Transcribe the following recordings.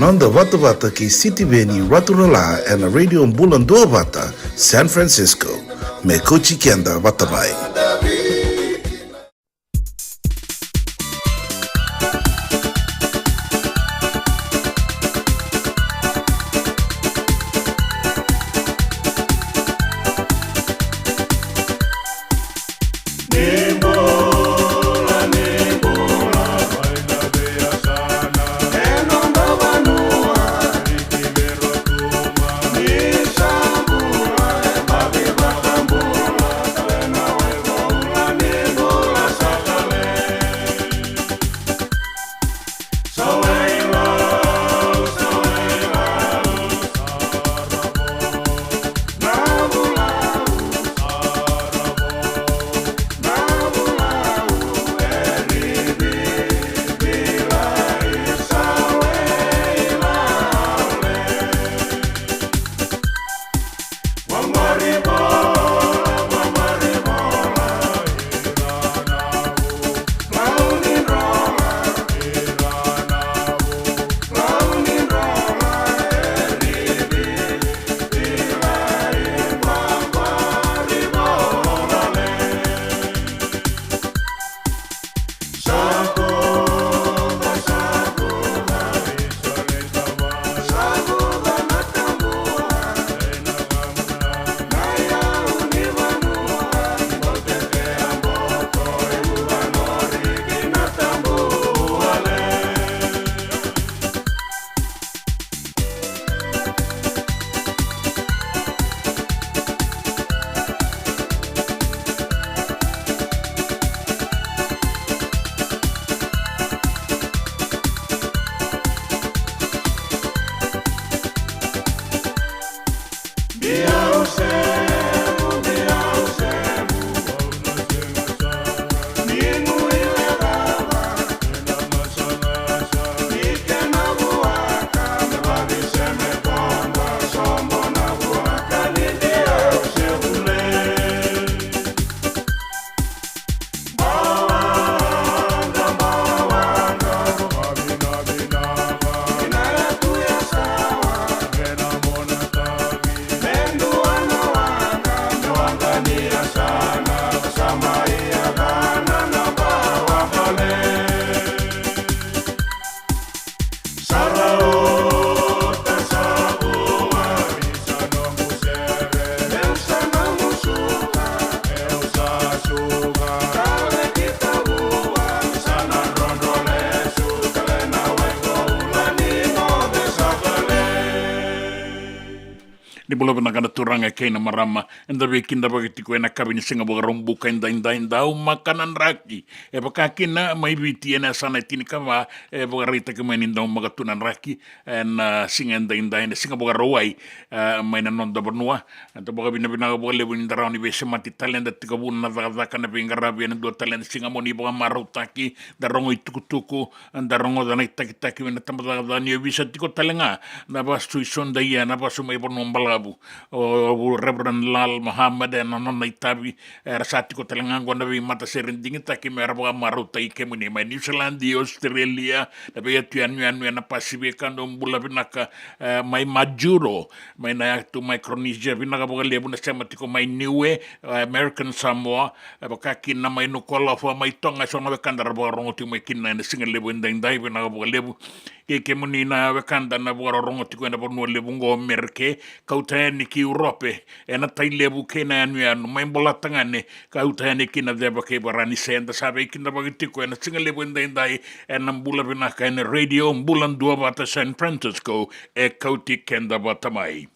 Nanda Vata Vata ki City Beni Raturala and a radio Bula Duavata, San Francisco. Me Kochi Kenda Vatamai. Kana turanga kaina marama enda wekinda bagiti ko na kabini singa bogarombu kainda inda makanan raki e bakakina mai biti ena sana tini kama e bogarita ke maninda magatunan raki en singa inda singa bogarowai mai na nonda benua anta bogabina bina bogale buninda rauni be semati talenda tikabun na vaga kana bingarabi na do talenda singa moni boga marutaki da rongo itukutuku anda rongo da nai taki na tambada da ni bisa tiko talenga na basu sonda ia na basu mai bonombalabu o Reverend Lal Muhammad and nona itabi rasati ko talangang wanda bi mata serending taki merba maruta ike muni mai New Zealand di Australia da be tuan na Pacific kando Bula binaka mai Majuro mai na tu Micronesia binaka boga lebu na semati ko mai Niue American Samoa bakaki na mai no kola fo mai tonga so na kandar bo rongo mai kinna na singa lebu ndai binaka boga lebu ke muni na wakanda na bo rongo ko na bo no lebu ngo merke Kauti ki Europe e na tai lebu ke na anu mai bola tangane Kauti ki na deba ke barani senda sabe ki na bagiti ko na singa lebu ndai e na Bula binaka na radio Bula Duavata San Francisco e Kauti Kenda Batamai.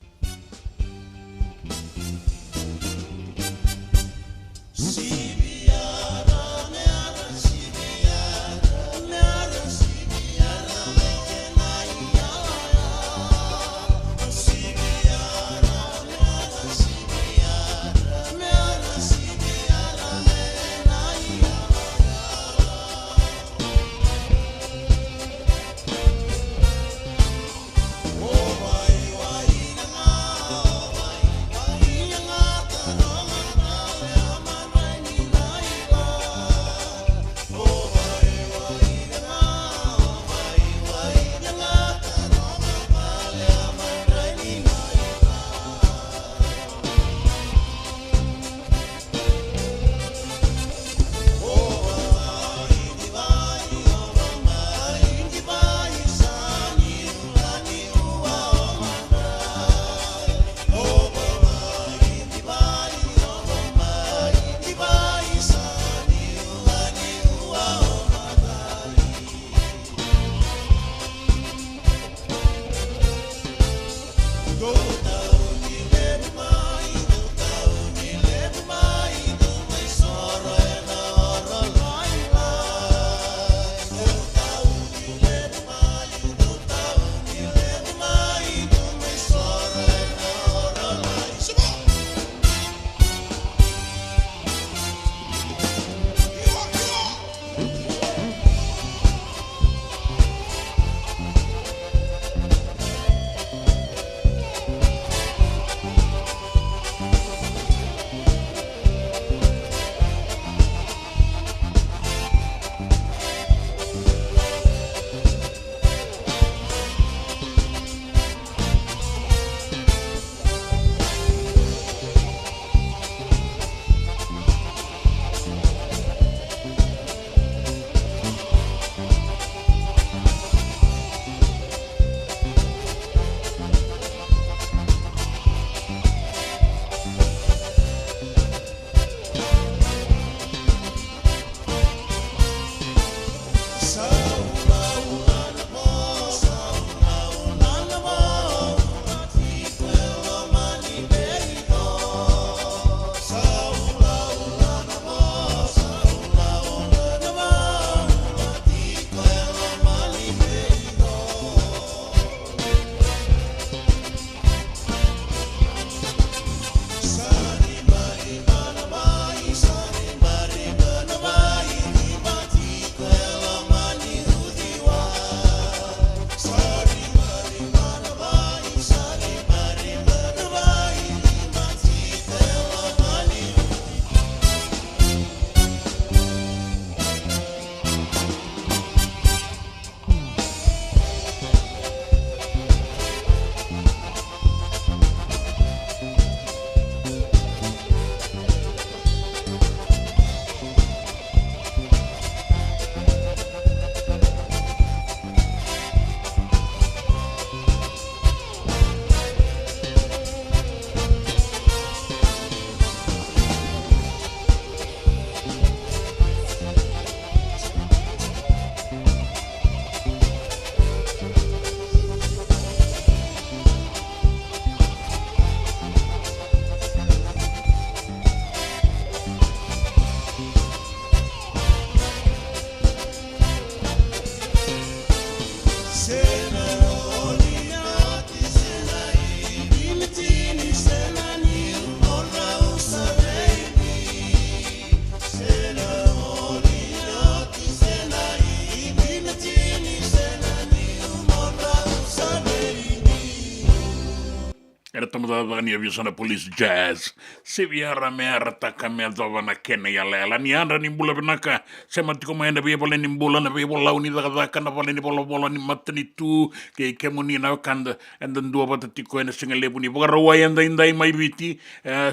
tamatavani aviasana police jazz se viara meara taka mea dovana kene ya lela ni anda ni bula benaka se matiko maenda be bola ni bula na be bola uni daga na bola ni bola ni matani tu ke kemuni na kanda and then dua bata tiko ena singa lebu ni boga rawa yanda indai mai biti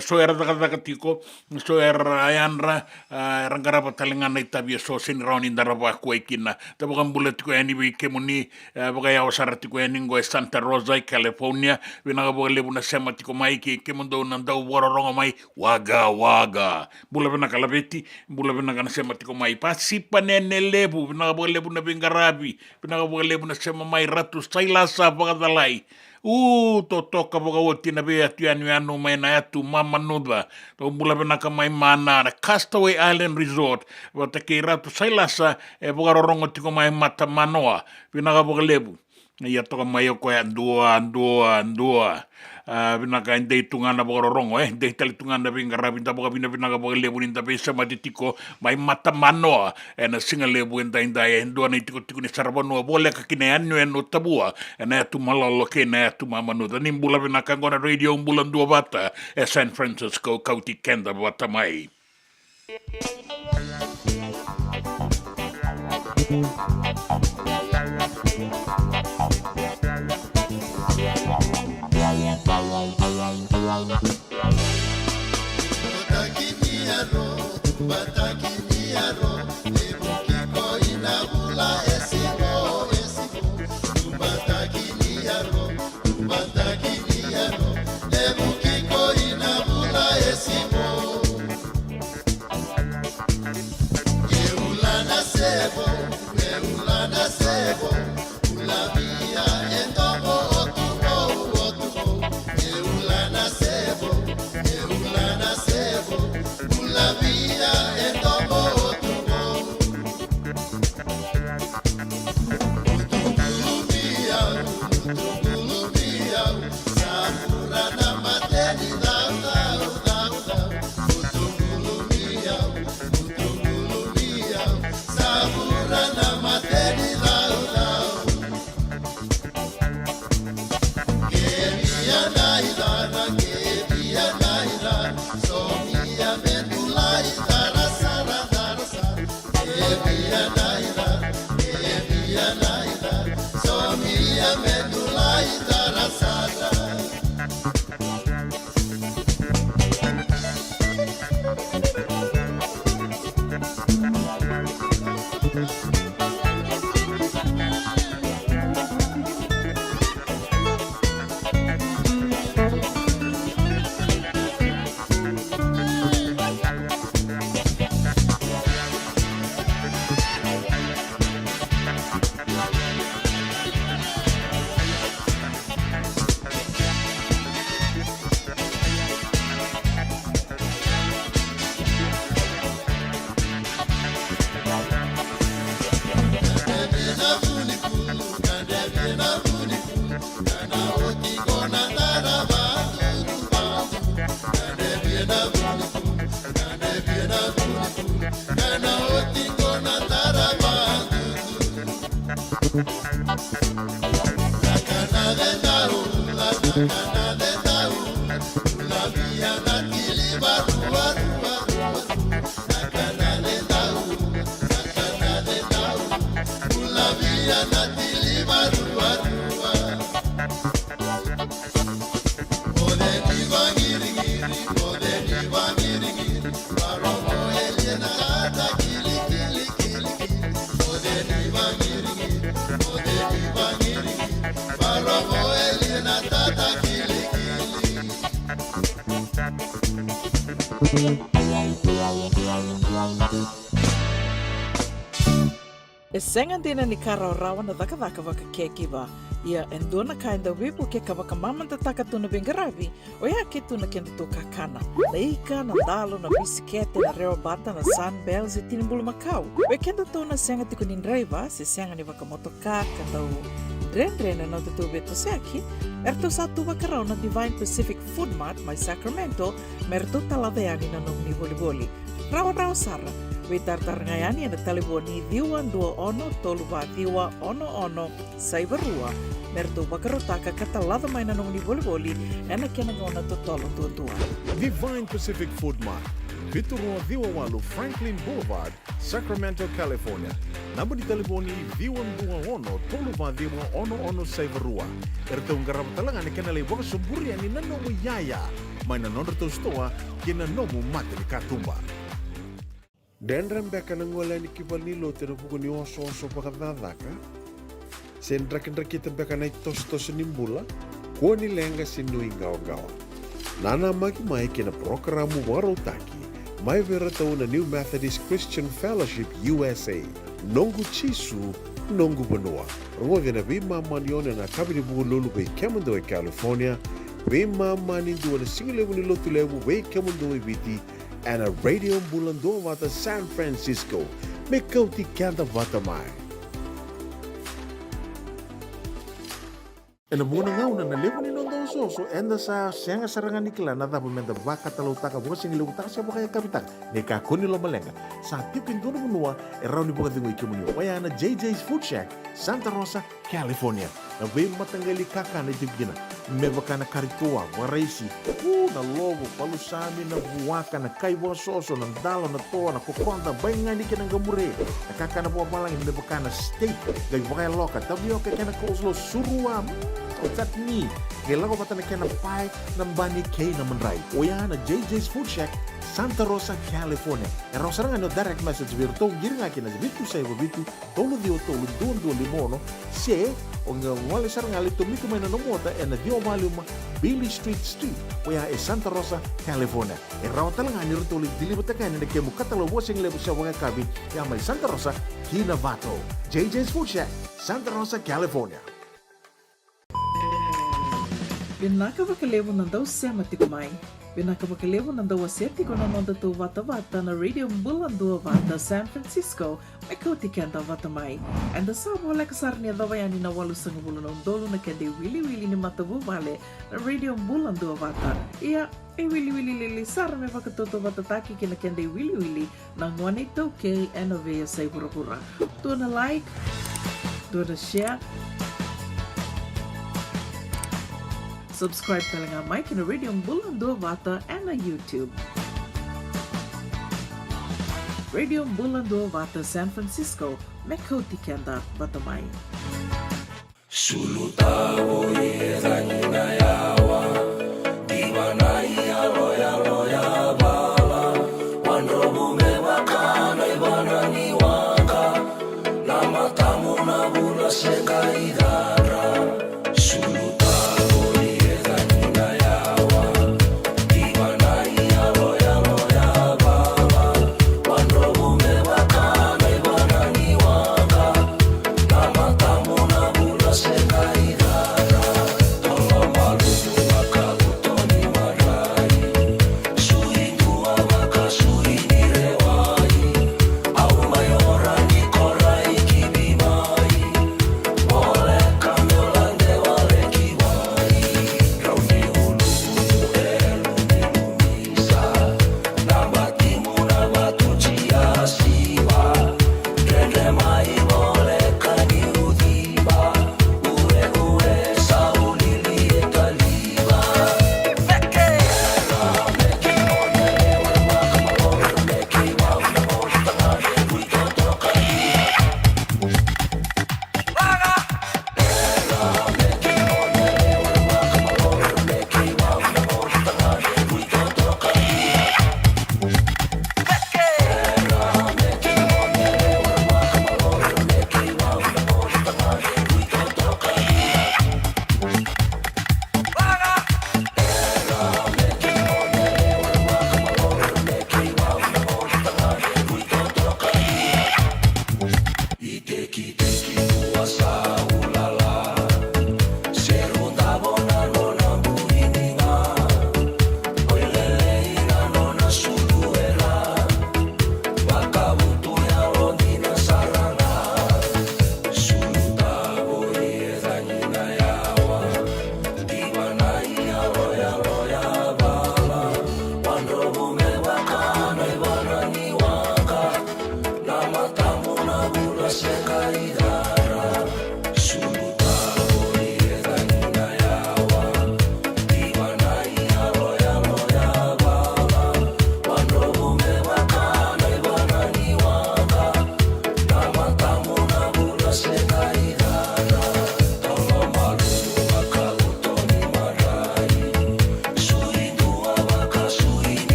so era daga tiko so era ayandra rangara batalenga na itabia so sin rauni daraba kuekina taboga bula tiko eni be kemuni boga ya osara tiko eni ngo Santa Rosa California vinaga boga lebu na sema tiko mai ke kemondo na ndau wararonga mai waga bula vina kalabeti bula vina kana sema tiko mai pasipa nene lebu vinaga boga lebu na bingarabi vinaga boga lebu na sema mai ratu sailasa boga dalai to toka boga woti na be atu anu mai na atu mama nuda to bula vina ka mai mana na Castaway Island Resort wata ke ratu sailasa boga rorongo tiko mai mata manoa vinaga boga lebu ia toka mai o koe andua vinaka indei tungana bogorongo indei tali tungana vingara vinta boga vina boga lebu ninta besa matitiko mai mata manoa na singa lebu inda endua na tiko ni sarabano bole ka kine anu eno tabua na tu malolo ke na tu mamanu da nimbula vinaka ngona radio Bula Duavata San Francisco Kauti Keda Vata mai E senga dina ni kara rawa na daka waka kekiwa. Ia endona kainda wipu ke kawaka mamanta taka tuna bingaravi o ia ke tuna kenda to kakana. Na ika, na dalo, na bisikete, na reo bata, na sunbells e tinimbulu makau. O kenda tona senga tiko ni driver se senga ni waka motoka kanda o Rendre na tutu beto seki, erto satu wakarao na Divine Pacific Food Mart mai Sacramento, merto talaveani na nung ni boli-boli. Rawa sara, We tartarangayani na telefoni diwa 21 tolu va diwa ono saivarua. Merto bakarotaka katalada mai na noni boli ena kena ngona totolo tua. Divine Pacific Food Mart, Viturua Viwawalu Franklin Boulevard, Sacramento, California. Namba di telefoni V121 Toluva Ono Saivarua. Ertong garab talangan kena lewak suburi ani nanomu yaya. Maina nonderto stoa kena nomu mate ni katumba. Dendram beka nangola ni kibali lo tena pukuni oso pakadadaka. Sendra kita beka na tos nimbula. Kuani lenga sinui gawa. Nana maki mai kena programu warotaki. Mai vera tau na New Methodist Christian Fellowship USA. Nongu chisu, nongu banua. Rungo vina vima manione na kabini bugu lulu bei Kemando California. Vima mani dua na singilewu ni lotu lewu bei Kemando viti. And a Radio Bula Duavata San Francisco. Me Kauti Keda Vata mai. En de mona ngau na levo ni nondo soso enda sa senga sarangan nikla na da menda vaka talutaka bo sing lutaka sa baka kapitan ne ka koni lo malenga sa tipin dono munua e rauni boka dingo ikemuni waya na JJ's Food Shack Santa Rosa California na we matangali kaka na tibgina me baka na karitoa waraisi na lobo palusami na buwaka na kaiwa soso na dalo na toa na kokonda bainga ni kena ngamure na kaka na buwa malang me baka na steak gai baka loka tabioka kena coleslaw surua that me gela ko patana kena pai nambani kay na manray oya na JJ's Food Shack Santa Rosa California e rosaranga no direct message virto giringa kina bitu sai bitu tolo dio tolo dondo limono se onga wale saranga le tomiko mena no mota e na dio maluma Billy Street oya e Santa Rosa California e rawtalanga ni rotoli dilibata ne kemu katalo washing lebu sa wanga kabi ya mai Santa Rosa kina vato JJ's Food Shack Santa Rosa California. Binaka vakalevo nandau sema tiko mai. Binaka vakalevo nandau asetiko na nonda tu Vata na Radio Bula Duavata San Francisco me Kauti Keda Vata mai. And the sabo leka sarni adawayani na walu sanga bula na undolo na kende wili ni matavu vale na Radio Bula Duavata. Ia e wili sara me vakatoto vatataki kina kende wili na ngwane tau kei ena vea sai hura. Tuana like, tuana share, subscribe talaga Mike na Radio Bula Duavata and na YouTube. Radio Bula Duavata San Francisco, me Kauti Keda Vata mai. Sulutavo na yawa, divana ya bala, wandrobu me wakana ibana ni wanga, na matamu na bula senga idara.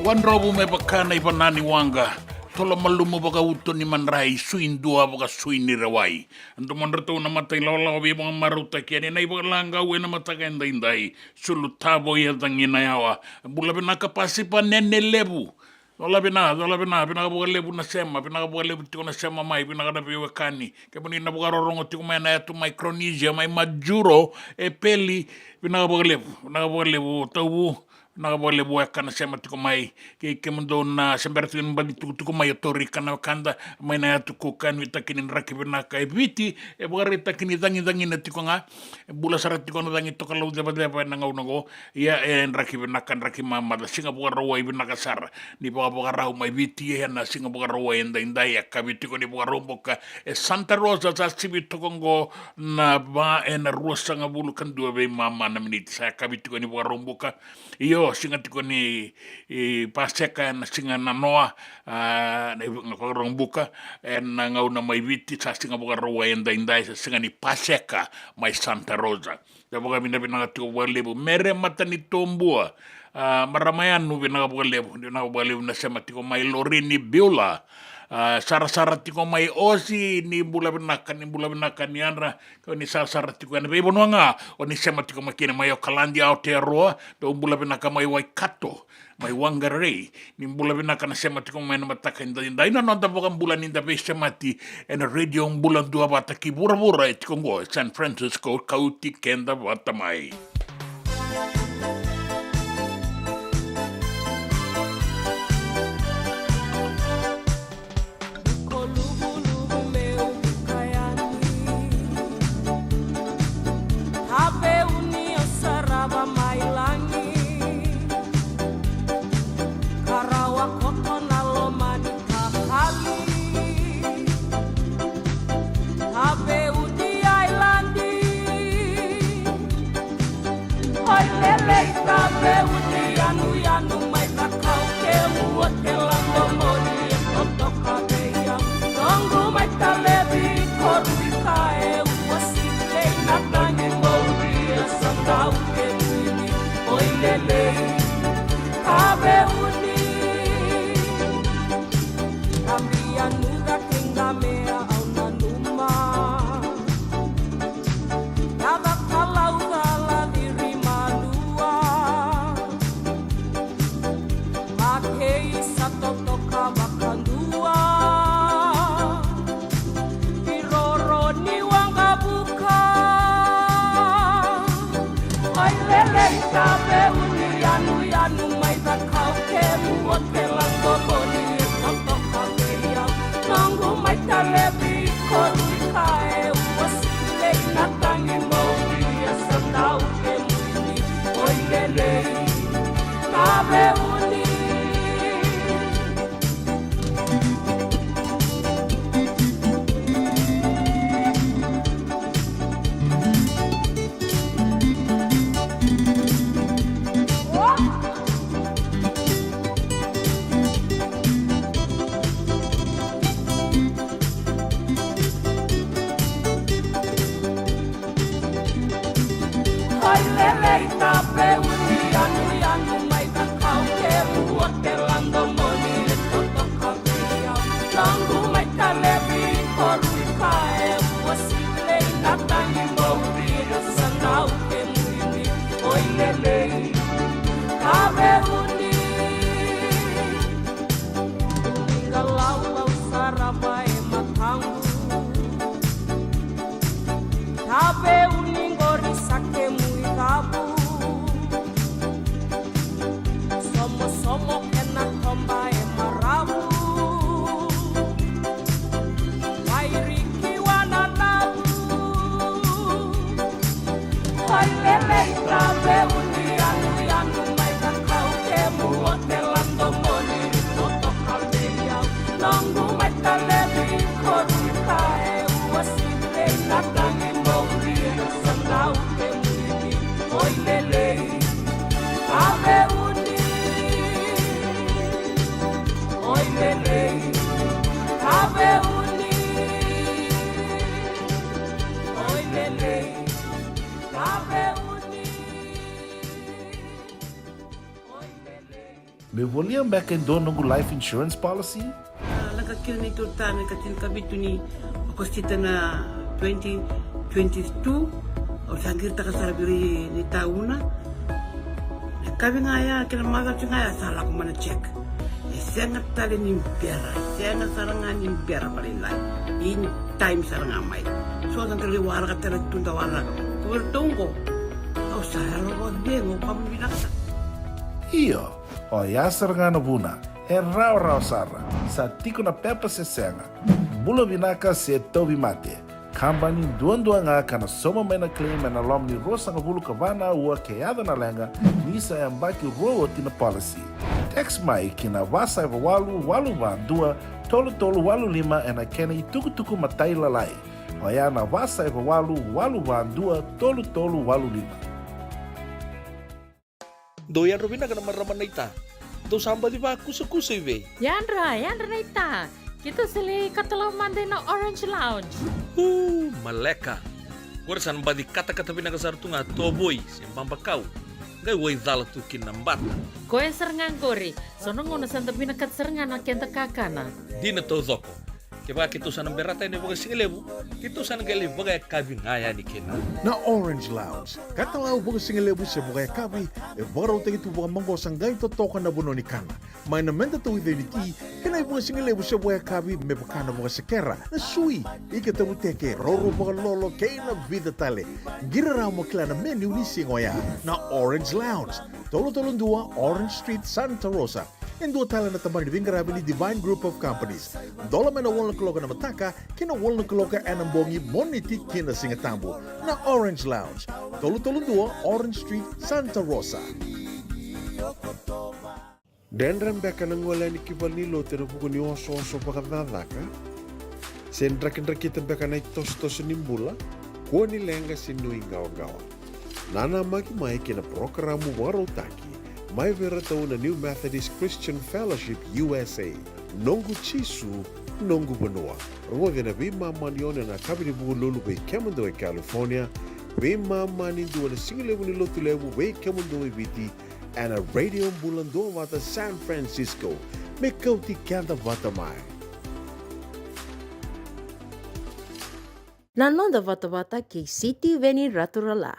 Wanrobu me bakana i panani wanga. Tola malumo baka uto ni manrai suindua baka suini rawai. Anto manrato na matai lawa bi mga maruta kia ni nai baka langa ue na mataka indai sulu tabo ia tangina yawa. Bula binaka pasipa nene lebu. Dola bina binaka buka lebu na sema, binaka buka lebu tiko na sema mai, binaka na biwe kani. Kepuni na buka rorongo tiko mai na yatu Micronesia, mai Majuro, e peli, binaka buka lebu, tau nakabole buat kana sema tiko mai ke mundo na sembertu bali tuku mai tori kana kanda mai na tuku kan wita kini rakibna ka eviti e bugari takini dangi na tiko nga bula sarat tiko na dangi to kalau deba na ngau ya en rakibna kan rakima ma singa bugara wa ibna kasar ni bugara mai viti na singa bugara wa inda ya kabiti ko ni bugara boka e Santa Rosa sa sibito kongo na ba en rusa nga bulu kan dua be mama na minit sa kabiti ko ni bugara boka iyo singa tiko ni paseka na singa na noa na ngorong buka na ngau na mai viti sa singa buka roa inda sa singa ni paseka mai Santa Rosa da buka bina tiko lebu mere mata ni tombua maramayan nu bina lebu na sema tiko mai lorini biola sara-sara tiko mai osi ni bula benakan ni andra ko ni sara-sara tiko na bebo nga o ni sema tiko makine mai o kalandi Aotearoa do bula benaka mai Waikato mai Wangare ni bula benaka na sema tiko mai na mataka inda ina no da bokan bula ninda be semati en radio Bula Duavata ki bura tiko ngo San Francisco Kauti Keda Vata mai. Oi lele tape uni anu mai kakau ke mua ke lando moni le toto kakia. Langu mai talebi korui kae wasile natangi mauri sanau ke muni. Oi lele tape uni galau lau sarabai matangu. Tape uni ngori sake mui kabu. Somo kena tomba e marabu. Wairiki wana nabu. Wai lele tape uni anu mai kakau ke mua te lando moni toto kaldeia. Langu mai talebi korui kae uasile natangi mauri sanau ke muni. Oi lele tape uni. Oi lele tape uni. Oi lele tape uni. Oi lele. Me voliam back in donongu life insurance policy? Laka kira ni tūtane ka tini kabituni o kostita na 2022 o sangir taka sarabiri ni tauna. Kabi ngaya kira maga ngaya salah ko mana check. Sengat tali ni biara, sengat sarangan ni biara paling lain. In time sarangan mai. So dan kali warga tera tunda warga. Ko bertunggu. Au saya lo dengo kamu binasa. Iyo, o yasar ngana buna, e rau sara, sa tiko na pepa se senga, bula binaka se tobi mate, kambani duan nga kana soma mena claim na lomni rosa nga bulu kavana ua keada na lenga, nisa e ambaki roa tina policy. Text mai kina wasa eva walu dua, tolu walu lima e na kena i tuku matai lalai, o ya na wasa eva walu dua, tolu walu lima. Doyan Robina kana marramanaita. Do samba di ba kusa iwe. Yandra naita. Kita sili katalau mande na Orange Lounge. Maleka. Gora san ba di kata bina kasar tunga toboy sempamba kau. Gai woi dala tu kin nambat. Koe serengan kori. Sono ngono santa bina kat serengan na kenta kakana. Dina to zoko. Keba kitu sana berata ini bagai singelebu. Kitu sana gele bagai kabi ngaya ni kena. Na Orange Lounge, katalau buka singelebu se buka kabi, e barau te itu buka manggo sanggai to toka na buno ni kana. Mai na menta to ide niki, kena buka singelebu se buka kabi me buka na buka sekera. Na sui, ike te buteke roro buka lolo keina vida tale. Gira ramo kila na menu ni singoya. Na Orange Lounge, tolo dua Orange Street, Santa Rosa. En dua tala na tamani vingarabi ni Divine Group of Companies. Dola mena wala kaloka na mataka, kina wala kaloka anambongi moniti kina singatambo. Na Orange Lounge, tolo dua Orange Street, Santa Rosa. Dendran beka nang wala ni kibal ni lo tira buku ni oso pakadadaka. Sen drakin beka na tos nimbula, kuwa ni lenga sinui gawa. Nana maki mai kina programo warotaki. Mai vera tau na New Methodist Christian Fellowship USA, nongu chisu, nongu banua. Rua na bima manione na kabini buku lulu bei Kemando e California, bima mani dua na singilebu ni lotu lebu bei Kemando e Viti, and a radio Bula Duavata San Francisco, me Kauti Keda Vata mai. Nanonda Vata ke City Veni Raturala.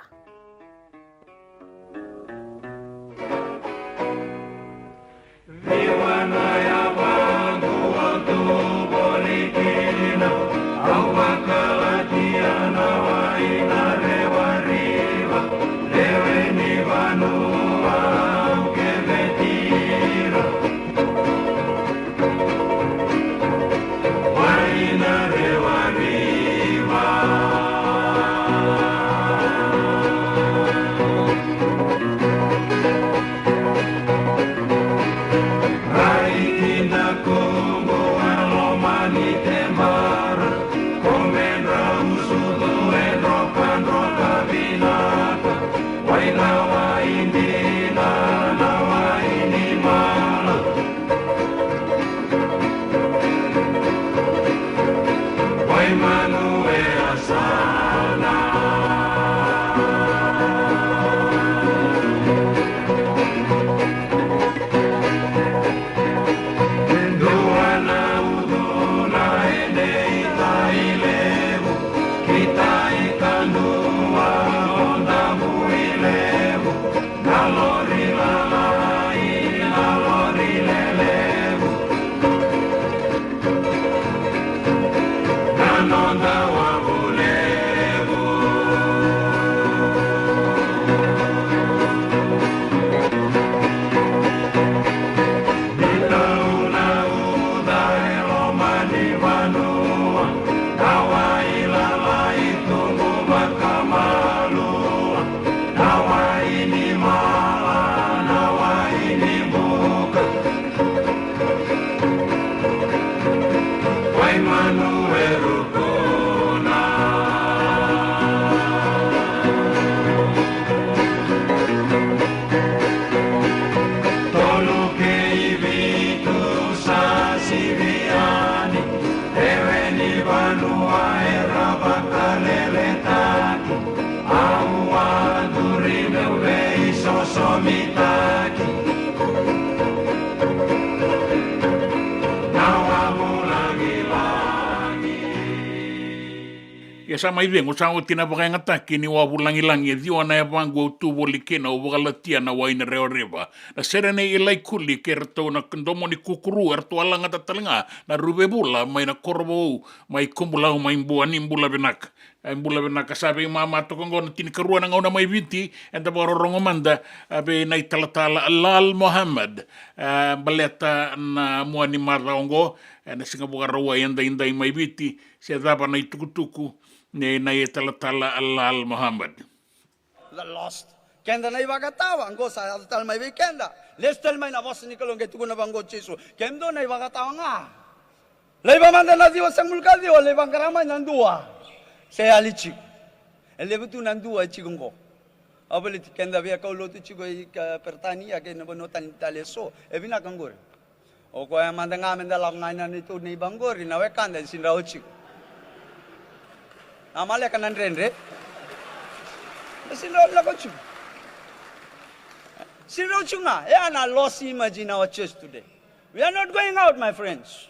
sa mai vengo sa o tina baka ngata kini wa bulangi-langi di ona e vangu tu boli kena o wakalatia na waina reo reba. Na serene i lai kuli ke rato na kendomo ni kukuru erto alanga tatalanga na rube bula mai na korbo mai kumbulau mai mbua ni mbula benaka. Mbula benaka sabi mama tokongo na tini karua na ngauna mai viti enta bororongo manda abe na italatala Alal Muhammad baleta na mua ni maraongo na singa bukarawa inda mai viti se daba na itukutuku na italatala Alal Muhammad. The lost. Kenda na ibagatawa ngo sa tal mai weekenda. Lestel mai na boss ni kalong ketu na bango chisu. Kendo na ibagatawa nga. Leba manda na diwa sang mulkadi o leba karamay nandua. Se alichi. Elebutu nandua chigungo. Abali kenda via kaulo tu chigo pertani ya ke no tan taleso. Evina kangor. O ko manda nga menda lang nga na itu ni bangori na wekanda sinrao chigo. Amale kanan renre. Sinrao la kochu. Sinrao chunga. Yeah, na lost image in our church today. We are not going out, my friends.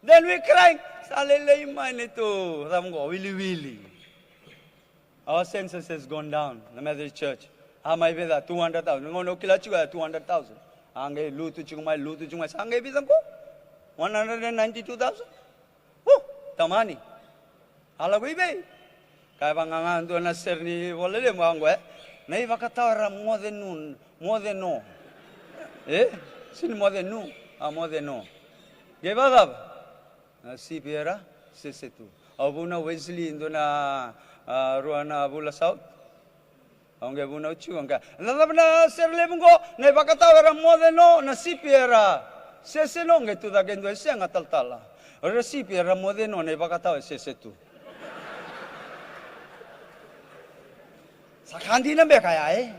Then we cry. Salele man ito. Ramgo, willy. Our census has gone down. The Methodist Church. Amay bida 200,000. Ngono kila chigo 200,000. Angay lutu chungmay. Angay bidang ko 192,000. Oh, tamani. Ala ko ibe. Kaya bangangan doon na sir ni walele mo ang na ibakatawara more than no. Sino more than no? More than no. Gevadab. Si Piera, sesetu. Abuna Wesley doon na Ruana Bula South. Ang gabuna uchu ang ka. Lalab na sir lebong ko na ibakatawara more than no na si Piera. Sesenong ito da gendo siya nga taltala. Ora si Piera more than no na ibakatawara sesetu. Sakandi na ba kaya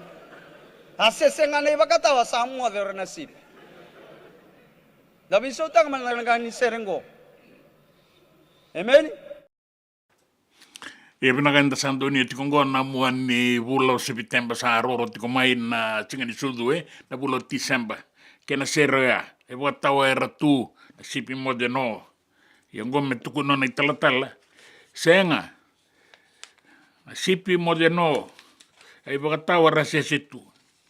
Asesengan na ibakatawa sa mo der nasib. Dabi sotang man nangani serengo. Amen. E pinaganda sa Antonio tikongo na muan ni bulo September sa aroro tikomay na tingani sudu na bulo December. Kena serea e watawa era tu na sipi modeno. Yang gome tukuno na italatala. Senga. Na sipi modeno. Ay bakatawa rasa situ.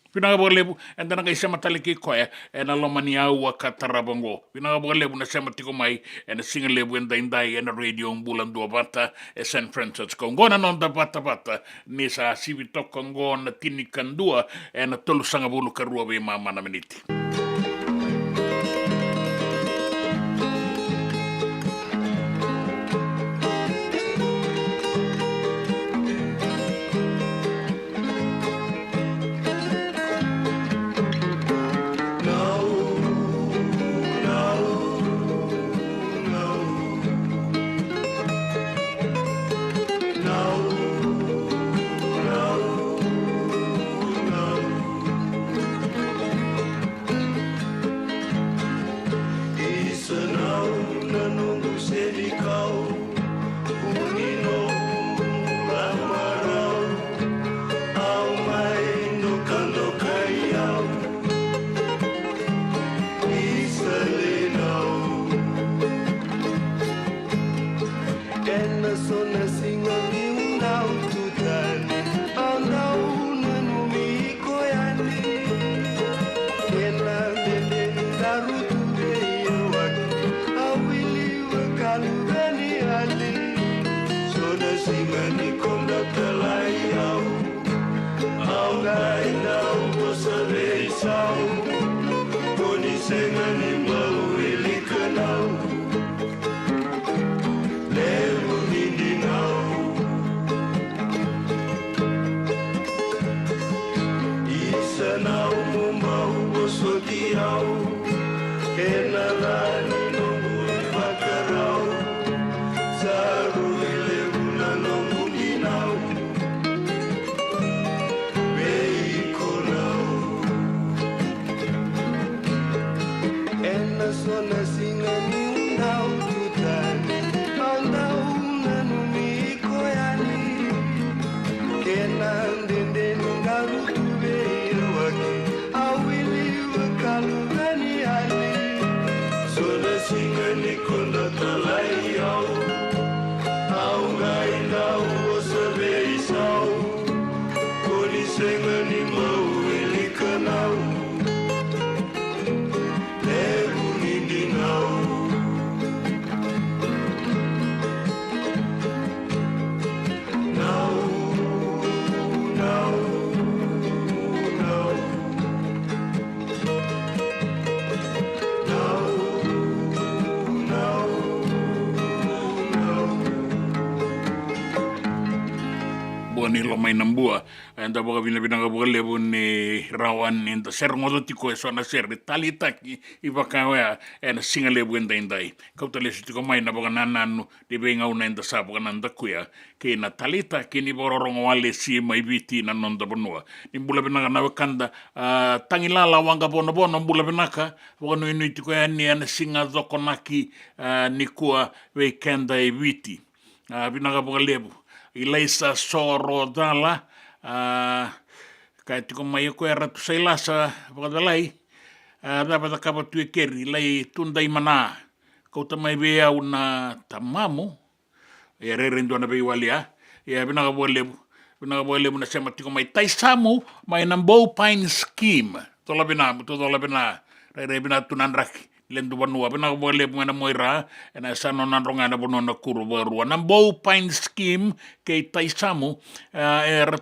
Pinagabalebu enda na kaisa mataliki koya ena lomani au katarabongo. Pinagabalebu na sama tiko mai ena singalebu enda indai ena radio Bula Duavata San Francisco. Ngona nonda bata ni sa sivitok ngona tinikandua ena tolu sangabulu karua be mama na meniti. Singa ni konda talai au ngai na lo mai nambua anda boga bina lebu ni rawan inda ser ngodo tiko so na ser talita ki ibakawa ena singa lebu indai kauta le tiko mai na boga nananu de benga una inda sa boga nanda kuya ke na talita ke ni bororongo wale si mai biti na nonda bonua ni bula bina na kanda tangilala wanga bono bula binaka boga no inu tiko ni ena singa zokonaki ni kua weekenda e biti bina boga lebu ilaisa soro dala kai tiko mai ko era tu sei lasa vadalai dava kapa tu keri lai tundai mana ko tamai bea una tamamu e rerendo na be walia e bina bolebu na sema tiko mai taisamu mai nambo pine scheme tola bina re bina tunanraki lendu banua bina bolebu ngana moira ena sano nanronga na bono na kuru barua nambo pine scheme ke taisamu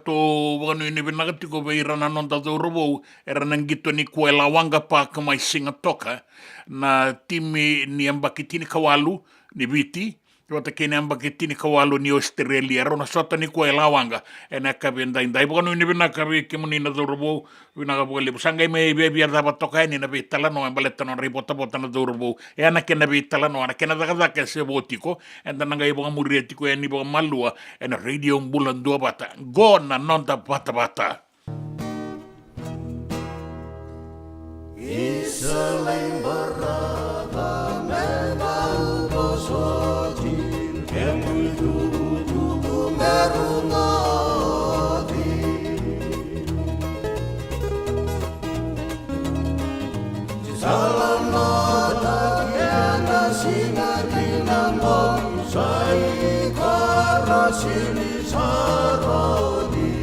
to bono ni bina tiko beira na nonda do robo era nangito ni kuela wanga pa mai singa toka na timi ni ambakitini kawalu ni biti Tuota kene ambakitini kawalu ni Australia rona sota ni kuela wanga ena kabenda indai bono ni bina kabe kimuni na do robo bina bole sangai me be biar dapat toka ni na bitala no ambaleta no ribota bota na do robo ena kena bitala no ana kena daga ke se botiko enda nangai boga murietiko eni boga malua ena radio Bula Duavata gona nonda bata Isaling berada memang bosotin kemui tubuh merungati salam nada kena singa kinambong sai karasili sarodi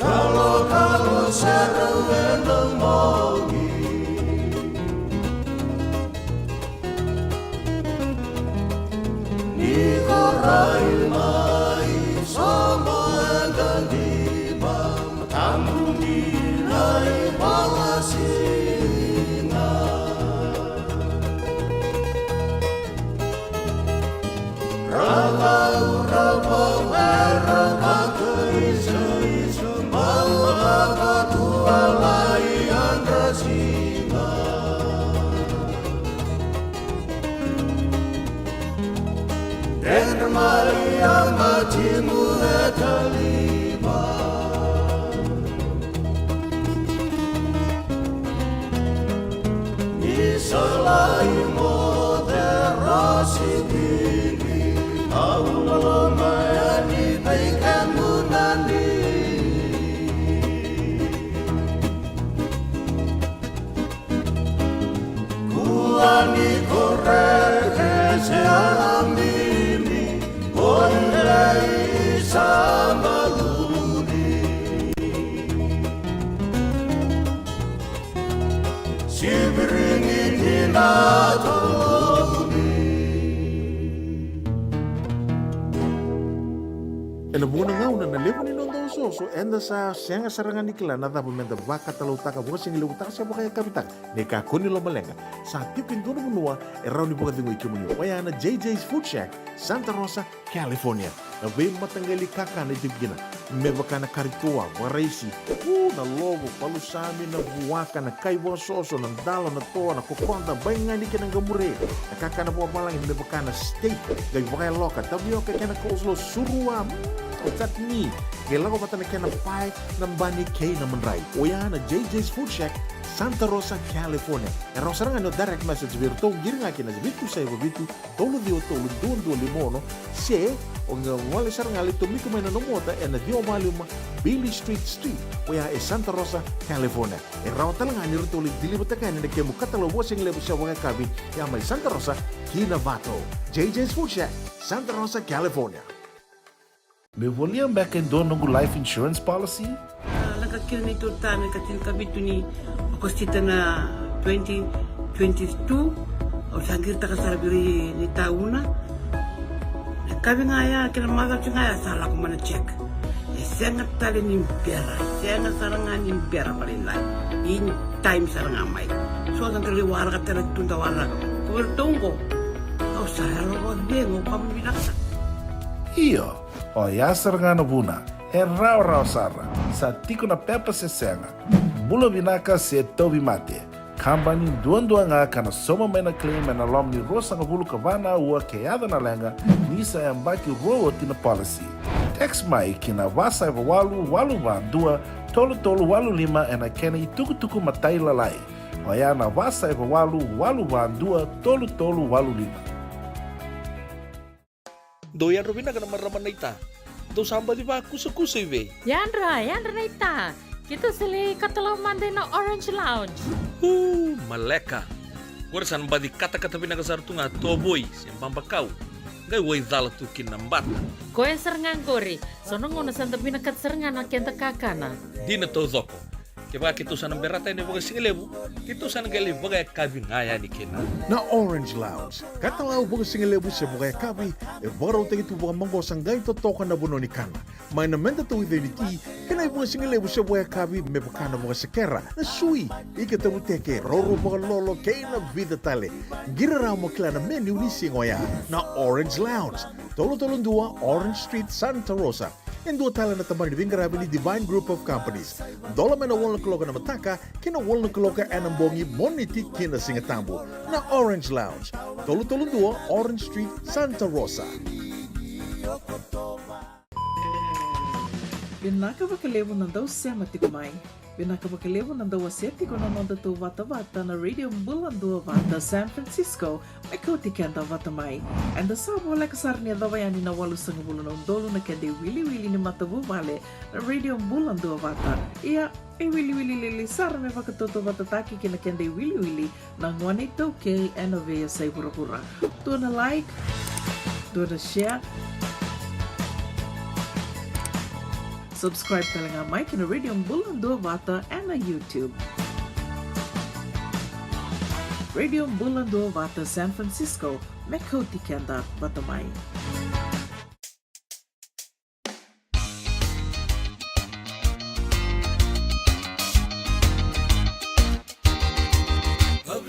kalau seruenang mongi ni korai mai sama dan di bang tamu nilai balasina raba merah keisa Malaga tua laian rasina Dan Maria majimu etalima Isalai moderasi bini Allah mayani baikan munani Ani koreke se alambini Onlai samaluni Sibiringin hinatoni Ena muna ngauna na lepo ni nondo so enda sa senga sarangan nikla na dapo menda Vata talau taka buka singi lewu taka siapa kaya kapitang ne kakuni lo malenga sa tipin tono munua erau ni buka tingo ikimunyo wayana JJ's Food Shack Santa Rosa, California na vei matanggali kaka na itibigina mebaka na karitoa waraisi na lobo palusami na buwaka na kaiwa soso na dalo na toa na kokonda baingani kena gamure na kaka na buwa malang mebaka na steak gai wakaya loka tabioka kena kouslo surua Otat ni, kailangan ko pata na kaya ng pie ng bani kay na manray. O yan na JJ's Food Shack, Santa Rosa, California. Erang sarang ano direct message virto, giring akin na bitu sa iba bitu, tolo duon limono, se, o nga wali sarang alito, miko may nanomota, na diyo maluma, Bailey Street, o yan Santa Rosa, California. Erang talang ani rito ulit, dilibata kayo na kaya mo katalawa sing lebo siya wang kabi, yan may Santa Rosa, Kinavato. JJ's Food Shack, Santa Rosa, California. Me volia back and do no life insurance policy? Nakakira na ito tayo katil kabito ni Agostita na 2022 o sagir ta kasarabiri ni tauna. Kabi nga ya kila maga nga ya sala ko mana check. Senga tali ni pera, senga sarangan ni pera palinlay. In time sarangan mai. So ang kali wara ka tala tunda wara ko. Ko tungko. O sa hero vengo pamina ka. Iyo, o yasar ngana buna, e rau sara, sa tiko na pepa se senga. Bula vinaka se tobi mate. Kambani duan nga kana soma mena claim na lomni rosa nga bulu kavana ua keada na lenga, nisa e mbaki roa tina policy. Text mai kina wasa e walu van dua, tolu walu lima e na kena i tuku matai lalai. Oya na wasa e walu van dua, tolu walu lima. Doyan Robina kana maraman na ita. Do samba di ba kusa iwe. Yandra na ita. Kita sili katalaw mande na Orange Lounge. Maleka. Gurasan ba di kata-kata pinakasar tunga toboy simpang bakau. Gai wai dala tu kinambata. Koe serengan kori. Sono ngono santa pinakat serengan na kenta kakana. Dina to zoko. Kaya kita sana berata ini bagai singelebu. Kita sana gali bagai kabi ngaya ni kena. Na Orange Lounge, katalaw baga singalebu siya bukaya kabi, e baraw tayo ito baga manggosang gayon totokan na buno ni kana. May namenda to with niti, kena baga singalebu siya bukaya kabi, may bakana baga sa kera, na sui, ikatabuteke, roro baga lolo, kaya na vida tale. Giraraw mo kila na menu ni singoya, na Orange Lounge, tolo-tolong dua, Orange Street, Santa Rosa. En dua tala na tamang ni Vingarabi ni Divine Group of Companies. Dola mena wala kaloka na mataka, kina wala kaloka anambongi moniti kina singatambo na Orange Lounge. Tolo-tolong dua, Orange Street, Santa Rosa. Binaka bakalevo ng daw siya matikumay. Binaka bakalevo ng daw aseti ko na nonda to Vata na Radio Bula Duavata, San Francisco, may Kauti Keda Vatamay. And the sabo like kasar niya daw yan ni nawalo sa ngabulo ng dolo na kende wili-wili ni matabu vale na Radio Bula Duavata. Iya, wili-wili lili sar may vakatoto vatataki kina kende wili-wili ng 182 k NOV sa Ibura-Bura. Doon na like, doon na share, subscribe talaga Mike na Radio Bula Duavata and na YouTube. Radio Bula Duavata, San Francisco, may Kauti Keda Vatamay. Go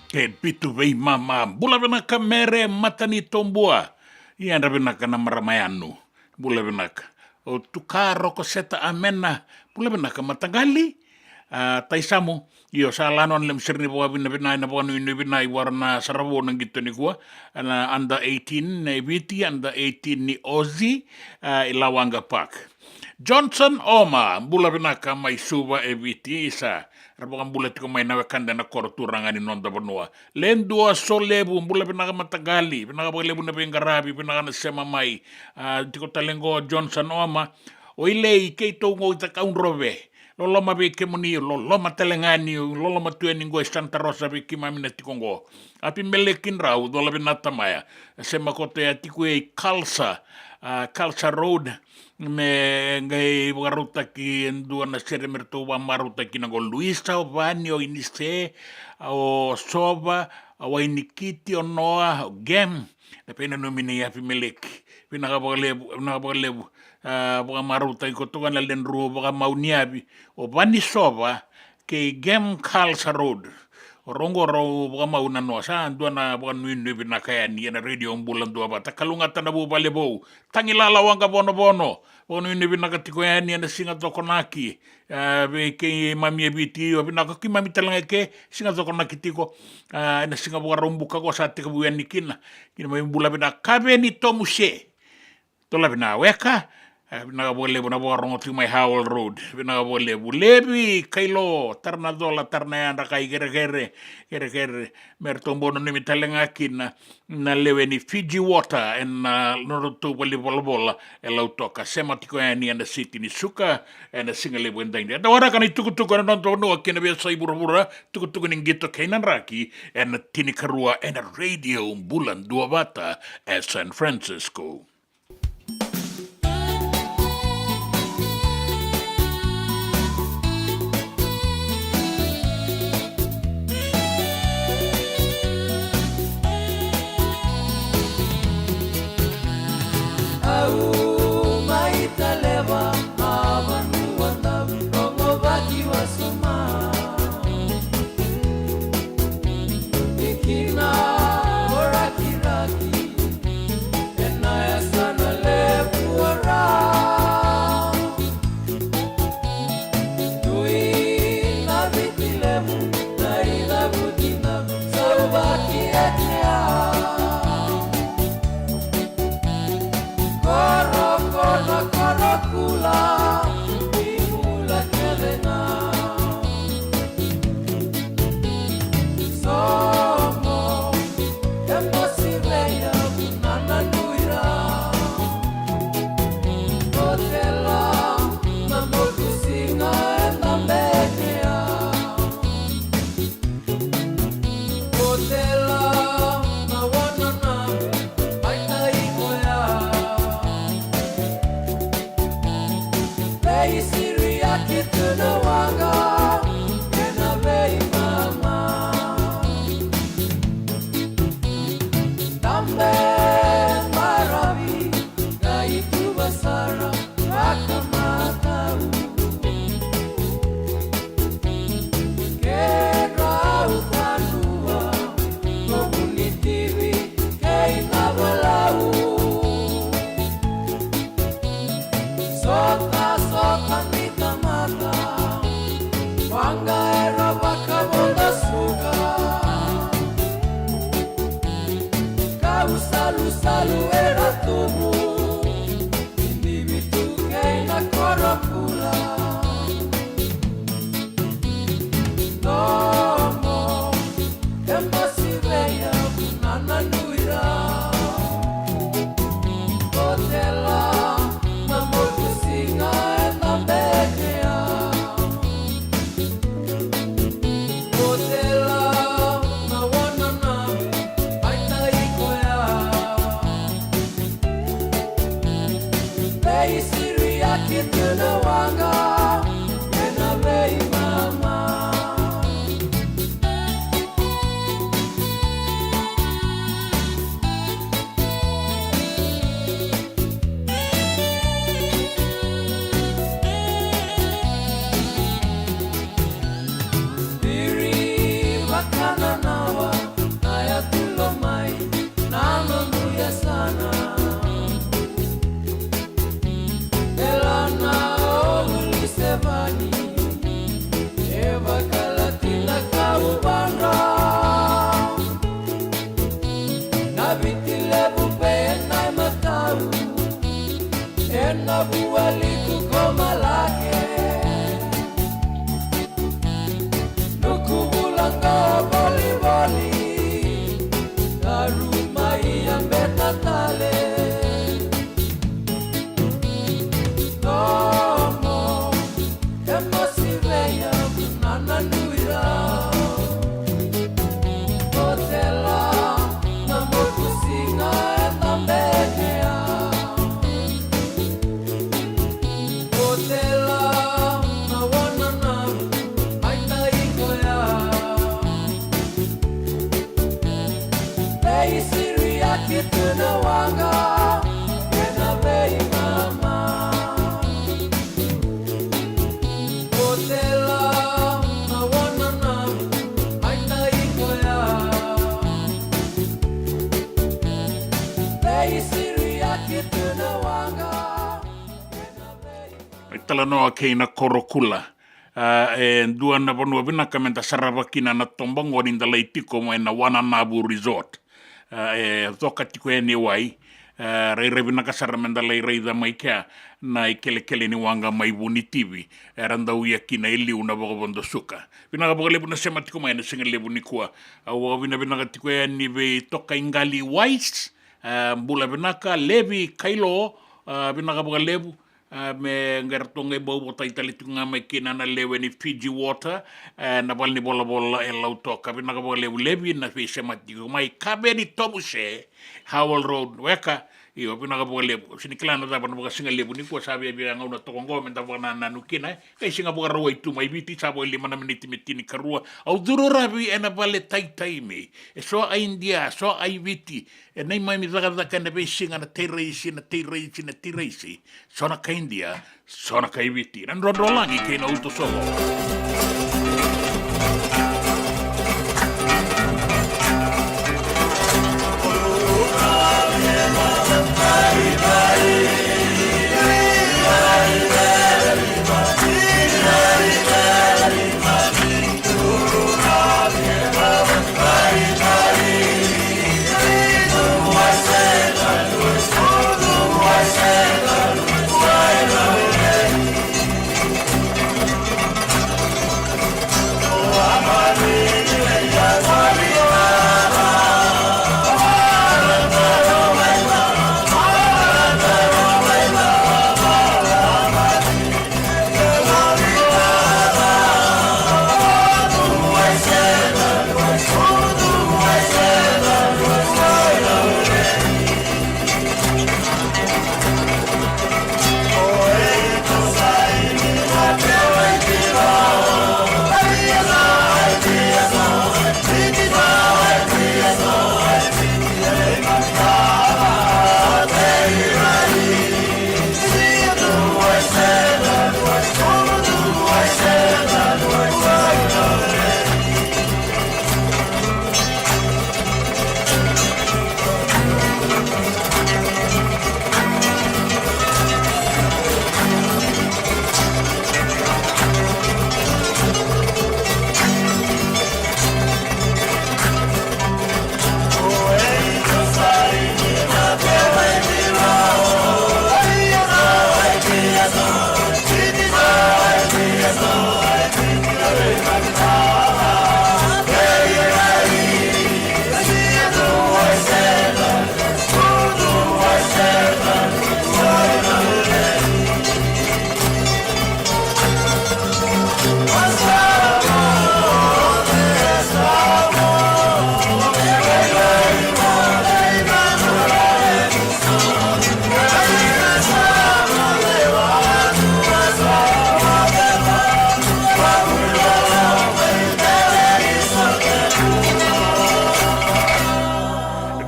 Ke pitu vei mama. Bula venaka mere matani tombua. Iandra venaka na maramayanu. Bula venaka. O tukaro ko seta amena. Bula venaka matagali. Taisamu. Io sa lanon lem sirni bawa bina bina na bawa nui bina warna sarabo nang gitu ni kuwa. Ana under 18 na ibiti, under 18 ni Ozzy. Ilawanga Park. Johnson Oma, bula binaka may suba eviti isa. Rabang bulat ko may nawakanda na korturangan ni nonda banua. Lendua solebu, bula binaka matagali, binaka paglebu na pingarabi, binaka na sema may. Tiko talengo Johnson Oma, oile kay tungo ita kaun robe. Lolo mabike muni, lolo matelengani, lolo matueningo Santa Rosa biki mamina tikongo. Api melekin rau, dola binata maya. Sema kote atikue Kalsa, Kalsa Road. Me ngai waruta ki ndua na sere merto wa maruta ki nango Luisa o vani o inise o soba o inikiti o noa o gem na pena nomine ya pimelek pina ka bagalebu baga maruta i kotoga na lenru baga mauniabi o vani soba ke gem Kalsa Road o rongo ro baga mauna noa sa ndua na baga nui bina kaya ni na radio Bula Duavata kalunga tanabu balebo tangilala wanga bono ono ni binaka tiko yani na singa tokonaki ke mami ebiti o binaka ki mami talanga ke singa tokonaki tiko na singa buka rombuka ko sa tiko buyan kina mai bula bina kabe ni tomuse tola bina weka bina bole bina rongo ti mai Howell Road bina bole bulebi kailo tarna dola tarna anda kai gere mertombono ni talanga kina na lewe ni Fiji water en noroto bole bola lautoka sema tiko yani anda city ni suka en singale bwenda ndia da wara kan tukutuku na no kina be sai burabura tukutuku ni ngito kainan raki en tinikarua en radio Bula Duavata at San Francisco. Talanoa keina korokula. Dua na vanua vina kamenta saravakina na tombango rinda leitiko mo na Wananabu Resort. Toka tiko e ni wai. Reire vina kasaramenda lei reida mai kia na ikele ni wanga mai buni TV. Randa uia kina ili una vagavondo suka. Vina kapagalebu na sema tiko mai na singa lebu ni kua. Awa vina katiko e ni ve toka ingali wais. Bula vinaka levi kailo vina kapagalebu. Me ngertonge bau taitali tunga mai kina na lewe ni Fiji water na balni bola e lautoka vina ka lewe levi na fi sematigo mai kabeni tobuse Howell Road weka io vina ka lewe siniklana da bana boka singa lewe ni ko sabe bi nga una tokongo menta bana na nukina kai singa boka roi tu mai viti sabo 5 miniti metini karua au duro rabi ena vale taitai me so a India so ai viti e nei mai mi daga kana be singa na tereisi sona ka India sona ka viti ran rodolangi ke na uto solo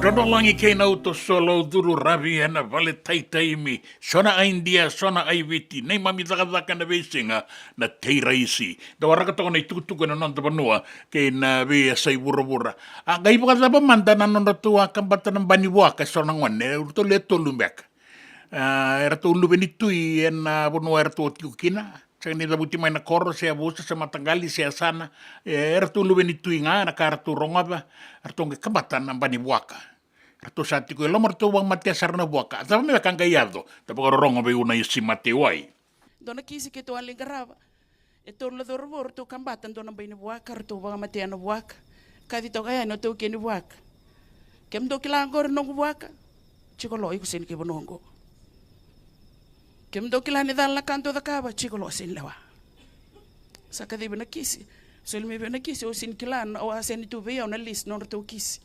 Rodolangi kei na uto solo duru ravi ena vale taitaimi sona a India sona ai viti nei mami zakazaka na vesinga na teiraisi da waraka toko nei tukutuku na nonta vanua kei na vea sai vura a gai paka zaba manda na nonta tua kambata na bani waka sona ngone urto leto lumbeka era to lubeni tui ena vanua era to tiukina Saka ni dabuti mai na koro se abusa se matangali se asana era to lubeni tui nga na kara to rongaba era to kambata na bani waka Rato sati ko lomor to wang matia sarna buaka. Tama me kang gayado. Tapa rongo be una isi matewai. Dona kisi ke to aling garava. E to la dorvor to kambatan dona be ni buaka to wang matia no buaka. Kadi to kaya no to ke ni buaka. Kem do kilangor no buaka. Chiko lo iku sen ke bonongo. Kem do kilani dal la kanto da kaba chiko lo sen lewa. Saka de bena kisi. Sol me bena kisi o sin kilan o asen tu be ona list no to kisi.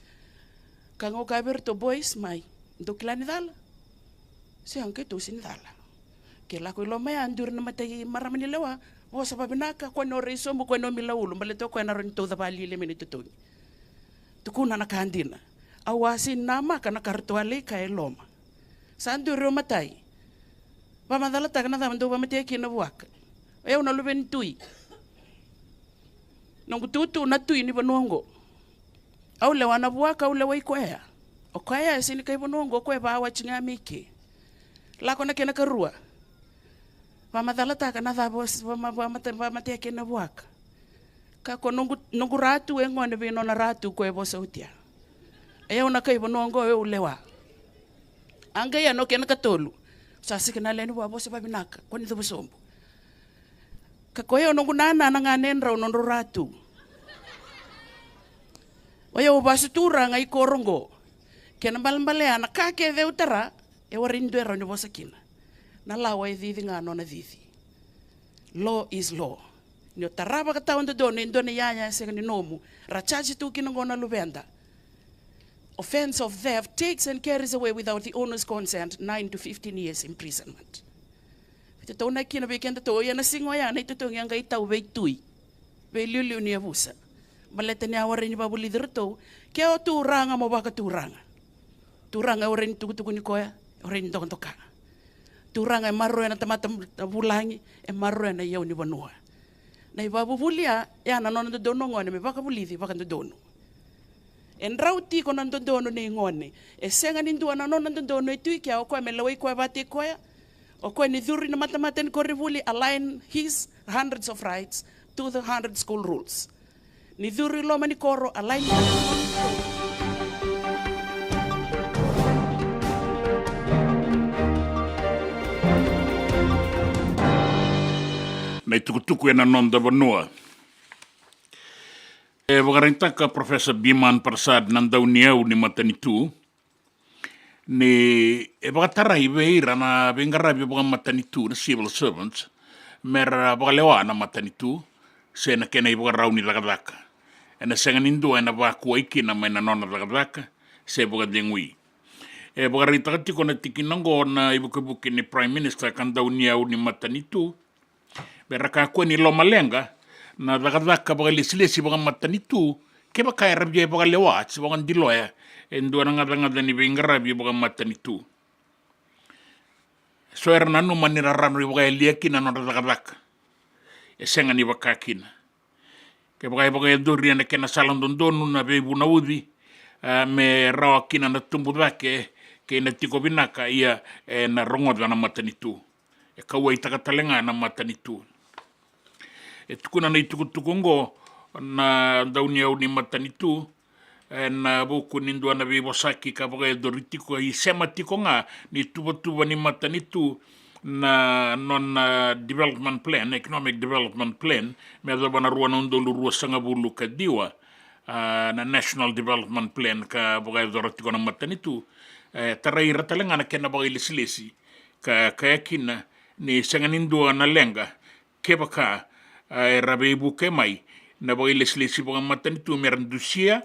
Kango kaber to boys mai do kilani dala se anke to sin dala ke la ko lo mai andur na matai maramani lewa o sa babinaka ko no reso mo ko no milaulu male to ko na ron to da bali le minute to kuna na kandina awasin nama kana kartuale ka eloma. Sandu ro matai. Ba madala ta kana tamando ba mate kina buaka. Eu na luben tui. Nongu tutu na tui ni banongo. Au le wana buaka au le wai koea. O koea sini kai banongo koe ba wa chinga miki. La kona kena karua. Ba madala ta kana ba mate kina buaka. Ka ko nongu ratu e ngone be nona ratu koe bo sautia. Eu na kai banongo eu lewa. Anga ya no kena katolu. Sasi kena leni wa bo se ba binaka. Koni to bosombo. Ka koe nongu nana na nganen ra nono ratu. Oya o basu turanga i korongo. Kena balambale ana ka ke ve utara e warindu era ni bosakina. Na lawa e dhithi ngano na dhithi. Law is law. Ni o taraba ka taonda done indone yaya se ni nomu. Rachaji tu kinangona lubenda. Offense of theft takes and carries away without the owner's consent 9 to 15 years imprisonment. Ito na kina bekenda to ya na singoya na ito to yang kay tau be tui. Be liu ni abusa. Baleta ni awari ni babu lider to, kaya o turanga mo baka turanga. Turanga orin tukutuku ni koya, orin tokon toka. Turanga e marro na tamata bulangi, e marro na yaw ni banua. Na ibabu bulia, ya na nono dono ngone me baka bulithi baka dono. En rauti ko nan dono ni ngone, e senga nindu na nono dono e tui kaya o koya me lawai koya bati koya. O koya ni dhuri na matamata ni korivuli align his hundreds of rights to the 100 school rules. Ni dhuri loma ni koro align. Nei tukutuku e na nonda vanua. E wakarinta Professor Biman Prasad nandau niau ni matanitu. Ni e wakatara i veira na vengarabi waka matanitu na civil servants. Mera wakalewa na matanitu. Se na kena i wakarau ni lakadaka. E na senga nindu e na wakua iki na mai na nona lakadaka. Se wakadengui. E wakarinta katiko na tikinango na i wakabuki ni Prime Minister kandau niau ni matanitu. Bera ka kua ni loma lenga, na lakadaka baka lesilesi baka matanitu, ke baka erabia baka lewa, si baka ndiloya, endua na ngada ni bengarabi baka matanitu. So era nanu manira rano i baka eliaki na nora lakadaka. E senga ni baka kina. Ke baka edori na kena salang dondonu na bebu na udi, me rawa kina na tumbudake, ke na tiko binaka ia na rongoda na matanitu. E kaua i takatalenga na matanitu. E tukuna na i tukutukungo na dauni au ni matanitu na buku nindu ana vivosaki ka baka e doritiko i sematiko nga ni tuba ni matanitu na non development plan, economic development plan, me adabana rua na undolu rua sangabulu ka diwa na national development plan ka baka e doritiko na matanitu tarai ratalenga na kena baka ilisilesi ka yakina ni sanganindu na lenga ke baka rabe ibu ke mai na baka ileslesi baka matanitu merandusia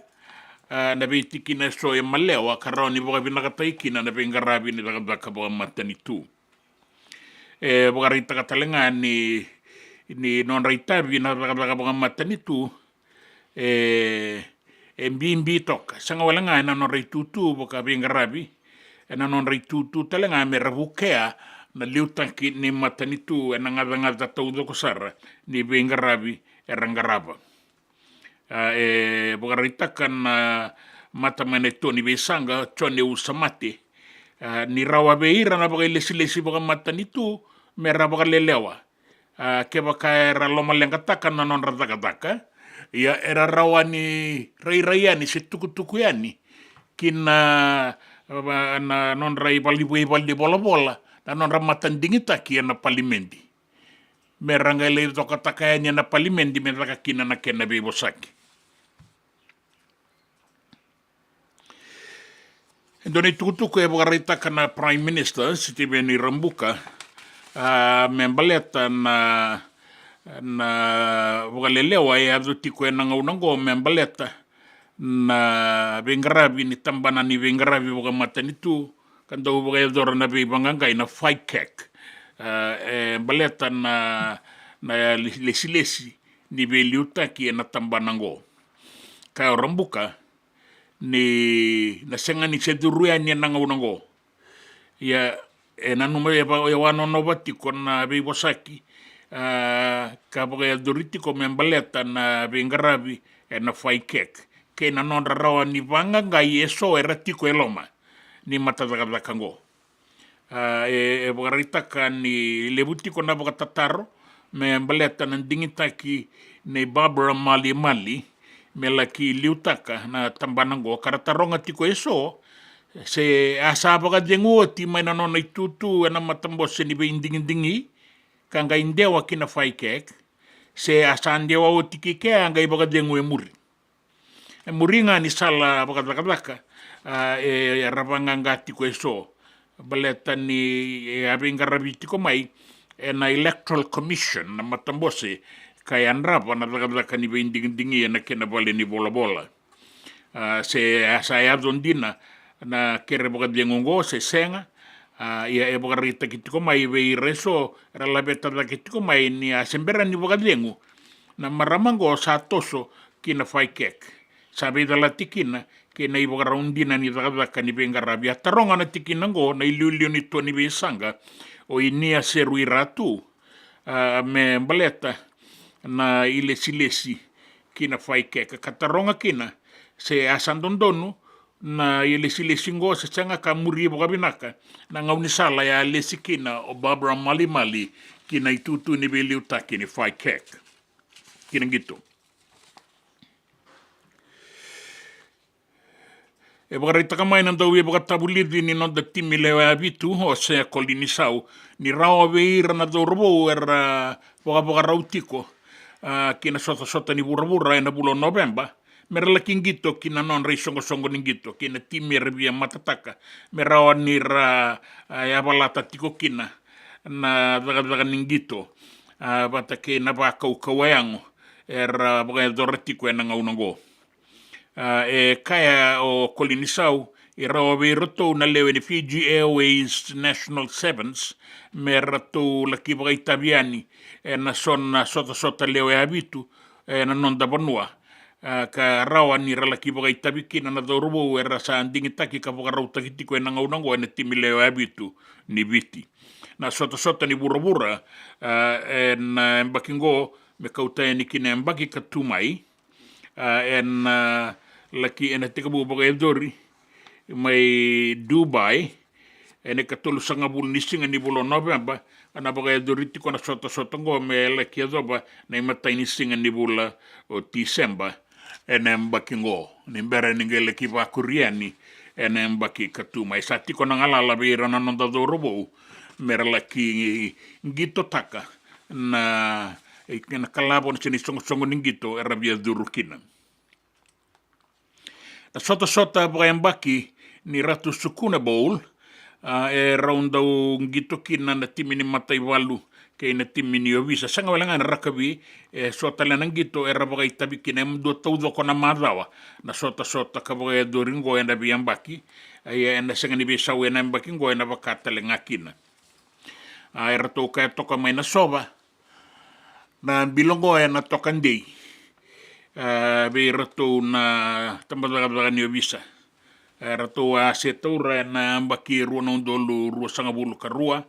na beitiki na so e malewa karao ni baka binakataikina na bengarabi ni baka matanitu baka rita katalenga ni non raitabi na baka matanitu mbimbi toka sanga walanga na non raitutu baka bengarabi na non raitutu talenga me rabukea na liutaki ni matanitu e na ngada taudo kosara ni bengarabi e rangaraba. E bogaritakan mata maneto ni besanga chone usamate ni rawa beira na baga lesi baga matanitu me rabaga lelewa. Ke baka era loma lengataka na non radakadaka ia era rawa ni rairaiani se tukutuku yani kina na non rai baldi bola na non ramatan dingita ki na palimendi. Meranga le toka takayanya na palimendi meraka kina na kena bebosaki. Doni tukutuku e bagarita kana Prime Minister siti beni rambuka membaleta na wagalelewa e adutiko e nangaunango membaleta na bengarabi ni tambana ni bengarabi bagamatanitu kanda ubaga eldora na bibanganga ina fight cake baleta na lesi ni beliuta ki na tambanango ka rambuka ni na senga ni se duruya ni nanga unango ya nanu me ya wano no bati kona be bosaki ka boga doriti ko membaleta na bengarabi na fai kek ke na non rawa ni vanga ga yeso era tiko eloma ni matadaga kango boga ritaka ni lebuti ko na boga tataro membaleta na dingitaki ne Barbara Mali me laki liutaka na tambanango karataronga tiko eso se asaba ka dengo ti mai na nona itutu na matambo se ni bindingi kanga indewa kina fai kek se asandewa o tiki ke anga ibaga dengo e muri nga ni sala baka rabanga ngati ko eso baleta ni abinga rabiti ko mai na electoral commission na matambo se kaya nrapa na baka ni bindingi na kena bale ni bola se asaya dondina na kere boga dengongo se senga ia boga rita kitiko mai ve reso relabeta da kitiko mai ni asembera ni boga dengo na maramango sa toso kina fai kek sabe da latikina ke na boga raundina ni daga kani benga rabia taronga na tikina ngo na ilulio ni to ni besanga o inia seru iratu me baleta na ilesi kina fai kek kataronga kina se asandondonu na ilesi ngo se changa kamuri boga binaka na ngauni sala ya lesikina o Barbara Mali kina itutu ni beli utaki ni fai kek kina gitu e boga rita kamai na dawi boga tabulidi ni no da timi lewa abitu o se kolini sau ni rawa veira na dorbo era boga rautiko kina sota ni burabura na bulo November merala kingito kina non rei songo ningito kina timi revia matataka merawa nira ya balata tiko kina na daga ningito bata ke na ba kawayango era boga dortiko na ngaunango kaya o kolinisau irawa veroto na lewe ni Fiji Airways National Sevens merato laki boga itabiani na sona sota lewe habitu na non da banua ka rawa ni relaki boga itabiki na dorubo era sa andingi taki ka boga rauta kiti ko na ngaunango na timile habitu ni biti na sota ni burabura na mbakingo me kauta ni kina mbaki katumai laki ena tika boga edori mai Dubai ene katolu sanga bul nisinga ni bulo November ana boga edori tiko na sota ngo me laki adoba na imata nisinga ni bula o December ene mbakingo ni mbere ningele kiva kuriani ene mbaki katuma isati kona ngalala beira na nonda dorobo merala ki ngito taka na ikena kalabo ni songo ningito erabia durukina na sota boga mbaki ni ratu sukuna bowl raunda ngito kina na timini matai walu ke na timini ovisa sanga wala ngana rakabi sota lana ngito era boga itabi kina mdo todo kona madawa na sota ka boga doringo enda biambaki enda sanga ni bisa wena mbaki ngo enda bakata le ngakina era to ka toka mai na soba na bilongo ena tokandei be rato na tambadaga ni ovisa rato a setura na mbaki ruona ndolu ruasanga bulu karua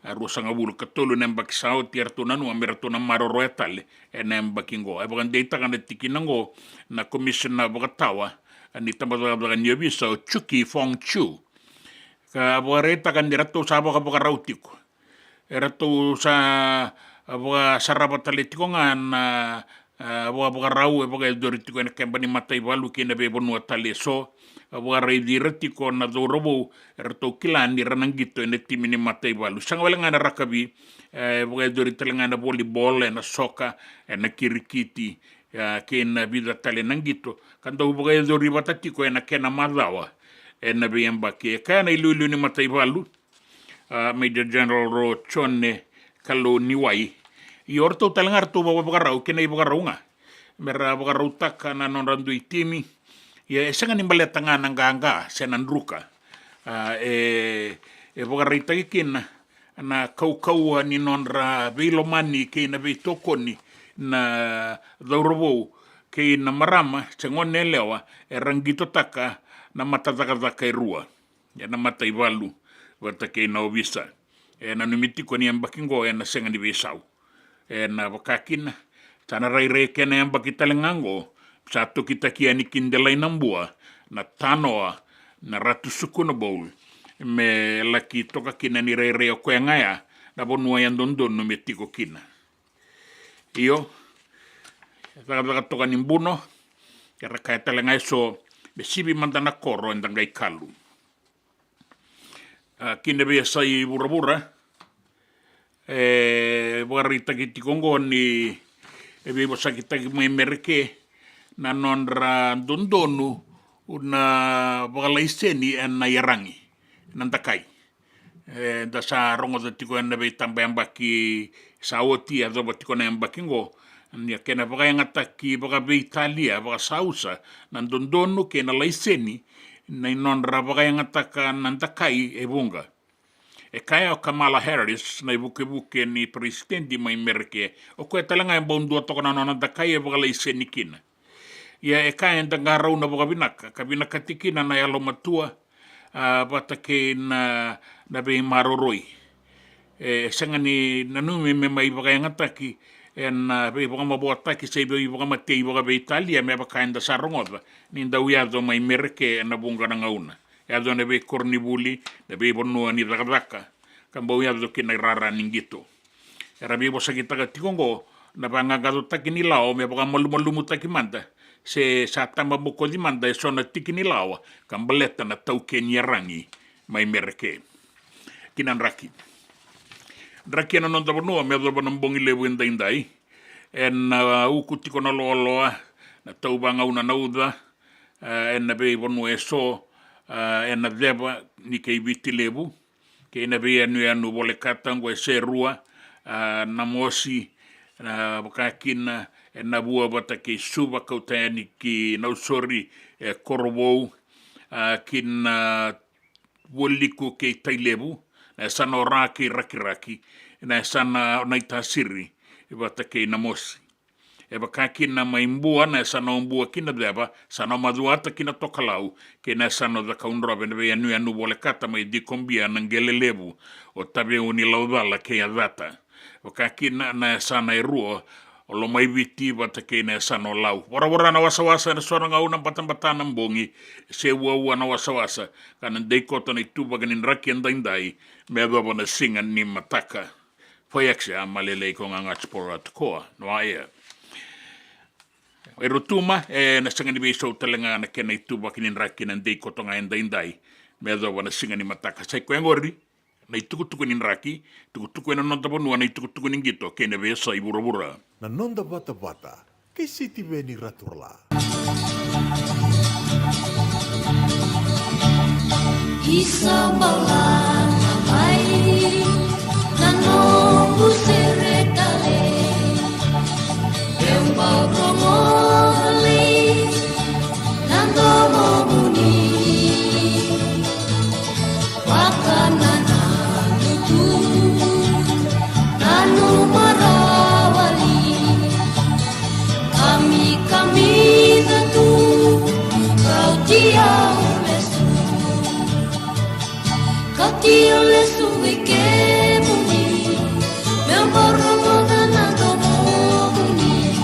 ruasanga bulu katolu na mbaki sao tierto nanu amerato na maroro etale na mbaki ngo abagan deita kana tikinango na commission na bagatawa ni tambadaga ni ovisa o Chuki Fong Chu ka abareta kan dirato sa baga rautiko erato sa abaga sarabataletico ngana abaga rau abaga doritiko na kembani matai balu kina be bonu atale so abaga rai diretiko na dorobo erato kilani ranangito ene timini matai balu sanga wala ngana rakabi abaga doritale ngana volleyball na soka na kirikiti kena vida tale nangito kanda abaga dori batatiko na kena madawa na be mbaki kana ilulu ni matai balu Major General Ro Chone Kalo Niwai i orto talangar to baga rau kena baga raunga mera baga rautaka na non randu itimi ya sanga nimbale tanga nanganga senandruka baga rita kina na kau ni non ra veilomani kena ve tokoni na daurobo kei na marama se ngone lewa e rangito taka na matataka rua ya na matai valu wata kei na ovisa e na numitiko ni ambakingo e na senga ni vesau e na wakakina tana rai kena ambakita lengango satu kita kia ni kindelai nambua na tanoa na ratu suku na bowl me laki toka kina ni rai o koe ngaya na bonua yang dondon no metiko kina iyo taka toka ni mbuno ya rakai talengai so besibi mandana koro endangai kalu kina bia sai bura warita kiti kongo ni ebe bosa kita mai merke na nonra dondonu una bagalaiseni na yarangi nantakai da sa rongo da tiko na be também baki saoti a do tiko na bakingo ni kena baga ngata ki baga be Italia baga sausa nan dondonu ke na laiseni na nonra baga ngata ka nantakai e bunga e kaya o Kamala Harris na buke ni presidente mai merke o ko talanga en bondu to na nantakai e baga laiseni kina ia e kaya ndanga rauna baga binaka tikina na yalo matua Vata ke na be maroroi sanga ni nanu me mai baga ngataki na be baga mabota ki se be baga matei baga be Italia me baga enda sarongova ni ndauia do mai merke na bunga na ngauna ya do ne be kornibuli na be bonua ni raka kambo ya do kina rara ningito era be bosa kita ka tikongo na banga gado takini lao me baga malu takimanda se sa tamba boko di manda e sona tikini lawa kambaleta na tauke nyarangi mai merke kinan raki na non dabonua me do bonon bongi lebu indai en uku tiko na loa na tau banga una nauda en na be bonu eso en na deba ni kei biti lebu ke na be anu bole katango e serua na mosi na bakakina na bua bata ke suba kautani ki nausori korobou kin woliku ke tailebu na sana raki raki na sana naitasiri bata ke namosi e bakakina maimbua na sana umbua kina deba sana maduata kina tokalau ke na sana da kaunrobe ne anu bole kata mai dikombia nangelelebu o tabe uni laudala ke Vata bakakina na sana ruo o lo mai viti Vata ke na sano lau. Wara na wasa na sora ngau na batang bongi se ua na wasa kana deikota na ituba ganin raki andai me do na singa ni mataka. Foi axe malele ko nga explorer koa no aia. E rotuma na singa ni beso telenga na kena ituba ganin raki na deikota nga andai me do na singa ni mataka. Sai ko ngori na itukutuku ni raki, tukutuku na nonda bonua na itukutuku ni gito kena besa ibura na nonda Vata kay City Veni Raturla. Isa balan mai nano buseretale eu bagromoli nando moni wakanana tu nanu marawali kami tu Kauti lesu wike muni meu borro na do muni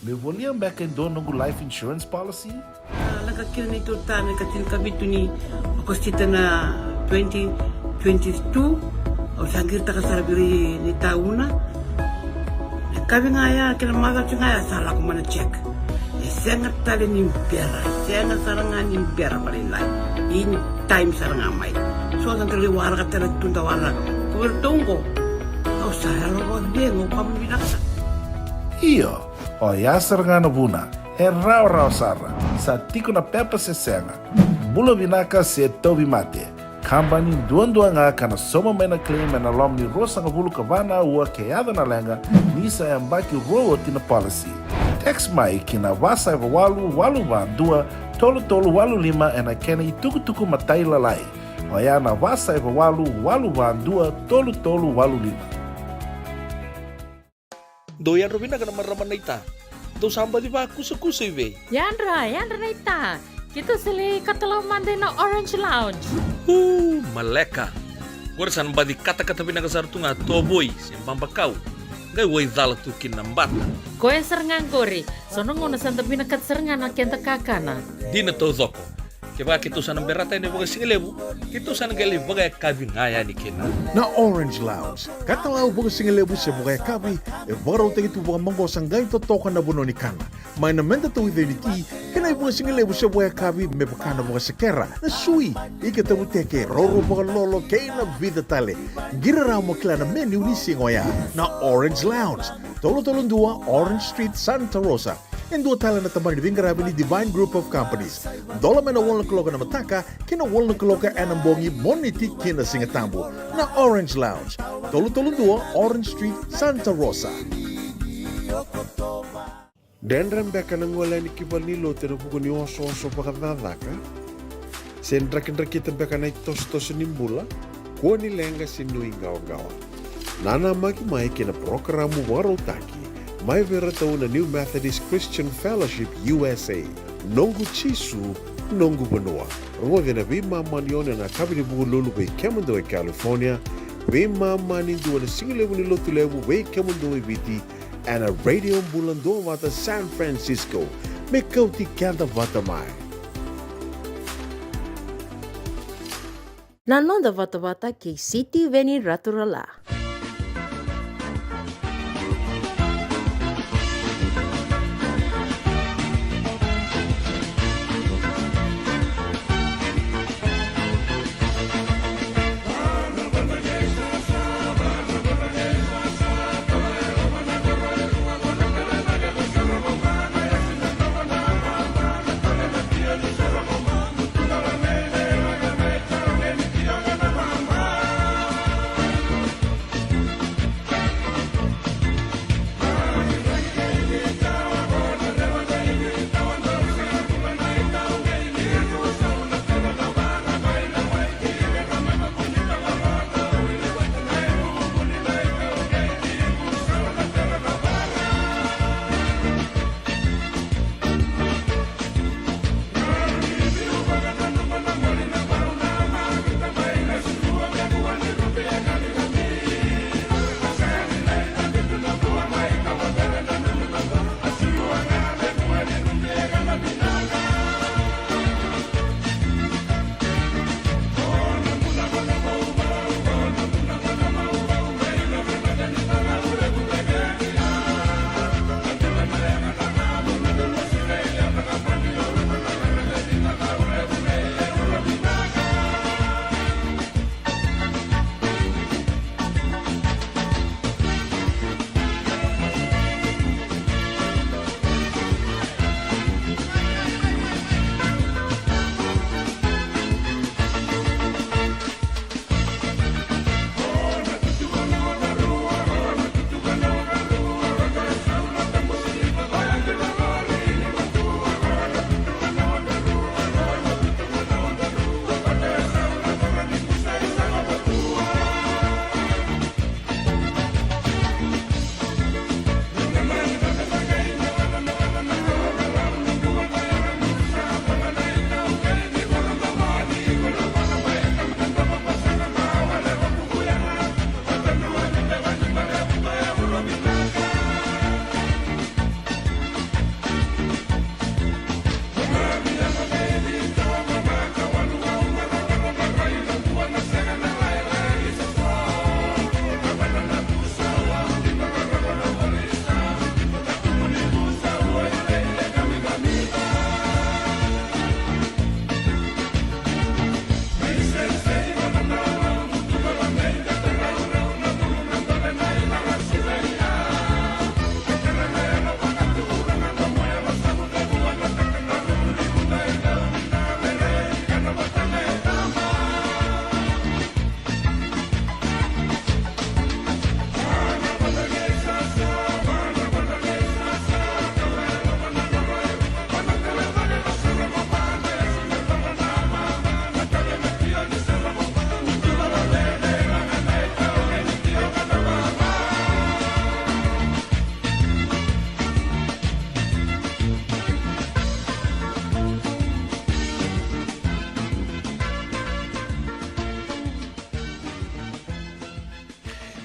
me volia mbeka ndo nungu life insurance policy? Laga kira ni tutana katil kabitu ni makostita na 2022 o sangir takasarabiri ni tauna. Kami ngaya kila mada ngaya salah kumana check. Sangat tali ni biara, sangat sarangan ni biara paling lain. Ini time sarangan mai. So dan kali warga tali tunda warga. Kau tunggu. Kau saya lo dengo kamu bilang. Iyo, o ya sarangan buna. Rau sara. Sa tiko na pepa se senga. Bula binaka se tobi mate. Kambani dua nga kana soma mena claim na lom ni rosa nga bulu kavana ua keada na lenga nisa ya mbaki roa tina policy. Text mai kina wasa eva walu va dua tolu walu lima ena kena tuku matai lalai. Oya na wasa eva walu va dua tolu walu lima. Doyan robina kana marama naita. Do samba di ba kusa iwe. Yandra naita. Kita sili katalo mande na Orange Lounge. Maleka. Gurasan badi kata-kata pinakasar tunga toboy sembang bakau. Gai woi dala tukin nambata. Koe serengan kori. Sono ngona santa pinakat serengan na kenta kakana. Dina to zoko. Keba kitu sana berata ini bagai singelebu. Kitu sana gali bagai kabi ngaya ni kena. Na Orange Lounge. Katalau bagai singelebu se bagai kabi. E barau te itu bagai manggo sanggai to toka na bono ni kana. Mai na menta to identity. Kena bagai singelebu se bagai kabi me bakana bagai sekera. Na sui. Ike tabu teke roro bagai lolo keina vida tale. Gira ramo kila na menu ni singoya. Na Orange Lounge. Tolo-tolong dua Orange Street, Santa Rosa. Yang dua tala na tamani bingarabi ni Divine Group of Companies. Dola mena wala kaloka na mataka, kina wala kaloka anambongi moniti kina singatambo. Na Orange Lounge. Tolo-tolong dua Orange Street, Santa Rosa. Dendram beka nang wala ni kibal ni lote na buko ni oso pakadadaka. Sen drakin-drakitan beka na itos-tos ni Bula, kuha ni lenga sinui gawa-gawa. Nana magi-mai kina programo warotaki. Mai vera tau na New Methodist Christian Fellowship USA. Nongu chisu, nongu banoa. Roge na vima manione na kabini bugu lulu bei kemundo e California. Vima mani dua na singilevu ni lotu levu bei kemundo e viti. And a radio Bula Duavata San Francisco. Me Kauti Keda Vata mai. Nanonda Vata kei City Veni Raturala.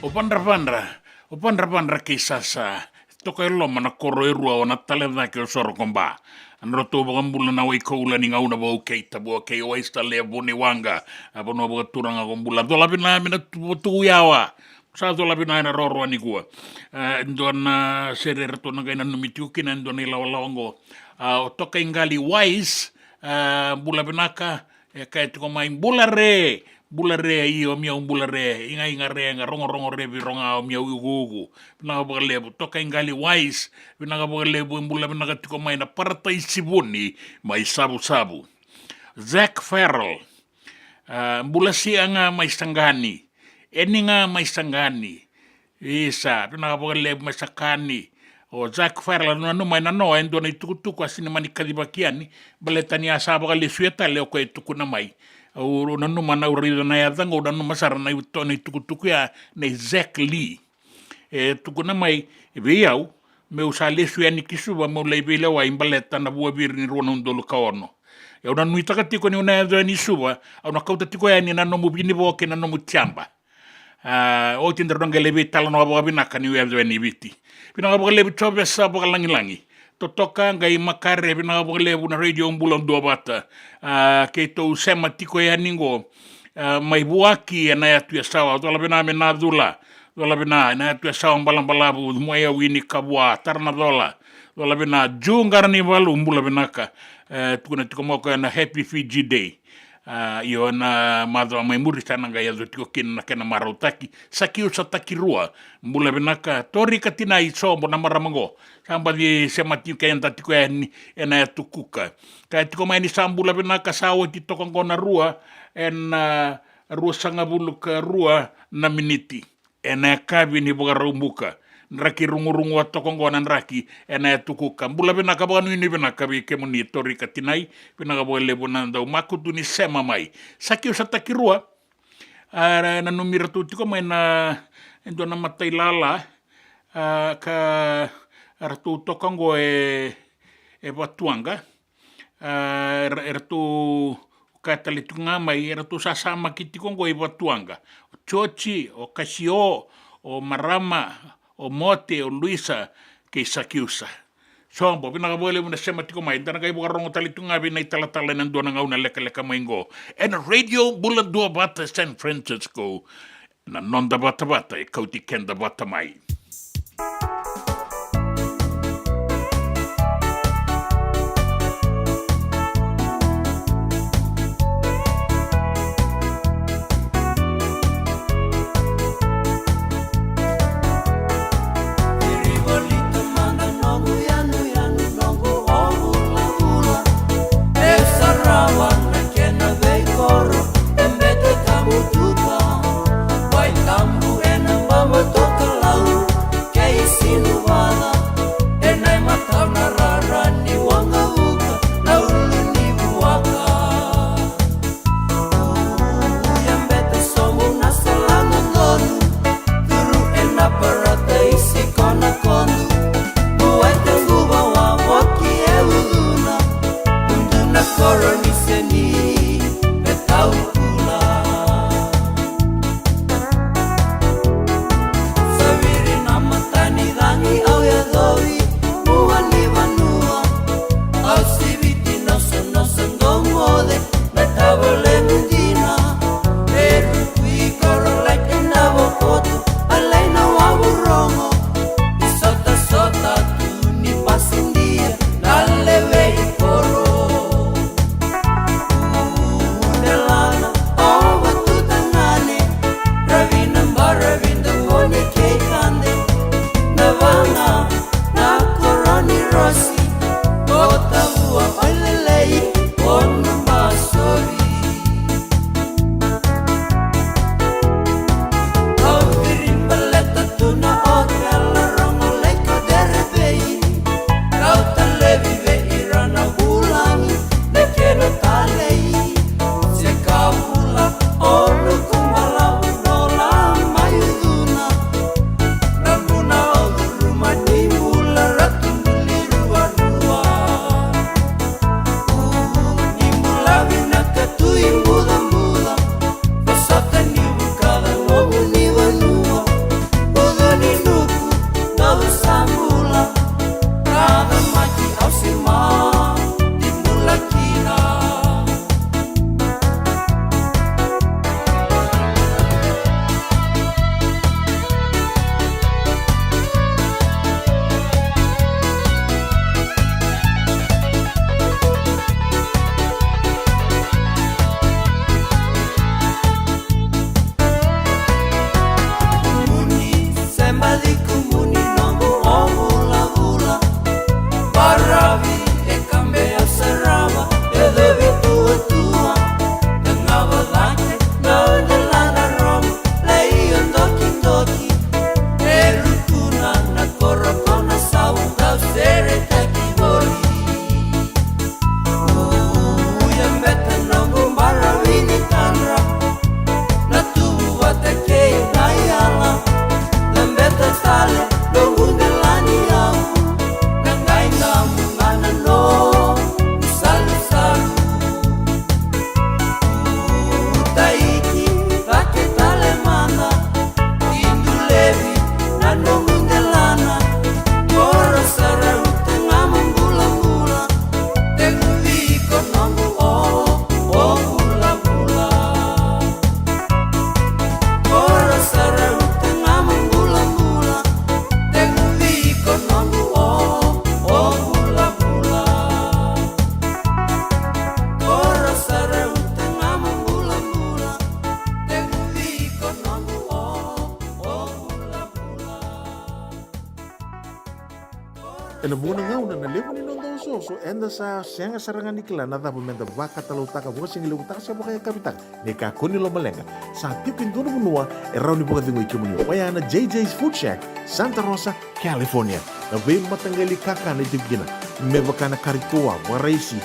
O pandra ke sasa. Toka e loma na koro e rua o na talena ke o soro komba. Anro tō wakambula na wai koula ni ngauna wau kei tabua kei oista lea bone wanga. Abono wakaturanga kombula. Dola pina mina tu yawa. Sa dola pina ina roro ani kua. Ndona serere tona kaina numitiukina ndona ila walawango. O toka ingali wise. Bula pinaka. Kai tuko mai bula re i o mia bula re inga re nga rongo re vi ronga o mia ugu na ba lebu toka ingali wise na ba lebu bula na tuko mai na parta isibuni mai sabu Zack Farrell bula sianga mai sangani eninga mai sangani isa na ba lebu mai sakani o Zack Farrell no mai na no endo na tukutuku asini mani kadibakiani baletani asa ba le sueta le ko tukuna mai o nanu mana urido na ya dango nanu masara na utoni tukutuku ya na Zack Lee tukuna mai viau me usale sueni kisuba mo le bile wa imbaleta na bua birni rona ndolo kaono ya una nuita katiko ni una ya ni suba una kauta tiko ya ni nanu mubini boke nanu mutiamba o tindronga le bitala no abo binaka ni ya ni biti bina abo le bitobe sa abo langi totoka ngai makare bina abo le na radio Bula Duavata ke to sema tiko ya ningo mai buaki na ya tu sawa dola bina mena dula dola bina na tu sawa balambalabu moya wini kabwa tarna dola bina jungar ni walu Bula binaka tukuna tiko moko na happy Fiji day io na madwa mai muri tana ga yazo tiko kin na kena marautaki sakiu sataki rua Bula binaka tori katina i sombo na maramango samba di semati kenta tiko en ena tukuka ka tiko mai ni sambula binaka sawo ti tokongona rua en rua sanga buluka rua na miniti ena kabi ni boga rumbuka nraki rungu atokongona nraki ena tukuka Bula binaka banu ni binaka bi kemuni tori katinai binaka bole bonanda makutu ni sema mai sakiu sataki rua na numira tu tiko mai na endo na matai lala ka artu tokango e Watuanga ertu katalitunga mai ertu sasama kitikongo e Watuanga o Chochi o Kasio o Marama o Mote o Luisa ke Sakiusa sombo bina bole muna sema tiko mai dana kai buka rongo talitunga bina italatala nan dona ngauna leka maingo and radio Bula Duavata San Francisco na nonda bata e Kauti Keda bata mai Toka lau ena muna ngauna na levo ni nondo soso enda sa senga sarangan ni kila na dapo menda vaka talautaka buka singi leutaka siya kaya kapitak ni kakuni lo malenga sa tipin dono munua erau ni buka dingo ikimunio wayana JJ's Food Shack Santa Rosa, California na vei matangali kaka na itibgina mebaka na karitoa waraisi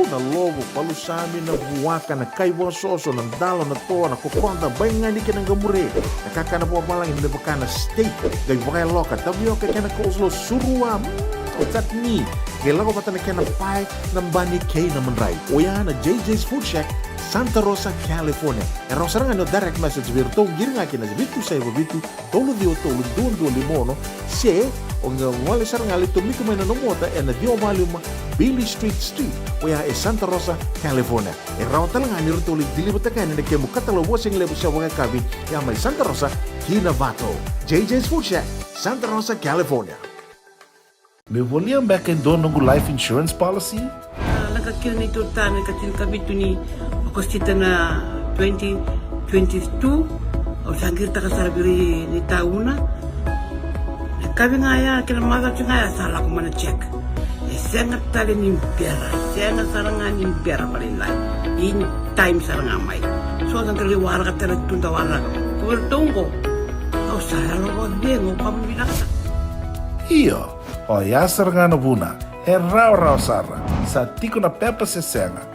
na lobo palusami na buwaka na kaiwa soso na dalo na toa na kokonda bayangani ka ng gamure na kaka na buwa malangin mebaka na steak gay wakay loka tabioka ka na kauslo surua tatni kailangan ko pata na kaya na pie ng bani kay na manray o yan na JJ's Food Shack Santa Rosa, California. E rosarangan no direct message virto giringa kina vitu sa vitu tolo dio tolo dundo limono se onga wale saranga lito miko mena no mota e na dio maluma Billy Street o ya e Santa Rosa, California. E rautalang ani rito li dilibata kani na kemu katalo wasing lebu sa wanga kabi ya mai Santa Rosa kina vato. JJ's Food Shack, Santa Rosa, California. Me voliam back in donongu life insurance policy? Nakakira na ito tani katil kabito ni Kostita na 2022 o sangir taka sarabiri ni tauna kabi ngaya kila maga ngaya sala ko mana check e senga tali ni pera senga saranga ni pera balilai in time saranga mai so sangir wara katela tunda wara ko tongo o sala lo dengo pamina Iyo, o ya saranga buna e rau sara sa tiko na pepa se senga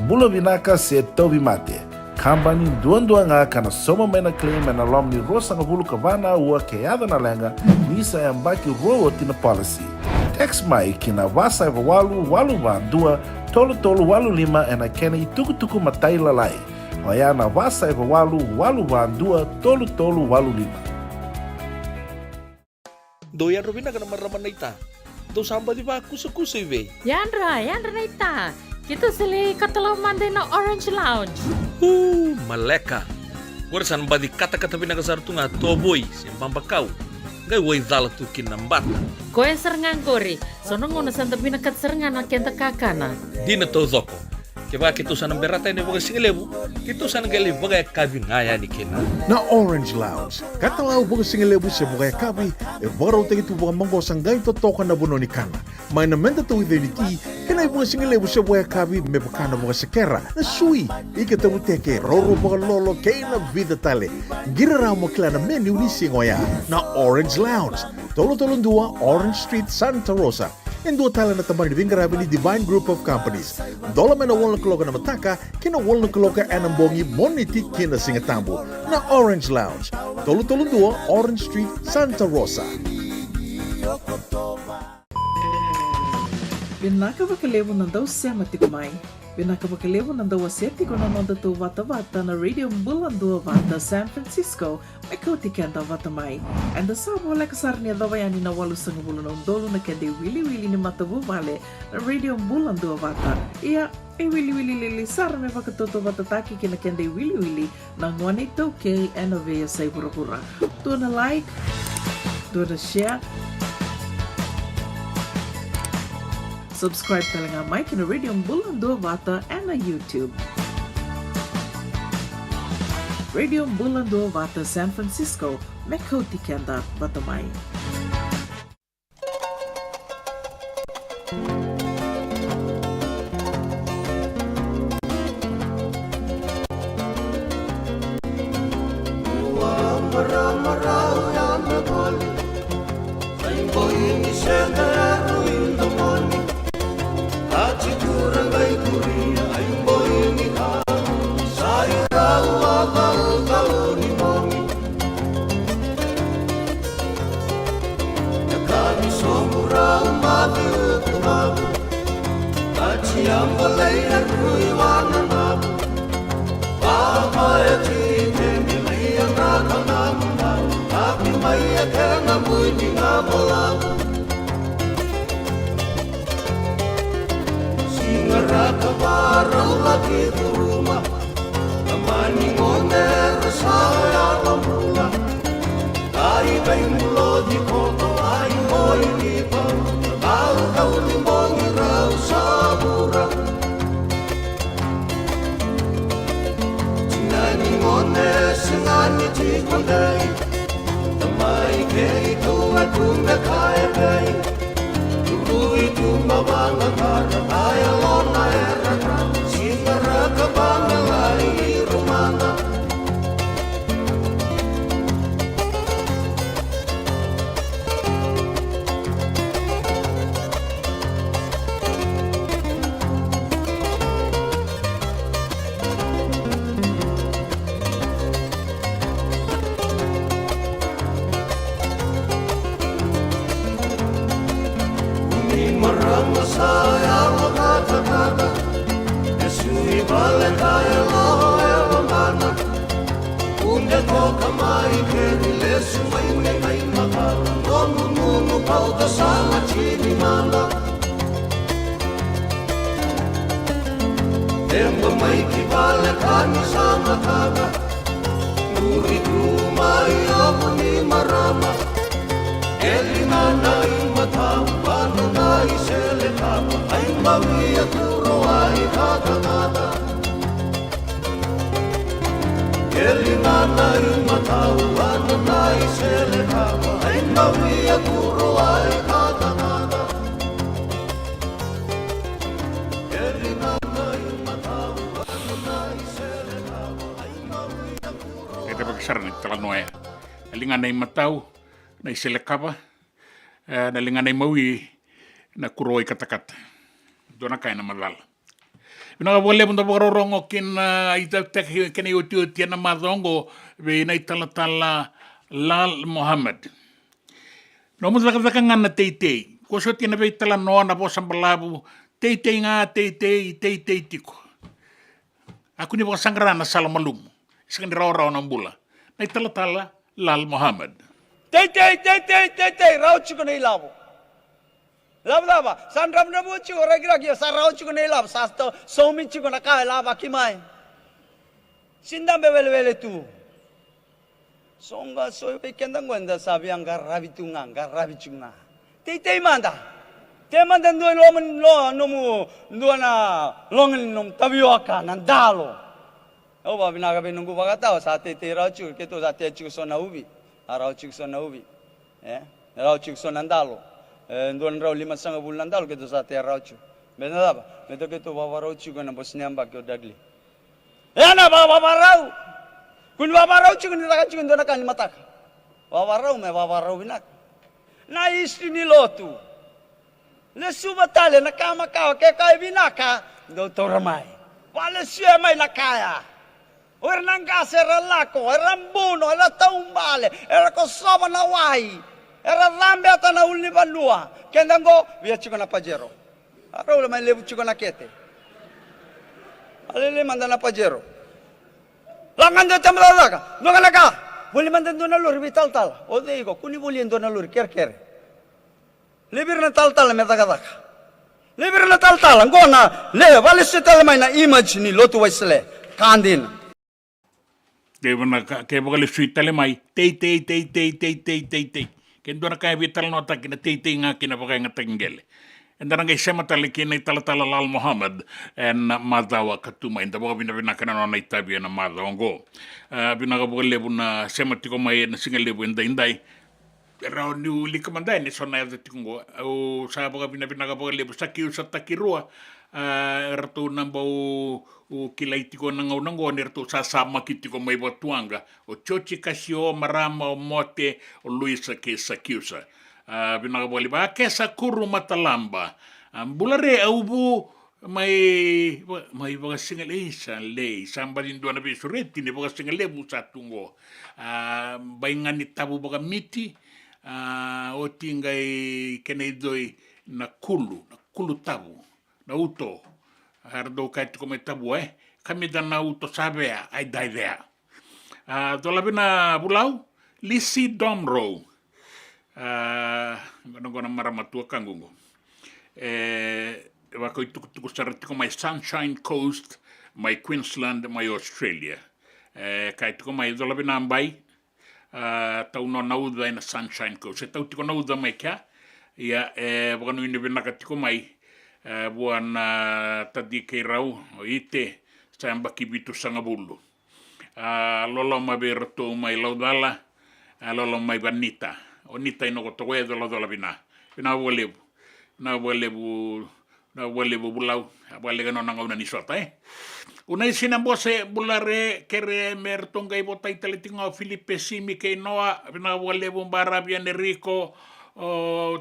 Bula Vinaka se tobi mate. Kambani duan nga kana soma mena claim na lom ni rosa nga bulu kavana ua keada na lenga nisa yang baki rowo tina policy. Text mai kina wasa eva walu wa dua tolu walu lima ena kena ituku matai lalai. Oya na wasa eva walu wa dua tolu walu lima. Doyan Robina kana maraman na ita. Do samba di ba kusa iwe. Yandra na ita. Kita sili katalo mande na Orange Lounge. Maleka. Gurasan badi kata-kata pinakasar tunga toboy simpang bakau. Gay way dala tukin ng bata. Koe serengan kori. Sono ngono santa pinakat serengan na kenta kakana. Di na to zoko. Kaya kita sana berata ni baga singlebu. Kita sana gali baga kabi ngaya ni kina. Na Orange Lounge. Katalaw baga singlebu siya baga kabi. E baro tagi tu baga manggo sanggay to toka na buno ni kana. May namenda to identity. Kena baga singlebu siya baga kabi. Me baka na baga sekera. Na sui. Ika tabu teke. Roro baga lolo. Kaya na vida tale. Giraraw mo kila na menu ni singoya. Na Orange Lounge. Tolo-tolong 2 Orange Street, Santa Rosa. En dua tala na tamang divingarabi ni Divine Group of Companies. Dola mena wala kaloka na mataka, kina wala kaloka anambongi moniti kina singatambo na Orange Lounge. Tolo-tolong 2 Orange Street, Santa Rosa. Binakabakalevo ng daw siya matikmay. Binakabakalevo ng daw aseti ko na Bula Duavata na Radio Bula Duavata, San Francisco, may Kauti Keda Vata mai. And the sabo like kasar niya daw yan ni nawalu sa ngulo ng dolo na kende wili-wili ni matabu vale na Radio Bula Duavata. Iya, wili-wili lilisar may pakatuto batataki kina kende wili-wili ng wanito kay NOV sa Ibura-Bura. Do na like, do na share, subscribe talaga Mike na Radio Bula Duavata and na YouTube. Radio Bula Duavata, San Francisco, may Kauti Keda Vata mai. Linganay matau na iselekapa na linganay maui na kuroi katakata dona kaina malala Bina wale bunda rongo kin ita tek kene uti tiana madongo be na tala Lal Muhammad no mo zaka ngana teitei ko so tiana be tala no na bosa balabu teitei nga teitei tiko aku ni bosa sangrana salamalum sekan raw na bula na tala Lal Muhammad. Tei, rau chuko nei lavo. Lava, san ram na buchi ora gira sa rau chuko nei lavo, sa sto somi chuko na kai lava kimai. Sindam be vele tu. Songa so be kendang gwenda sabi ang garabi chunga. Tei manda. Te manda ndo lo nomu ndo na longen nom tabioka nandalo. Oh, babi naga be nunggu bagata sa te rauchu ke to sa te chu so na ubi rauchu so na ubi rauchu so nandalo ndon rau 5 bulan nandalo ke to sa te rauchu bena ba me to ke to baba rauchu ko na bosnia amba ke dagli na baba rau kun baba rauchu ni taka chu ndona kan mataka baba rau binak na istri ni lotu le subatale na kama ka ke kai binaka doutor mai wale sia mai la kaya Ora nangase era lako, era mbuno, era taumbale, era kosaba na wai, era rambe ata na ulni balua. Kendango via chiko na pajero. Aro mai lebu chiko na kete. Alele manda na pajero. Langan do tamla laka, no naka. Buli manda do na lur vital tal. O deigo kuni buli do na lur ker. Lebir na tal me daga. Lebir na tal ngona le vale setal mai na image ni lotu waisle. Kandin. Kebana ke bogale suitale mai tei kendora kai vital no takina tei nga kina boga nga tengele endara ngai sema tale kina tala Lal Muhammad en madawa katuma inda boga bina kana no itabi na madongo bina ga bogale buna sema tiko mai na singale bu indai rao ni likamandai ni sona ya tikungo o sa boga bina ga bogale bu sakiu satakirua ertu nambau o kilaitiko nango nertu sasama kitiko mai batuanga o chochi kasio marama o mote o Luisa ke sakiusa binaga boli ba ke sakuru matalamba bulare aubu mai baga singale le somebody ndo na bisureti ni baga singale bu satungo baingani tabu baga miti o tingai kenedoi na kulu tabu na uto hardo kai tiko me tabu kami dana uto sabea ai dai there dola bina bulau lisi domro gona maramatua kangungo wako tuku saratiko my Sunshine Coast my Queensland my Australia kai tiko mai dola bina ambai tau no nauda ina Sunshine Coast tau tiko nauda mai kia ia wakano ina bina katiko mai buan tadi ke rau o ite samba kibitu sangabulu lolo maberto mai laudala lolo mai banita onita ino ko towe dola bina walebu na walebu bulau wale ga nonanga una ni sota unai sinambo se bulare kere mertonga i botai teletinga Filipe Simi ke noa na walebu mbarabi Enrico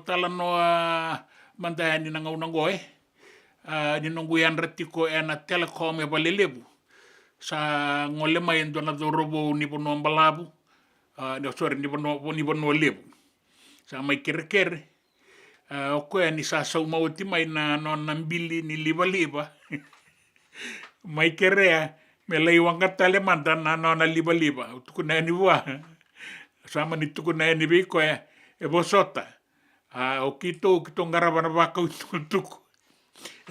tala noa mandani nanga unango ni nongu yan retiko na telecom balelebu sa ngole mai ndona dorobo ni bono mbalabu no sorry ni bono lebu sa mai kere o koe ni sa sau mauti mai na nambili ni liba mai kerea me lei wangata le manda na liba tuku na ni wa sama ni tuku na ni bi koe bosota o kito ngaraba na baka tuku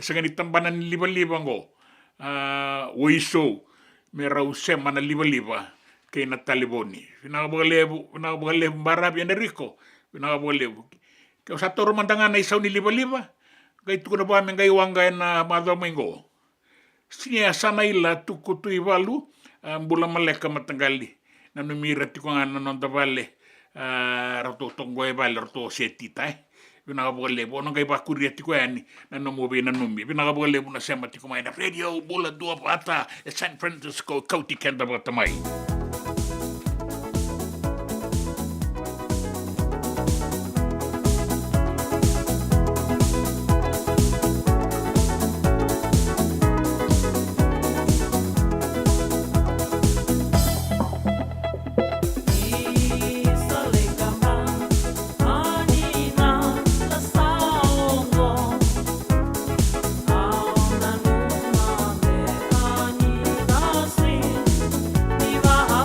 sanga ni tambana ni liba ngo oiso me rau sema na liba ke na taliboni vina bolebu mbarabi Enrico vina bolebu ke o satoro mandanga na isau ni liba gai tuku na ba me gai wanga na madomingo sia sana ila tuku tu ivalu bula maleka matangali na numira tiko ngana non tavale rato tongo e vale rato setita vina bolebu no gai bakuri tiko ani na no mobe na numi vina bolebu na sema tiko mai na radio Bula Duavata San Francisco Kauti Keda Vata mai. Viva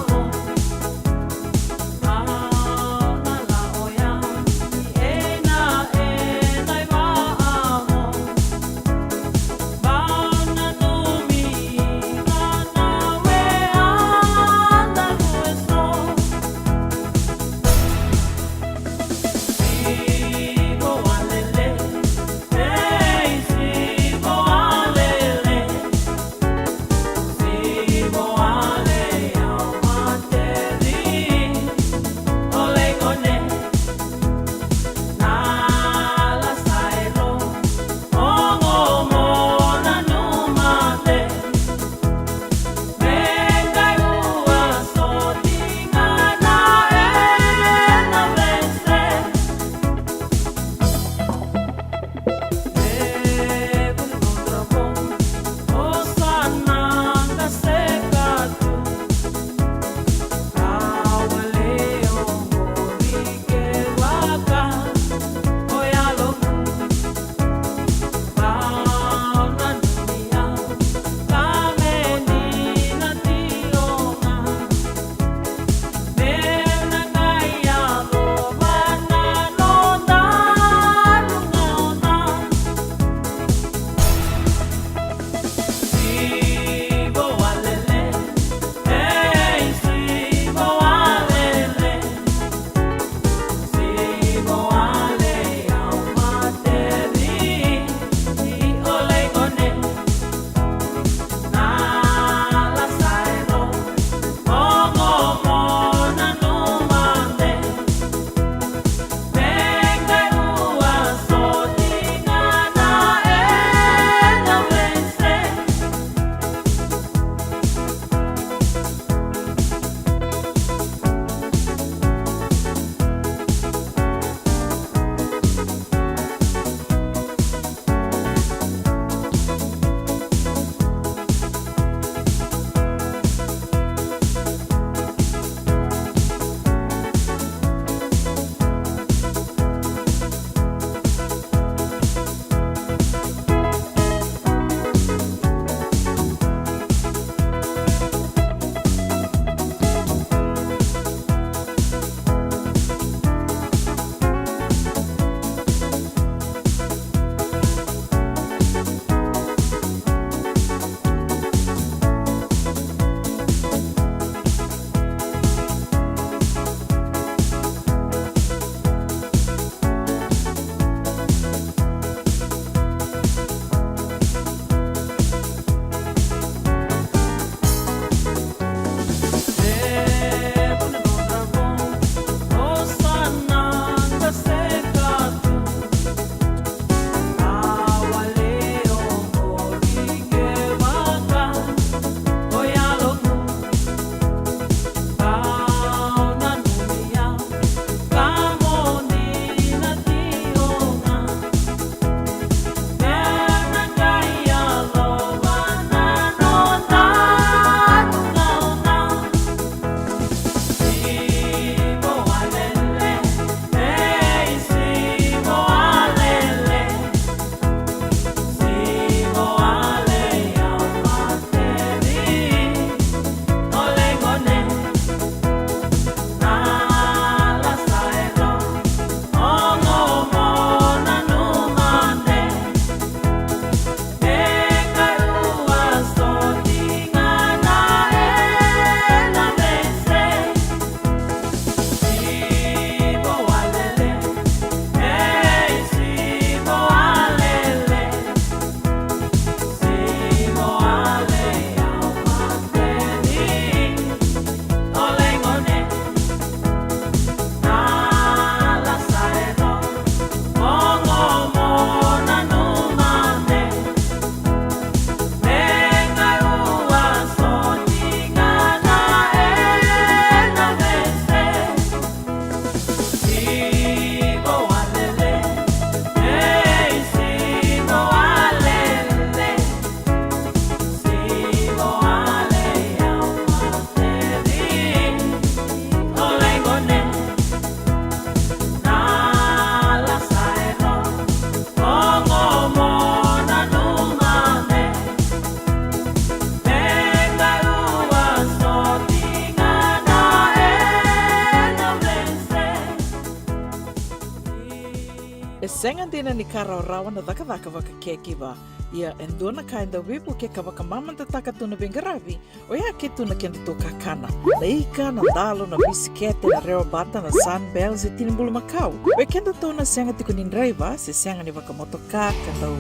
senga dina ni kara rawana daka waka kekiwa. Ia endona ka enda wipu ke kawaka mamanta taka tuna bengaravi o ia ke tuna kenda to kakana. Leika na dalo na bisikete na reo bata na sunbells e tinimbulu makau. O kenda to na senga tiko ni driver se senga ni waka motoka katau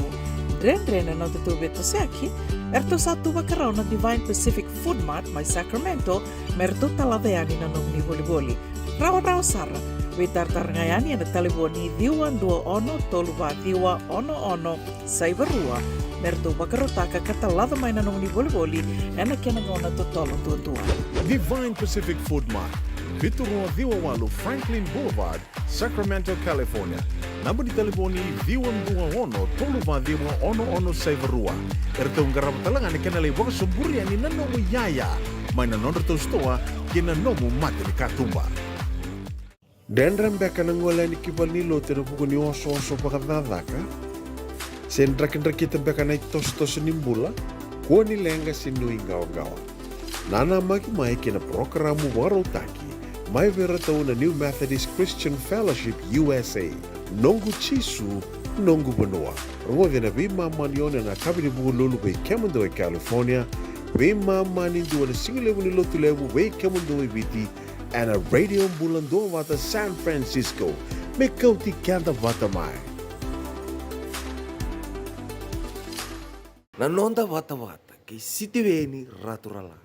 dren na to beto seaki. Erto satu wakarau na Divine Pacific Food Mart mai Sacramento merto taladeani na nung ni boli. Rawa sara. We tartarngayani na taliboni diwan 21 saivarua merto bakarotaka katalada mai na nung ni boli ena kenangona totolo tua. Divine Pacific Food Mart, Viturua Diwawalu Franklin Boulevard, Sacramento, California. Namba di telefoni Diwan 21 saivarua. Erto ngarap talangan kena lewak suburi ani nanomu yaya. Mai na nondro to stoa kena nomu mate ni katumba. Dendram beka nangola ni kibal ni lote no puku ni oso pakadadaka. Sen kita beka na tos nimbula. Kuo ni lenga sinu ingaw-gawa. Nana maki mai kina programu warotaki. Mai vera tau na New Methodist Christian Fellowship USA. Nongu chisu, nongu benua. Rungo vina vima manione na kabini buku lulu bei Kemando e California. Vima mani dua na singilewu ni lotu lewu bei Kemando e Viti. And a radio Bula Duavata San Francisco. Me Kauti Keda Vata mai. Nanonda Vata ke Fijian Radio Station.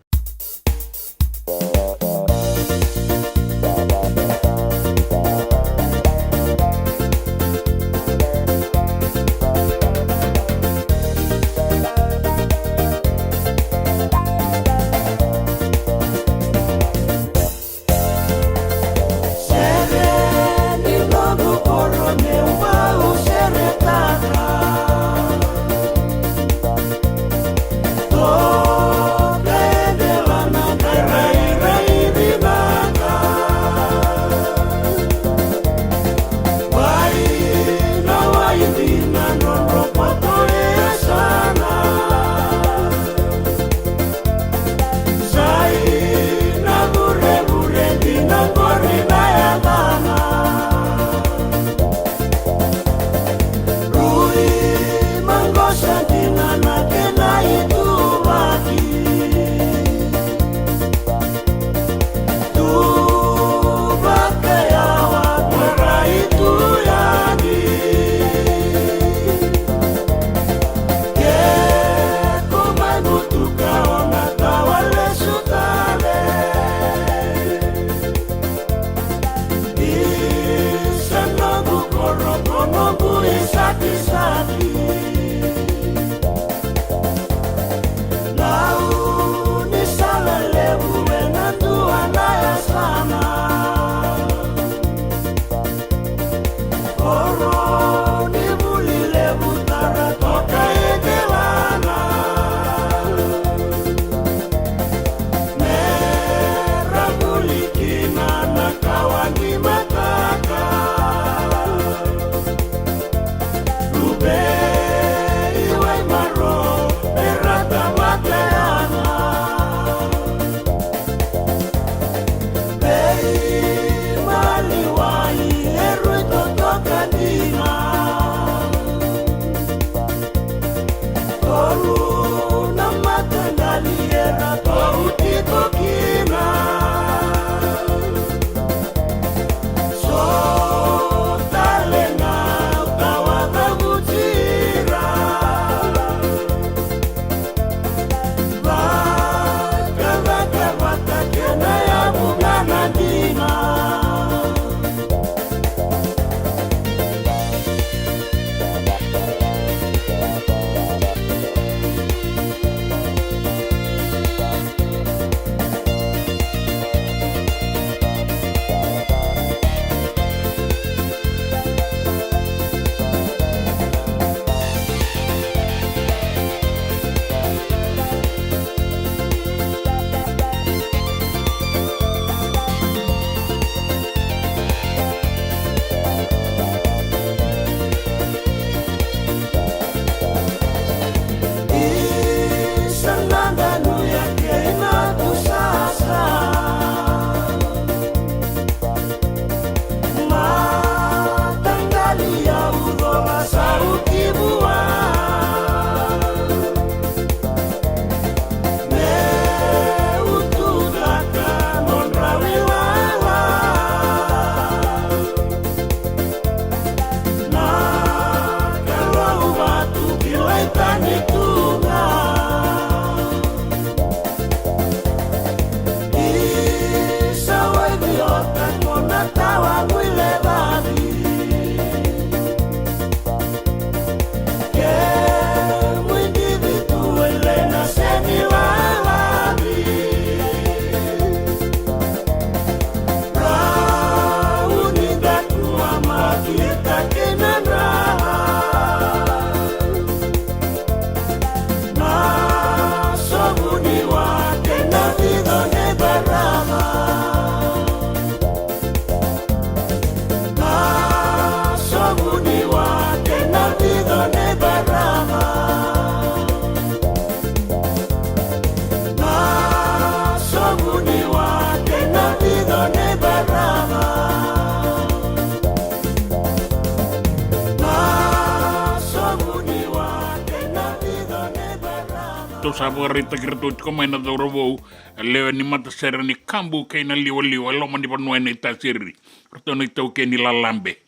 to sa rita kirto ko may na dorobo le ni mata sera ni kambu kay na liwa lo man di panua ni tasiri to ni to ke ni lalambe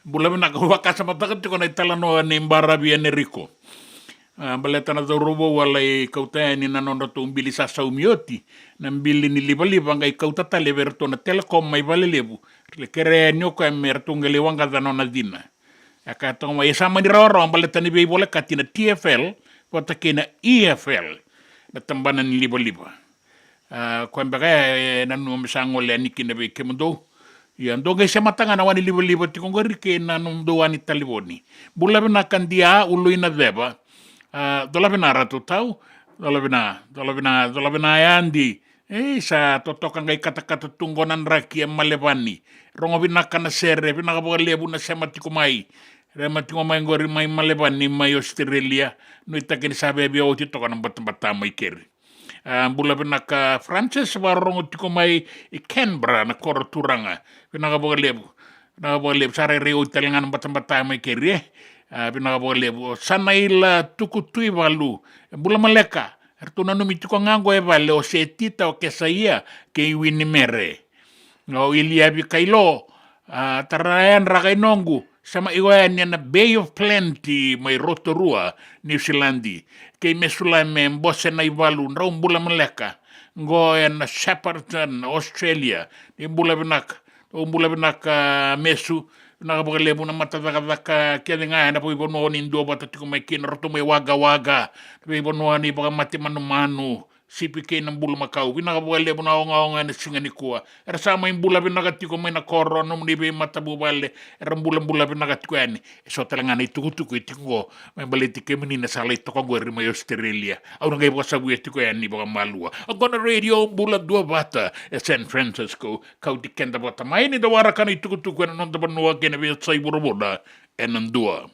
bula na ko waka sa mata ko na talano ni mbarabi ni rico baleta na dorobo wala kauta ni nanono to umbili sa saumioti na mbili ni liba ngai kauta tale verto na telecom mai vale lebu le kere nyoko merto ngale wanga na dina aka to mai sama di roro baleta ni be bola katina TFL pota kena EFL na tambana ni liba ko mbere na no msango le ni kina be kemundo ya ndo ge sema tanga na wani liba ti kongori ke na no ndo wani taliboni bula na kandia uluina beba dola bina ratu tau dola bina yandi sa totoka ngai kata tunggonan raki malebani rongo bina kana sere bina ka lebu na sema tikumai remati ngomai ngori mai malebani mai Australia no itakini sabe bi o titoka na batambata mai keri bula bina ka Francis barongo tikumai Canberra na kor turanga bina ka lebu sare reo talingan batambata mai keri bina ka sanaila tukutui valu bula maleka ertuna no mitiko ngango e vale o se tita o kesaia ke wini mere no ilia bi kailo tarayan rakainongu sama iwan na Bay of Plenty mai Rotorua New Zealandi ke mesula me mbose na ivalu nra bula maleka ngo en Shepparton Australia ni bula binaka mesu na lebu na mataka kia nga na po ibono ni ndo batati ko mai kin roto mai waga po ibono ni baka mati manu CPK ng bula makau bina lebu na nga na singa ni kuwa era sama yung bula binagati ko may na koro no ni be matabu bale era bula binagati ko ani so talaga na itukutuko itiko may baliti ke menina sala ito ko gori may Australia au ngay baka sabu itiko ani baka malua ako na radio Bula Duavata San Francisco Kauti Keda Vata may ni dawara ka na itukutuko na nung tabanua kinabi sa iburuboda enandua.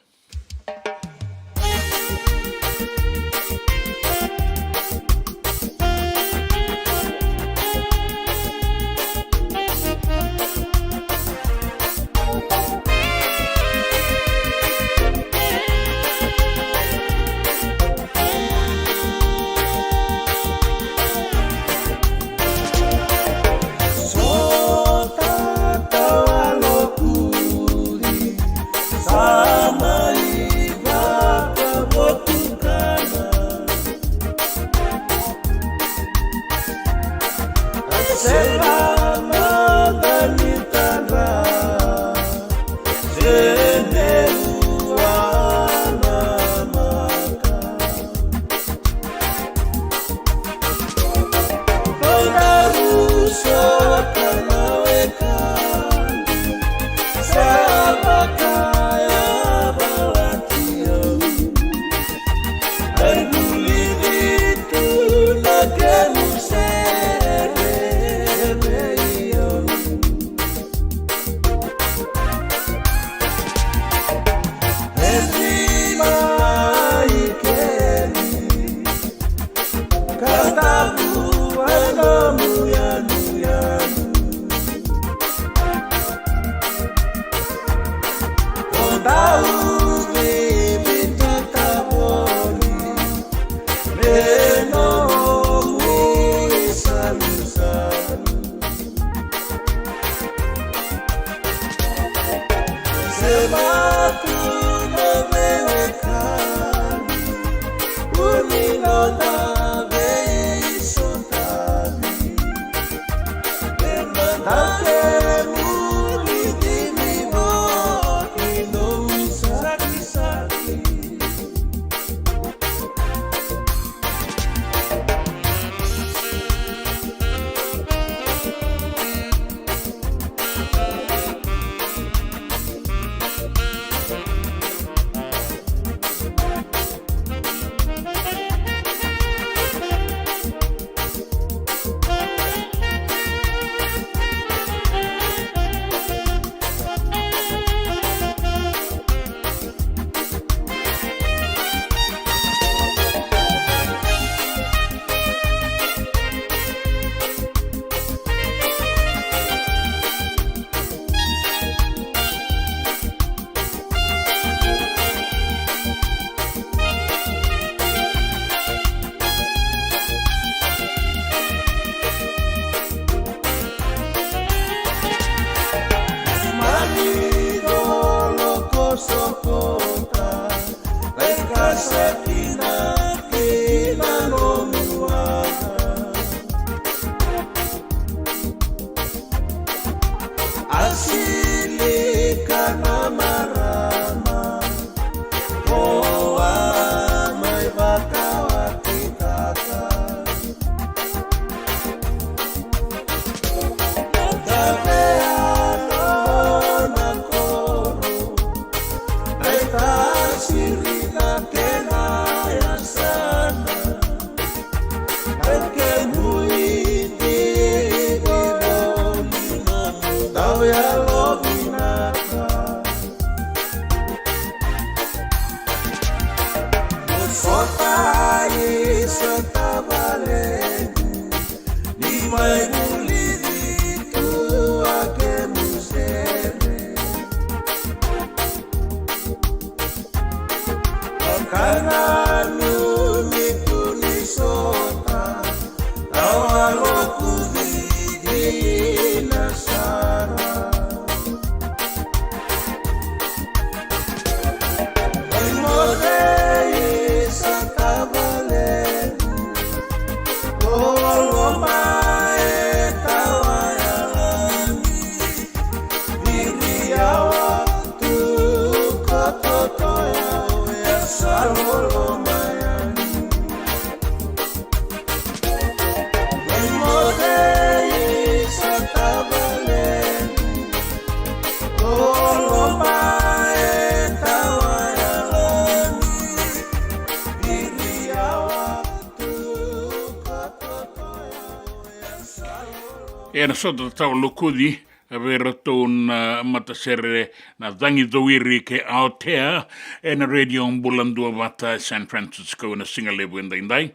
E na soto tau lukudi a vera tōn matasere na dangi doiri ke Aotea e na radio Bula Duavata San Francisco na Singalebu and Daindai.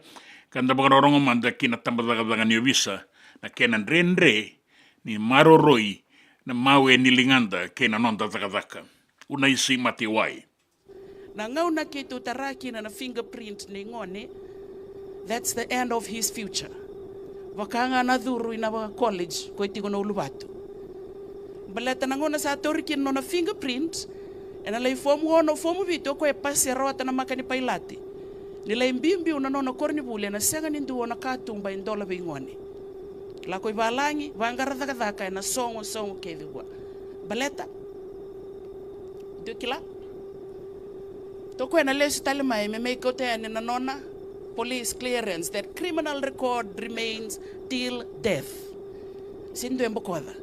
Kanda bakarorongo manda ki na tambadagadaga ni Ovisa na kenan renre ni maroroi na maue ni linganda ke na nonda takadaka. Una isi mati wai. Na ngau na ke tu taraki na fingerprint ni ngone, that's the end of his future. Wakanga na dhuru ina waka college ko iti kono ulubatu. Baleta na ngona sa toriki no na fingerprint, ena lai fomu ono fomu vito ko e pasi rota na makani pailati. Nila imbimbi una no korni bule na senga nindu ona katumba indola bingone. La ko ibalangi vangara daka na songo keviwa. Baleta dokila to ko ena lesi talima me me ko te na nona police clearance that criminal record remains till death. Sindo embokoda.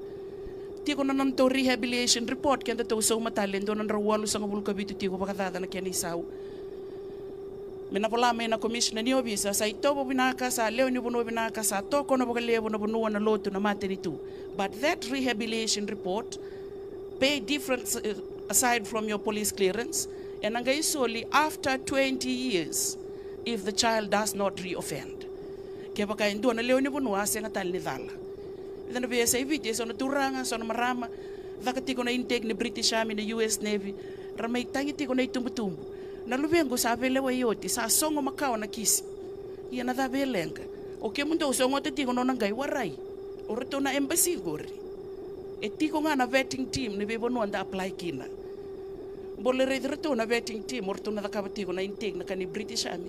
Tiko na non to rehabilitation report kenda to so matalen do nan rawalo sa ngabulka bitu tiko bakadada na keni saw. Menapola me na commissioner ni obisa sa ito bo binaka sa leo ni bono binaka sa to kono bo levo na bono na loto na matenitu. But that rehabilitation report pay difference aside from your police clearance and angai solely after 20 years. If the child does not re-offend. Kaya baka endo na leo ni bunwa senga tal ni dala. Ito na sa ibig, so na turanga, so na marama, vakati ko na intake ni British Army na US Navy, ramay tangiti ko na itumbutumbu. Nalubengo sa abelewa yoti, sa songo makawa na kisi. Iyan na dabelenga. O kaya mundo songo tati ko na nanggay waray. O rito na embassy gori. E ti ko nga na vetting team ni bebo nuanda apply kina. Bole rito na vetting team, or to na nakabati ko na intake na kani British Army.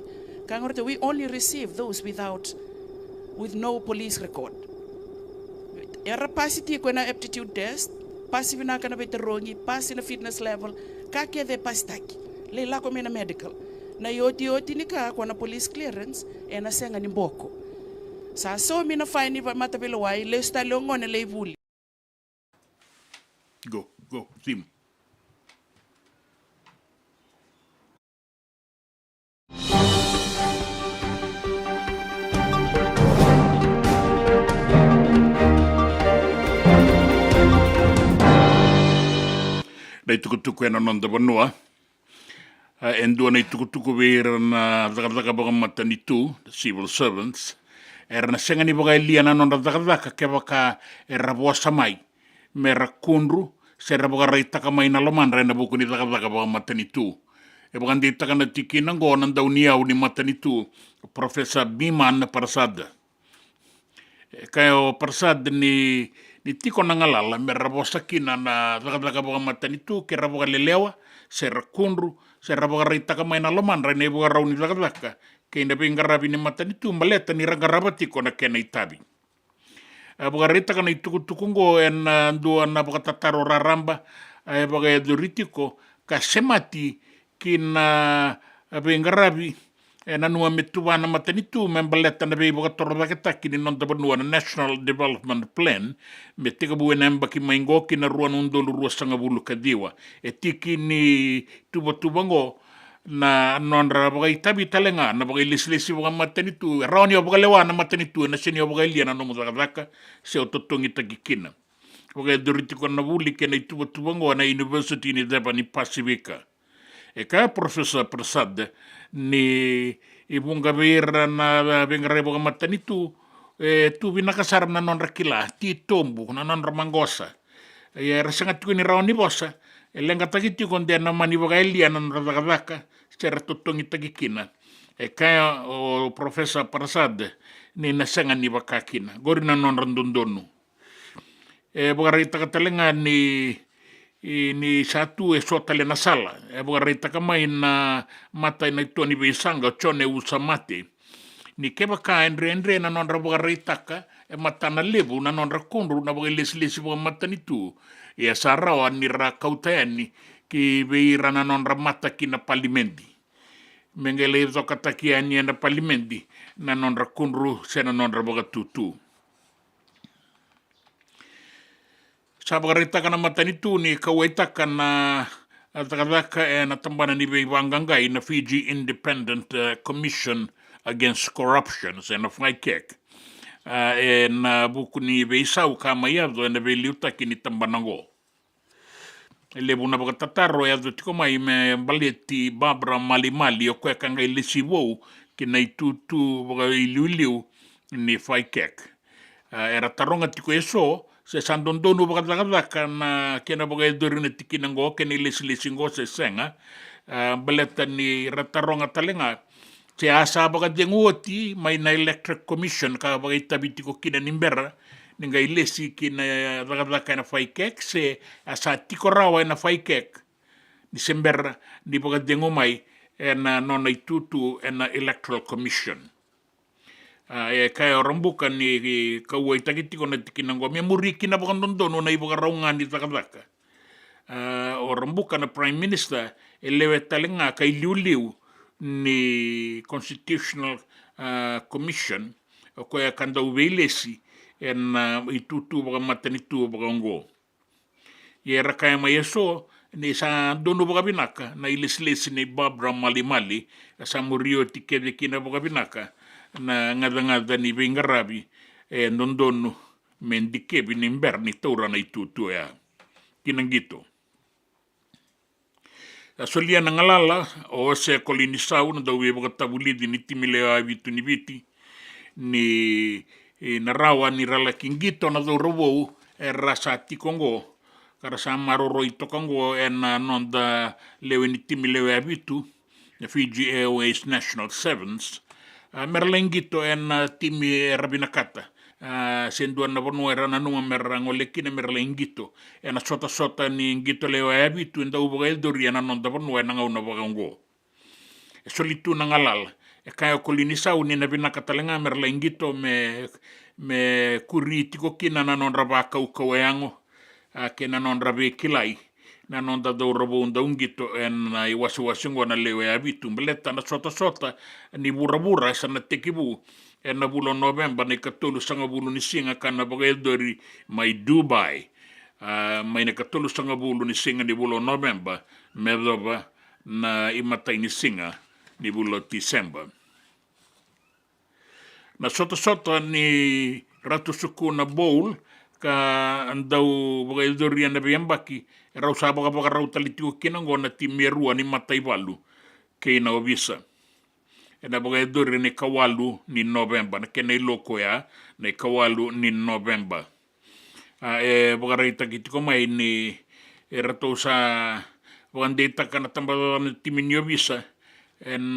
We only receive those with no police record. Era pasiti ko na aptitude test, passive na kana veterongi, pass na fitness level, kake de pastaki. Leila ko na medical. Na yoti ni ka ko na police clearance e na senga ni mboko. Sa so mi na fine ba matabelo wai le sta longo na le vuli. Go, Tim. Dai tukutuku ena nonda banua. Endua nei tukutuku vera na dakadaka baga matanitu, the civil servants. Era na senga ni baga ilia na nonda dakadaka ke baka era boa samai. Mera kundru, sera baga raitaka mai na loman rena buku ni dakadaka baga matanitu. E baga ndi taka na tiki na ngona ndaunia u ni matanitu, Professor Biman Parasad. Kaya o Parasad ni tiko na ngalala me rabosa kina na dakadaka baga matanitu ke raboga lelewa se rakundru se raboga raitaka mai na loman rene boga rauni dakadaka ke ina benga rabi ni matanitu maleta ni ragaraba tiko na kena itabi boga raitaka na itukutukungo en ndua na boga tataro raramba boga eduritiko ka semati kina benga rabi na nua metua na matanitu membaleta na bei boga torra kitaki ni nonta banua na National Development Plan me tika buena mbaki maingo ki na rua nundolu rua sanga bulu kadiwa e tiki ni tuba-tubango na nonra boga itabi talenga na boga ilisi boga matanitu raoni boga lewa na matanitu na seni boga ilia na nomu zakadaka se ototongi takikina boga duritiko na buli ke na tuba-tubango na University ni Deba ni Pasifika e kaya Professor Prasad ni bunga vera na vengare boga matanitu tu vinakasar na non rakila ti tombu na non ramangosa e rasanga tu ni raoni bosa e lenga tagiti con de na mani boga elia na radaka sera totongi tagikina e kaya o professor Prasad ni nasanga ni bakakina gori na non randondonu e boga rita katalenga ni satu sotale na sala e boga rita kamai na mata na toni besanga chone usa mate ni keba kaendre na non rabo garitaka e matana lebu na non rakondru na boga lesi boga matani tu e sarao ni ra kautani ki beira na non ramata ki na palimendi mengele zokataki ani na palimendi na non rakondru se na non rabo tutu sa boga ritaka na matani tu ni kawaitaka na atakadaka e na tambana ni be wangangai na Fiji Independent Commission Against Corruption, and of my cake. And buku ni beisau kama iado and veliuta kini tambanango. Lebu na bagatataro ya tiko mai me baleti Barbara Mali o kwe kanga ilisiwo kina itutu baga iliuliu ni fai cake. Era taronga tiko eso se sandondonu bagatakadaka na kena baga edorina tikinango kena ilisilingo se senga. Baleta ni rataronga talenga se asa baga denguoti mai na electric commission ka baga itabiti ko kina nimbera ninga ilesi kina baga na fai kek se asa tiko rawa na fai kek ni sembera ni baga dengu mai na nona itutu na electoral commission e kaya rambuka ni kaua itagiti ko na tikinango me muri kina baga nondono na ibaga raunga ni baga o rambuka na prime minister elewe talenga kay liu ni Constitutional Commission o koe kanda uweilesi en itutu baga matanitu baga ngo. Ye rakaya mai eso ni sa dono baga binaka na ileslesi ni Barbara Mali sa murio tikede kina baga binaka na ngada ni bingarabi e nondono mendikebi ni mberni taura na itutu ya kinangito. Solia na ngalala o se kolinisau na dawe baga tabulidi ni timile a vitu ni viti ni narawa ni rala kingito na do robo e rasa tikongo kara sa maroro itokongo e na nonda lewe ni timile a vitu na Fiji Airways National Sevens merlengito e na timi rabinakata senduan na bono era na nunga merango lekine merlengito e na sota ni ngito leo e abitu enda uboga eldoria na nonda bono e na ngau na bagango e solitu na ngalal e kaya kolinisau ni na binakatalenga merlengito me kuritiko kina na non rabaka ukaweango ke na non rabe kilai na non da do robo unda ungito en na iwasuwasungo na leo e abitu mbeleta na sota ni burabura sa na tekibu e na bulo November na ikatulu sanga bulo ni singa kana baga eldori mai Dubai mai na katulu sanga bulo ni singa ni bulo November medoba na imatay ni singa ni bulo December na sota ni ratu suku na bowl ka andau baga eldori na biyambaki rau sabaga baga rau talitiwa kinango na timerua ni matay balu kay na obisa e na baga edore ne kawalu ni November na kena iloko ya na kawalu ni November e baga reita kitiko mai ni e rato sa baga ndeta kana tambalo ni timinyo bisa en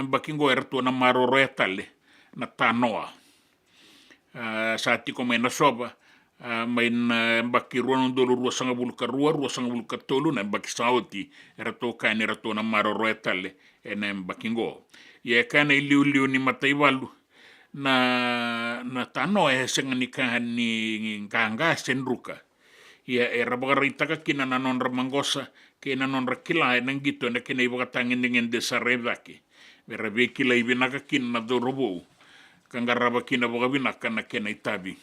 bakingo e rato na maroro e tale na tanoa sa tiko mai na soba mai na baki ruan dolo rua sanga bulu tolu na baki sauti e rato ka ni rato na maroro e tale na bakingo ye kana iliu ni mataiwalu na tano e senga ni kanga senruka ye rabaga ritaka kina na non ramangosa kina non rakila e nangito na kina ibaga tangin dengan desa rebaki berabe kila ibinaka kina na dorobo kanga raba kina baga binaka na kina itabi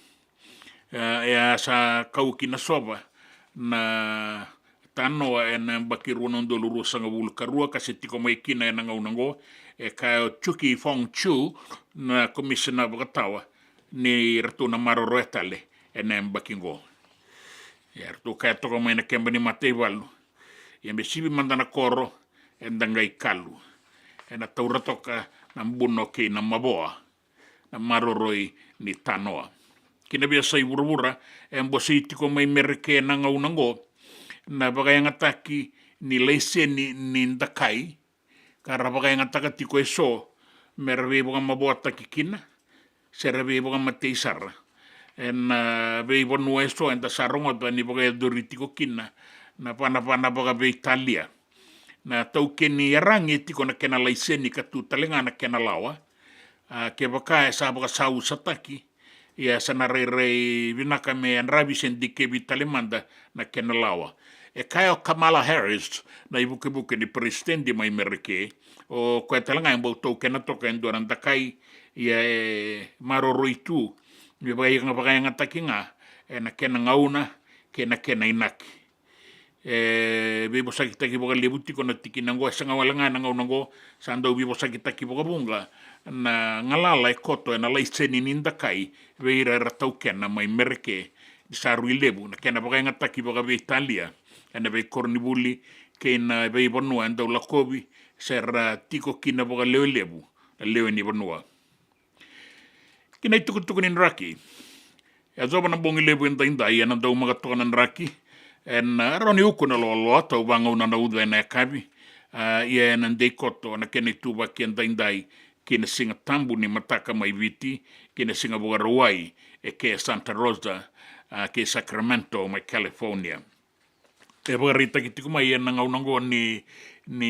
ya sa kau kina soba na tano e na bakiru non doluru sanga bulu karua kasi tiko mai kina e nangau nango e ka chuki fong chu na komisiona bagatawa ni ratu na maroro etale e na bakingo ya ratu ka toko mai na kemba ni matei walu ya mesibi mandana koro e ndangai kalu na tauratoka na mbuno ke na maboa na maroroi ni tanoa. Kina bia sai wurwura bosi tiko mai merke na ngaunango na bagayanga taki ni leise ni ndakai kara bagayanga taka tiko eso merve boga maboa taki kina serve boga mateisara en be bonu eso en saronga bani boga doritiko kina na pana boga be Italia na tau keni arangi tiko na kena leise ni katu talenga na kena lawa ke baka sa boga sau sataki ia sana rei vinaka me anrabi sendike vitalemanda na kena lawa. E kai o Kamala Harris na ibuke ni presidente mai merke o koe talanga imbo tau kena toka endoran takai ia maroroi tu mi bagai ngatakinga na kena ngauna kena inaki. Bibo sakitaki boga lebuti kona tiki nango sanga walanga nango sando bibo sakitaki boga bunga na ngalala koto na laiseni nindakai veira ratau kena mai merke saru lebu na kena boga ngataki boga be Italia na be kornibuli kena be bonua ndo lakobi serra tiko kina boga lebu leo ni bonua kina tuku ni raki ya zoba na bongi lebu ndai na ndo maga tona raki en roni uku na lo tau banga una na udwe na kabi ia na ndei koto na kene tuba kenda indai kena singa tambu ni mataka mai viti kena singa boga Hawaii ke Santa Rosa ke Sacramento mai California e boga rita ki tiku mai na ngaunango ni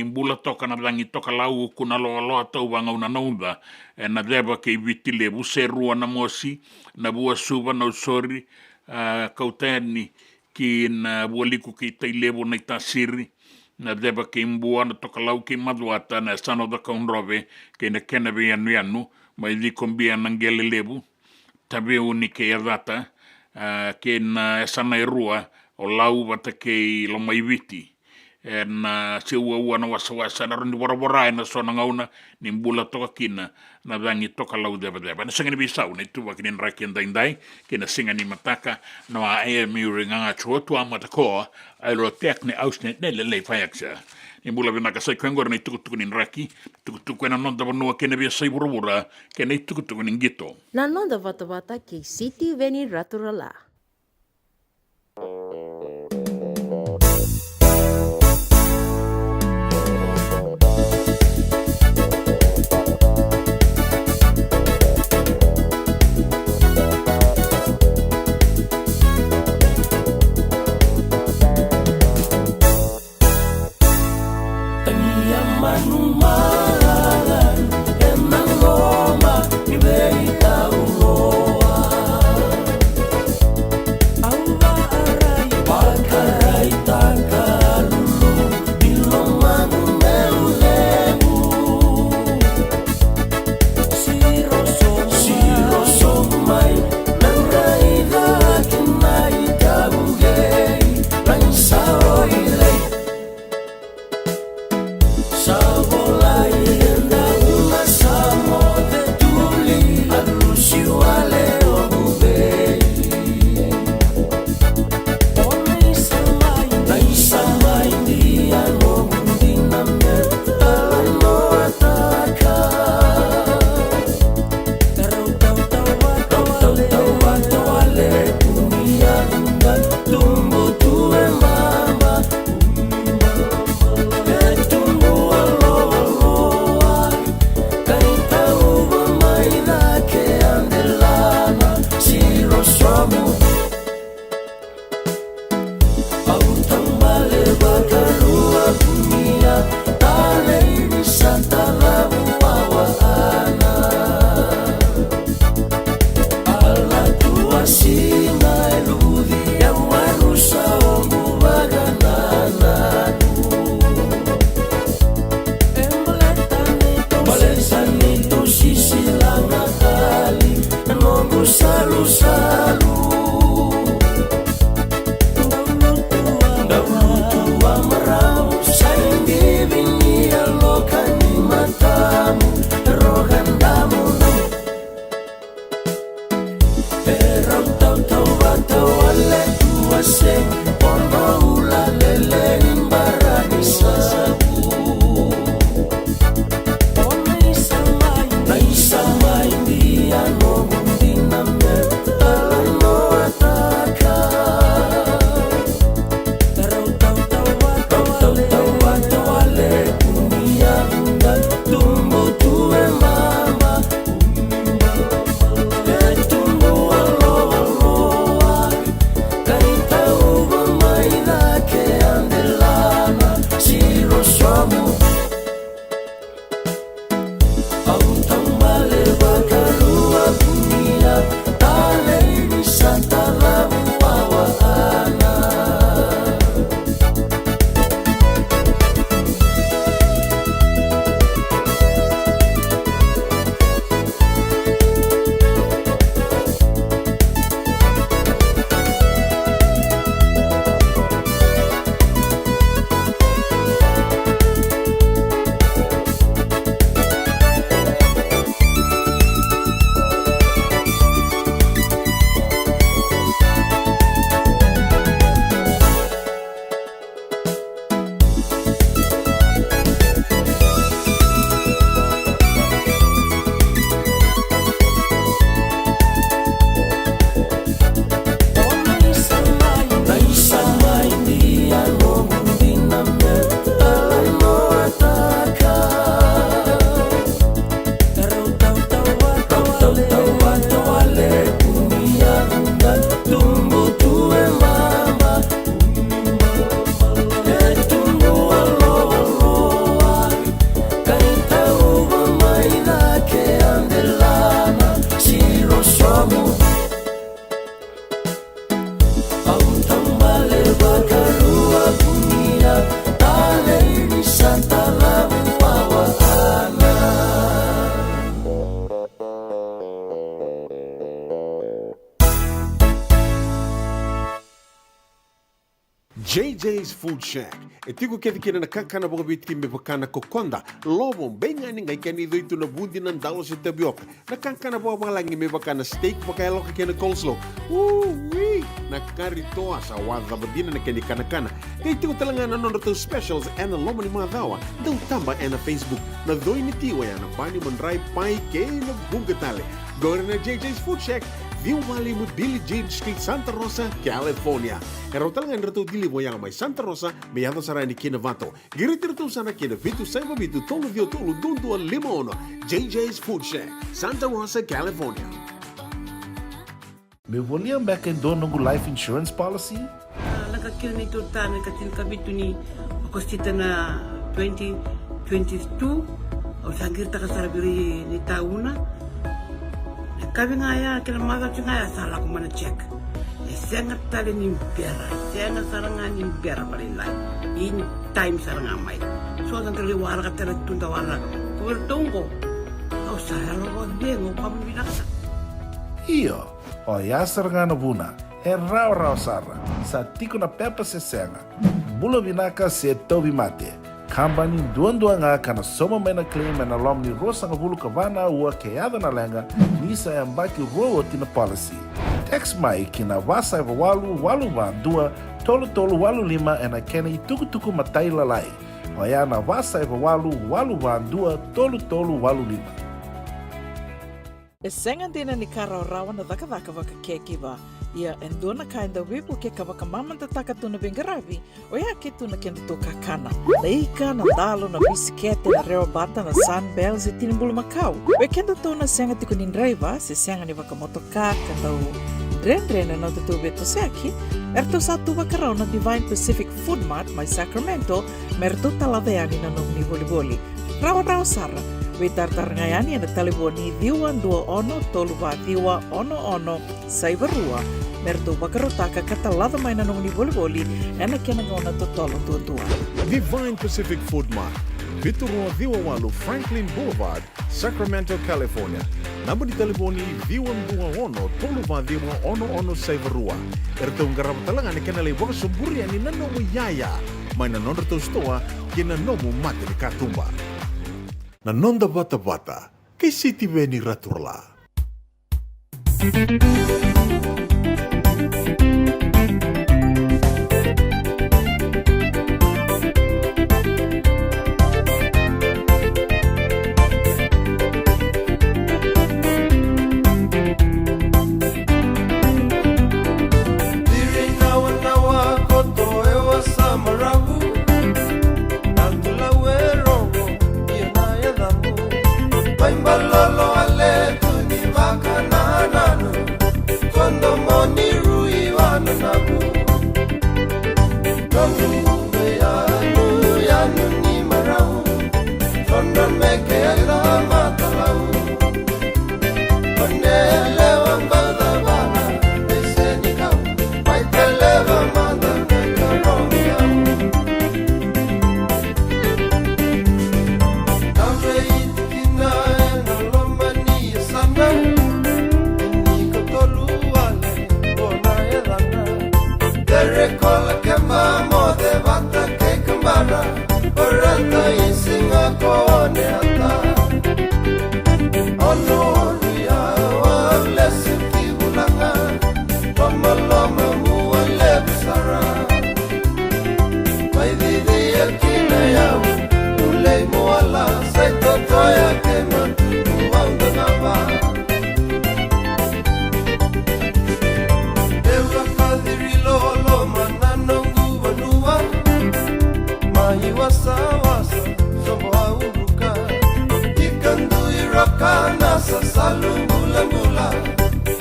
mbula toka na dangi toka lau uku na lo tau banga una na uda na deba ke viti lebu serua na mosi na bua suba na usori kauteni ki na bualiku ki tai levo na itasiri na deba ke imbua na toka lau ke maduata na sano da kaunrove ke na kena be anu mai di kombia na ngele levu tabe uni ke Vata ke na sana irua o lau Vata ke lo mai viti na se ua na wasa na rondi bora na sona ngauna ni mbula toka kina na dangi toka lau deba na sanga ni bisau na itu wakinin raki ndai kina singa ni mataka na AMU ringanga chuotu amatakoa ailo tekne ausnet nele lei fayaksa ni mbula vinaka sai kwengor na tukutuku ni raki tukutuku na nonda vanua kena bia sai burubura kena tukutuku ni ngito na nonda Vata ke City Veni Raturala. Aura JJ's Food Shack. E tiku kena na kakana boka bitki me bakana kokonda. Lobo benga ni ngai kani doitu na bundi na dalo si tapioca. Na kakana boka langi me bakana steak boka eloka kena coleslaw. Wee! Na karitoa sa wadha badina na kani kana. Kay tiku talangana no to specials and lomo ni madawa. Dau tamba na Facebook. Na doi ni tiwa ya na bani mandrai pai ke na bugatale. Gore na JJ's Food Shack. Viu Valley mo Billie Jean Street, Santa Rosa, California. Pero talagang rito dilibo yang may Santa Rosa, may ato sarani kina Vato. Girit-rito sana kina Vitu Saiba Vitu Tolo Vio Tolo Dundu Limono. JJ's Food Shack, Santa Rosa, California. Me voliam back in dono life insurance policy? Nakakira ni tutana katil kabitu ni akostita na 2022 o sangir takasarabiri ni tauna. Kabi ngaya kila mada ngaya salah kumana check. Sengat tali ni biara, sengat sarangan ni biara paling lain. In time sarangan mai. So kan terli warga terli tunda warga. Kau tunggu. Kau saya lo dengo kamu bilang. Iyo, o ya sarangan buna. Rau sara. Sa tiko na pepa se senga. Bula binaka se tobi mate. Kambani duan-duan kana soma mena claim na lom ni rosa nga bulu kavana ua keada na lenga nisa ya mbaki roa tina policy. Text mai kina wasa eva walu van dua tolu walu lima ena kena ituku matai lalai. Oya na wasa eva walu van dua tolu walu lima. E sengan dina ni kara rawa na daka waka kekiwa. Ia endona kainda wipu ke kawaka mamanta taka tuna bengaravi o ia ke tuna kenda to kakana. Leika na dalo na bisikete na reo bata na sunbells e tinimbulu makau. O kenda to na senga tiku nindraiva se senga ni waka motoka katau drendre na te tu beto seki. Erto satu wakarau na Divine Pacific Food Mart mai Sacramento merto talaveani na nom ni boli. Rawa sara. Witar ngayani na taliboni diwan dua ono toluwa diwa ono saibarua merto bakarotaka katalada mai na nung ni boli ena kena ngona totolo tua. Divine Pacific Food Mart. Viturua Diwawalu Franklin Boulevard, Sacramento, California. Namba di taliboni diwan dua ono toluwa diwa ono saibarua. Erto ngarap talangan ni kena lebok sumburi ani nanomu yaya. Mai na nondor tostoa kena nomu mate ni katumba. Na nonda Vata, kay City Veni Raturla. Balolo ale tuni makanananu kondo moni rui wananabu Nongu ya ni marau kondo meke ala matalau Konele wambada bana eseni kau Maitele wambada mekaromi au Kamre itikina Recola que mamo de Vata que cambara Orata y singa kone ata Onoria wale sikibulanga Loma muale busara Mai didi akina yau Ulei muala Saito toya kema Uwanga ngaba Ewa kadiri lolo Wasa sobo aubuka ikandu iroka nasa salu mula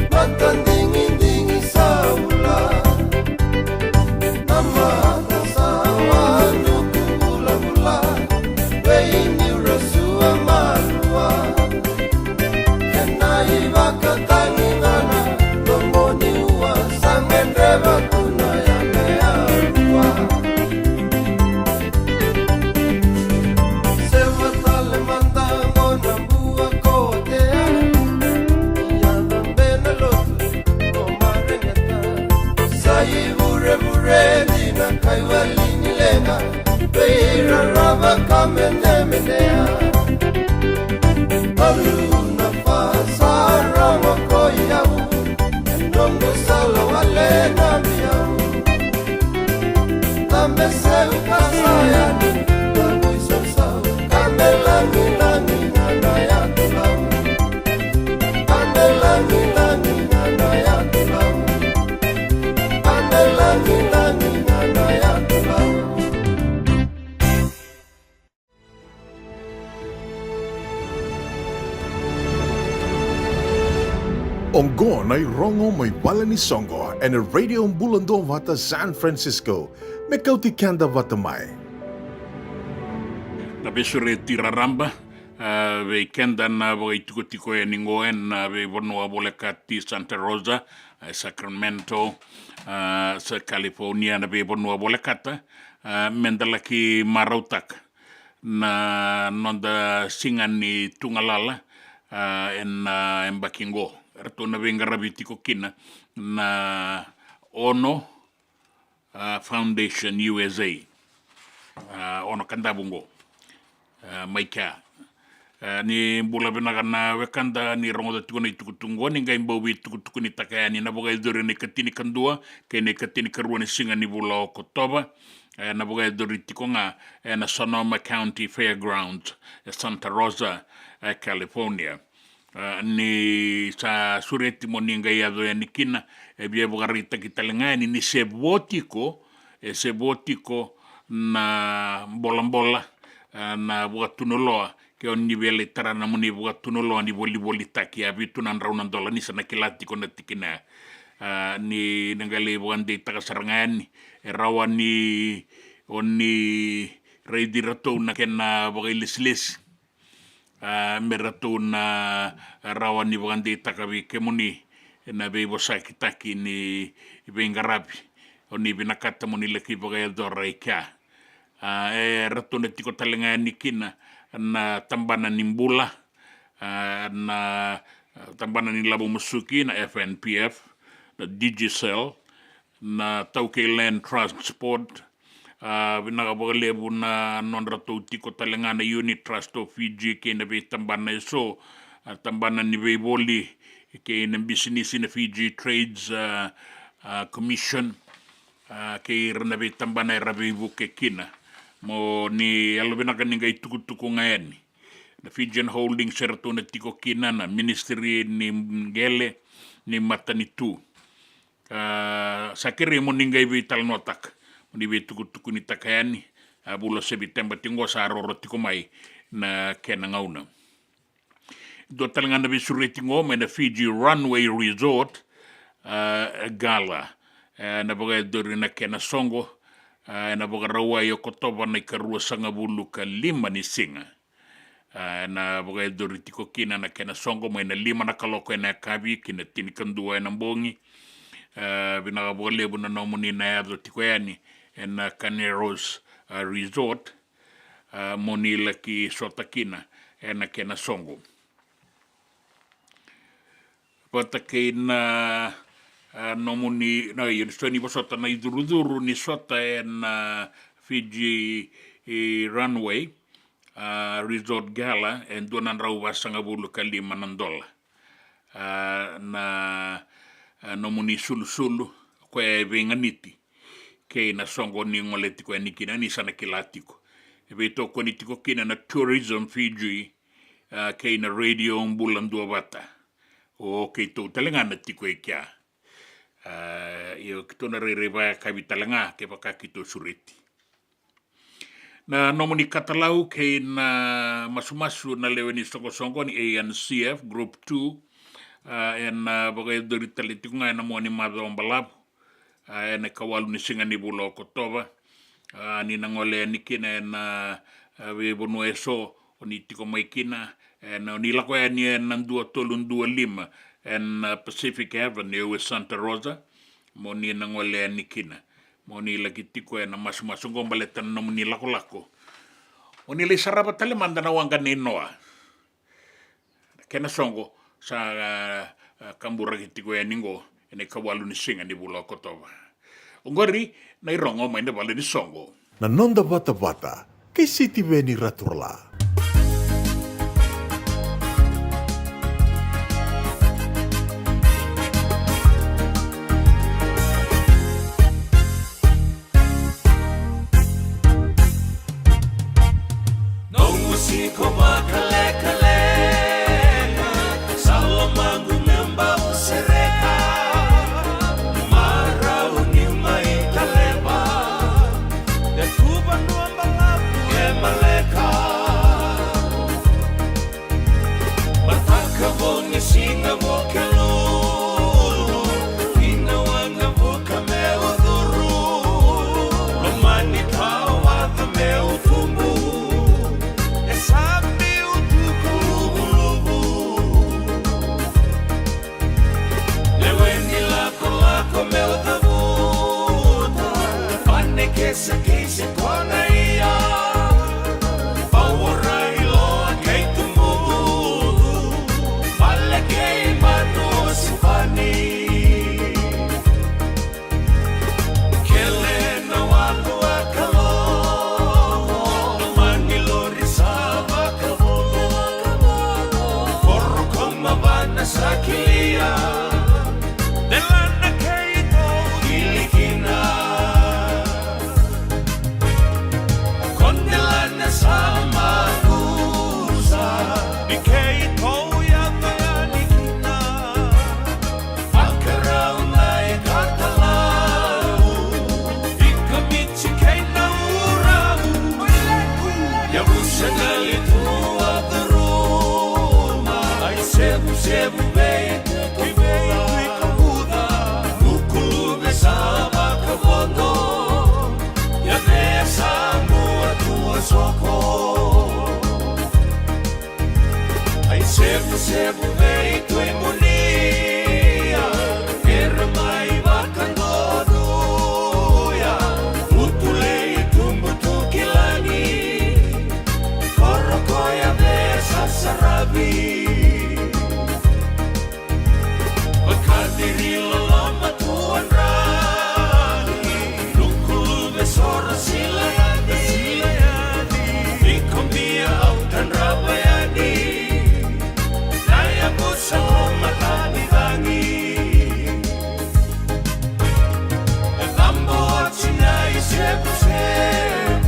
matandingi saula nama sawa nuku mula weini rasua malua kenai wakatangi ngana tomoni ua sangendreva tuna ya mearua Ongo na rongo may bala ni Songo and a radio Bula Duavata San Francisco. Me Kauti Keda Vata mai. Na besure tiraramba, ve Keda na voi tukutiko e ningoen na ve vonua bolekati Santa Rosa, Sacramento, sa California na ve vonua bolekata, mendalaki marautak na nonda singan ni tungalala en bakingo. Rato na venga rabitiko kina na Ono Foundation USA Ono kandabungo maika ni bula benaga na wekanda ni rongo da tukuna itukutungo ni ngai mbawi tukutukuni takaya ni naboga idore ni katini kandua ke ni katini karua ni singa ni bula okotoba naboga idore tikonga na Sonoma County Fairgrounds Santa Rosa California. Ni sa sureti moninga ya do yanikina bia bugarita kitalengani ni sebotiko na bola na buatunoloa ke on nivele tarana muni buatunoloa ni boli taki abitu nan raunan dola ni sana kilatiko na tikina ni nangale buande takasarangani rawani oni reidirato na kena bagailislis merato na rawa ni bugande takabi kemuni na be bosakitaki ni bengarabi oni binakata muni laki bagay doraika rato na tiko talenga ni kina na tambana ni Bula na tambana ni Labu Musuki na FNPF na Digicel na Tauke Land Transport binakabagalebu na non-rato tiko talenga na Unit Trust of Fiji ke na be tambana iso tambana ni be boli ke na business na Fiji Trades Commission ke na be tambana rabe buke kina mo ni alobinaka ni ngai tukutuku ngayan na Fijian Holding serto na tiko kina na Ministry ni Ngele ni Matanitu sakire mo ni ngai be talnotak ni be tukutuku ni takayani bulo September tingo sa roro tiko mai na kena ngauna do talanga na be sureti ngoma na Fiji Runway Resort gala na boga dori na kena songo na boga rawa yo kotoba na karua sanga bulu ka lima ni singa na boga dori tiko kina na kena songo mai na lima na kaloko na kabi kina tinikan dua na mbongi binaga boga lebu na nomuni na yazo tiko yani na Caneros Resort monila ki sotakina na kena songo patake na nomuni na yoni bosota na iduruduru ni sota na Fiji Runway Resort Gala and donan rawa sanga bulu kalima nandola na nomuni sulu kwa venganiti ke na songo ni ngoleti kwa nikina ni sana kilatiko ebe to ko nitiko kina na Tourism Fiji ke na radio Bula Duavata o ke to talengana tiko ekia yo kitona rereba kabitalanga ke baka kito suriti na nomoni katalau ke na masumasu na leweni songo ni ANCF Group 2 en bagay dori talitiko nga na mo ni madrombalabu na kawalu ni singa ni Bula Okotoba ni nangole ni kina na we bonu eso oni tiko mai kina na ni lako ni nandua tolundua lima en Pacific Avenue with Santa Rosa mo ni nangole ni kina mo ni lagi tiko na masu gombaletan no ni lako oni le saraba tale manda na wanga ni noa kena songo sa kambura tiko ningo ene kawalu ni singa ni Bula Okotoba ongori na irongo mai na bale ni songo Na nonda Vata kay City Veni Raturla. Maleka sakilia delana keito ilikina kondelana sama kusa dikeito ya bayanikina akarau nai katalau ikamichi keina urau ya busanali tua teruma ai sebu sebu vei kamuda nukulu besaba kabondo ya desa mua tua soko ai sebu sebu vei tue monia era mai vakandono ya utulei tumbu tukilani korokoya desa sarabi Bakadiri lama tuan rahi Nukulu besora silayani Ikombia autan rabayani Naya busa matani dangi Tambo chinai sebu sebu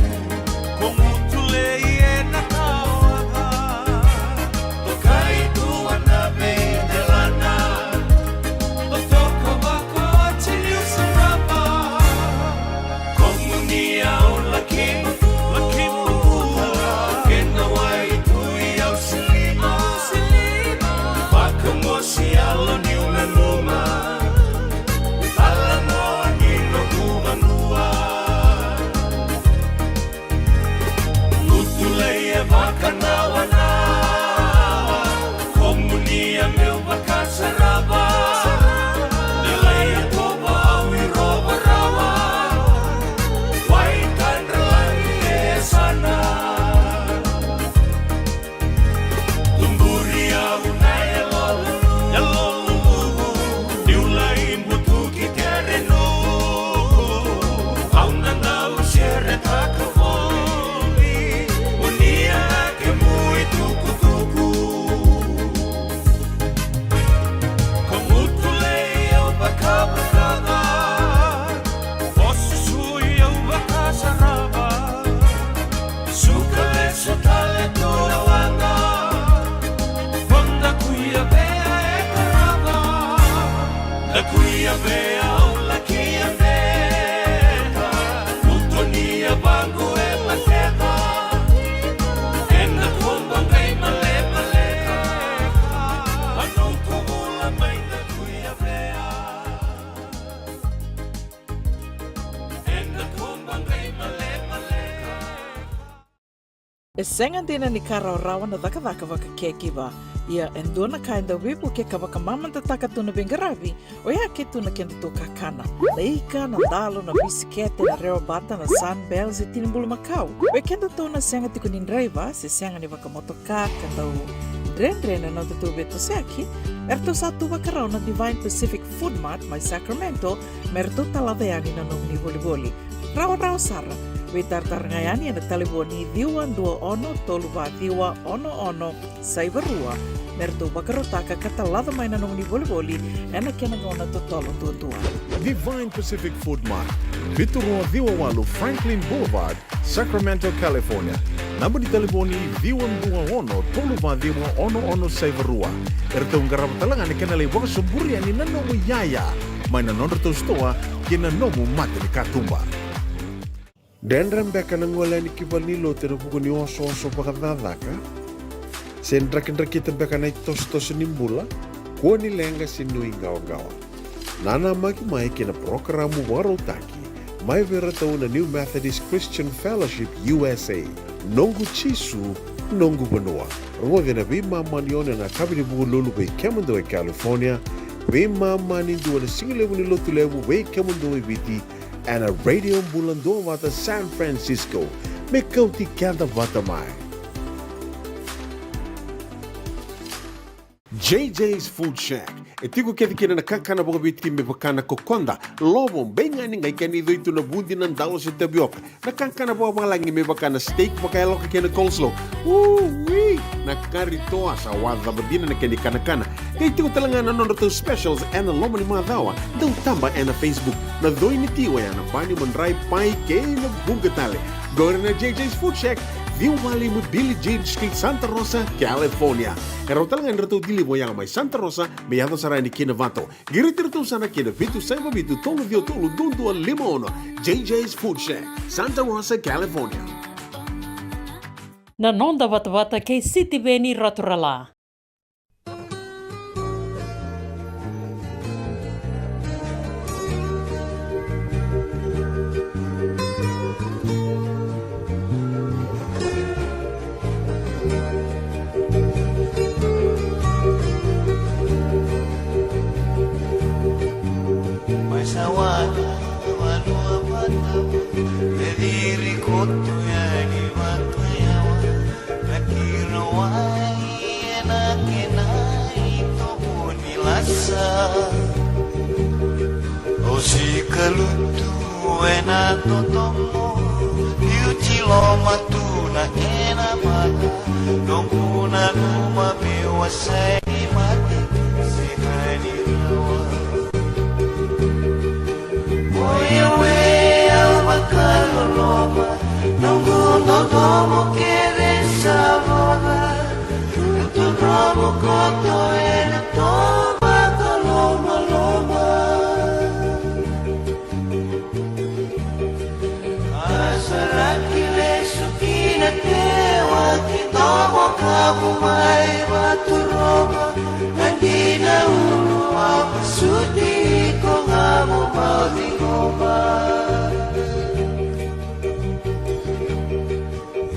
Komutulei enakawaga Tokai tuan nabe delana Otoko bako chiliu sarapa Komunia o lakimu Kena wai tui au silima Baka mosi alo ni umenuma Tala noa nino kumanua Utulei e baka nawa nawa Komunia meu baka sarapa Nilai toba awi roba rawa Waitan relai e sana Tumburi au na e lolu Niulai mbutu ki terenu Au nana usiere takavoli Munia ke mui tuku tuku Komutulei au bakabakada Osusui au bakasaraba Suka leso tale tula wanga Wanda kuia bea e karaba La kuia bea au la kia meta Utonia bangu e mateta Ena komba ngai male maleka Anu kumula mai na kuia bea Ena komba ngai male maleka E senga dina ni kara rawa na dhaka waka kekiwa. Ia endona kainda wipu ke kawaka mamanta taka tuna bengaravi o ia ke tuna kenda tō kakana. Leika na dalo na bisikete na reo bata na sunbells e tinimbulu makau. O e kenda tōna senga tiku ni nreiva se senga ni waka motoka katau drena na tatu beto seaki. Erto satu wakarau na Divine Pacific Food Mart mai Sacramento merto taladeani na nong ni voliboli. Rawa sara. We tartarangayani na taliboni diwan dua ono toluva diwa ono saivarua merto bakarotaka katalada mai na nong ni voliboli ena kena ngona totolo tua. Divine Pacific Food Mart, Viturua Diwawalu Franklin Boulevard, Sacramento, California. Namba di taliboni D121 toluva diwa ono saivarua. Erto ngarama talanga ni kena lewa soburi ani nanomu yaya. Mai na nonreto stoa kena nomu mate ni katumba. Dendram beka nangola ni kivalilo tena puku ni oso pakadadaka. Sen drakin-drakita beka na tos nimbula. Kua ni lenga sinu ingawa-gawa. Nana maki mai kena programu warotaki. Mai vera tau na New Methodist Christian Fellowship USA. Nongu chisu, nongu banua. Rongo na bima manione na kabini buku lulu bei kemundo e California. Bima mani dua na singilewu ni lotu lewu bei kemundo e viti. And a radio Bula Duavata San Francisco. Me Kauti Keda Vata mai. JJ's Food Shack. E tiku kete kina na kakana boka biti me pakana kokonda. Lobo benga ni ngai kani doitu na bundi na ndalo se tapioca. Na kakana boka malangi me pakana steak pakaya loka kena coleslaw. Wee! Na kari toa sa wadha badina na kani kana. Kay tiku talanga na nono to specials and na loma ni madawa. Dau tamba na Facebook. Na doi ni tiwa ya na pani mandrai pai kay na bungatale. Go na JJ's Food Shack. Viu Valley mo Billy Jane Street, Santa Rosa, California. Karo talaga nito dili mo yang may Santa Rosa, may yato saray ni Keda Vata. Giritir to sana Keda Vitu Saiba Vitu Tolo Dio Tolo Dundu Limono. JJ's Food Shack, Santa Rosa, California. Na nonda Vata kay City Veni Raturala. O si kalutu ena totomo Piuti loma tu na ena mata Donguna numa mewa saini mati Sekani rawa Oya wea bakalo loma Nonguno tomo kere sabona Yutu romo koto ena tomo Kamu mai batu roma Nandina ulu apa sudi Ko ngamu mau di ngoma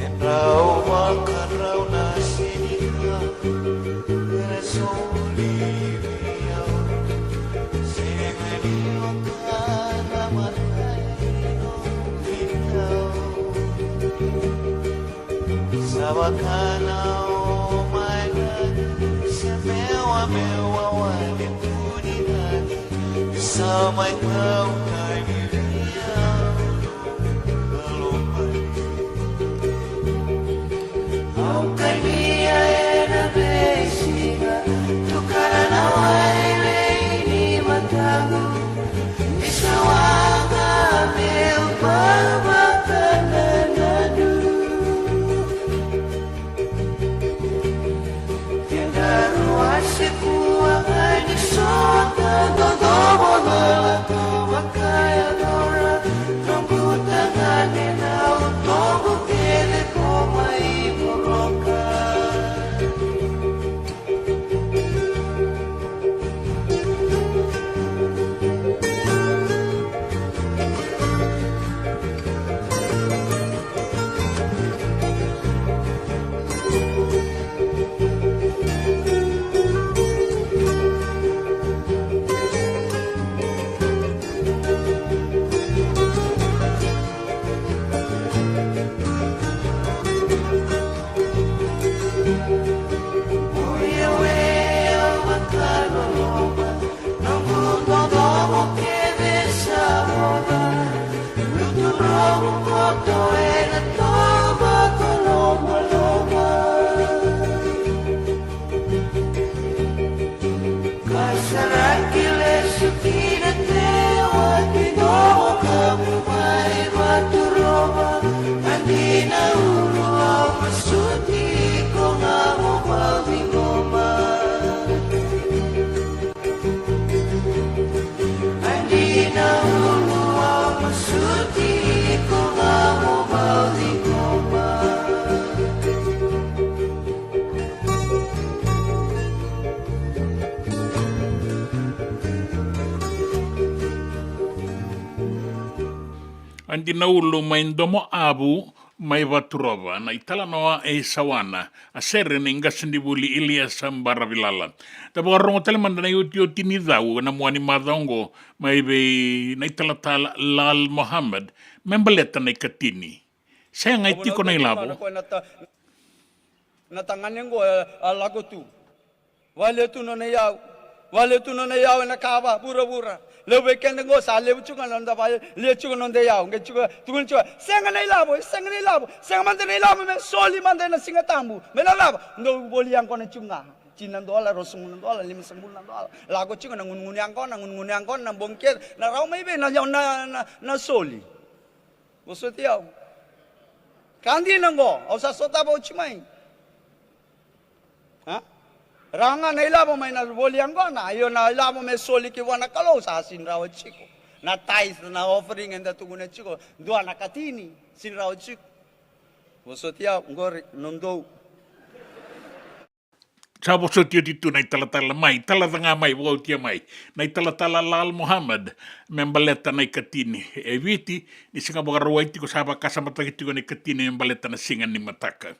Enrau makan rau nasi nika Resoli riau Semeni okana mataino Vinau Sabakana mewa wale puni nani Sama kau kani riau Galopani Au kania ena besina Tukarana waile ini matamu Isawanga meu babakana nadu Andi na ulu mai ndomo abu mai Vaturova na itala noa e sawana a sere ni ngasindi buli ilia sambara vilala. Tabo rongo tale mandana yoti ni dau na muani madongo mai be na itala tala Lal Mohammed membaleta na ikatini. Saya ngai tiko na ilabo. Natanganin ko alago tu. Wale tu no na yau na kawa pura. Lewe kende ngo sa lewe chunga nonda ba le chunga nonda yau nge chunga tukun chunga senga na ilabo senga mande na ilabo me soli mande na singa tambu me na labo ndo boli yang kona chunga $9 $10 $50 lago chunga na ngun yang kona na bongket na rau mai be na soli boso tiao kandi nango osa sota bo chimai ha Ranga na ilabo may na boliang ko na ayo na ilabo may soli ki wana kalo sa sinraw chiko na tais na offering and tugunan chiko dua na katini sinraw chiko bosotia ngor nondo Sa bosotia dito na italatala mai talatanga mai wotia mai na italatala lal Muhammad membaleta na katini eviti ni singa bogarwaiti ko saba kasama tagiti ko ni katini membaleta na singa ni mataka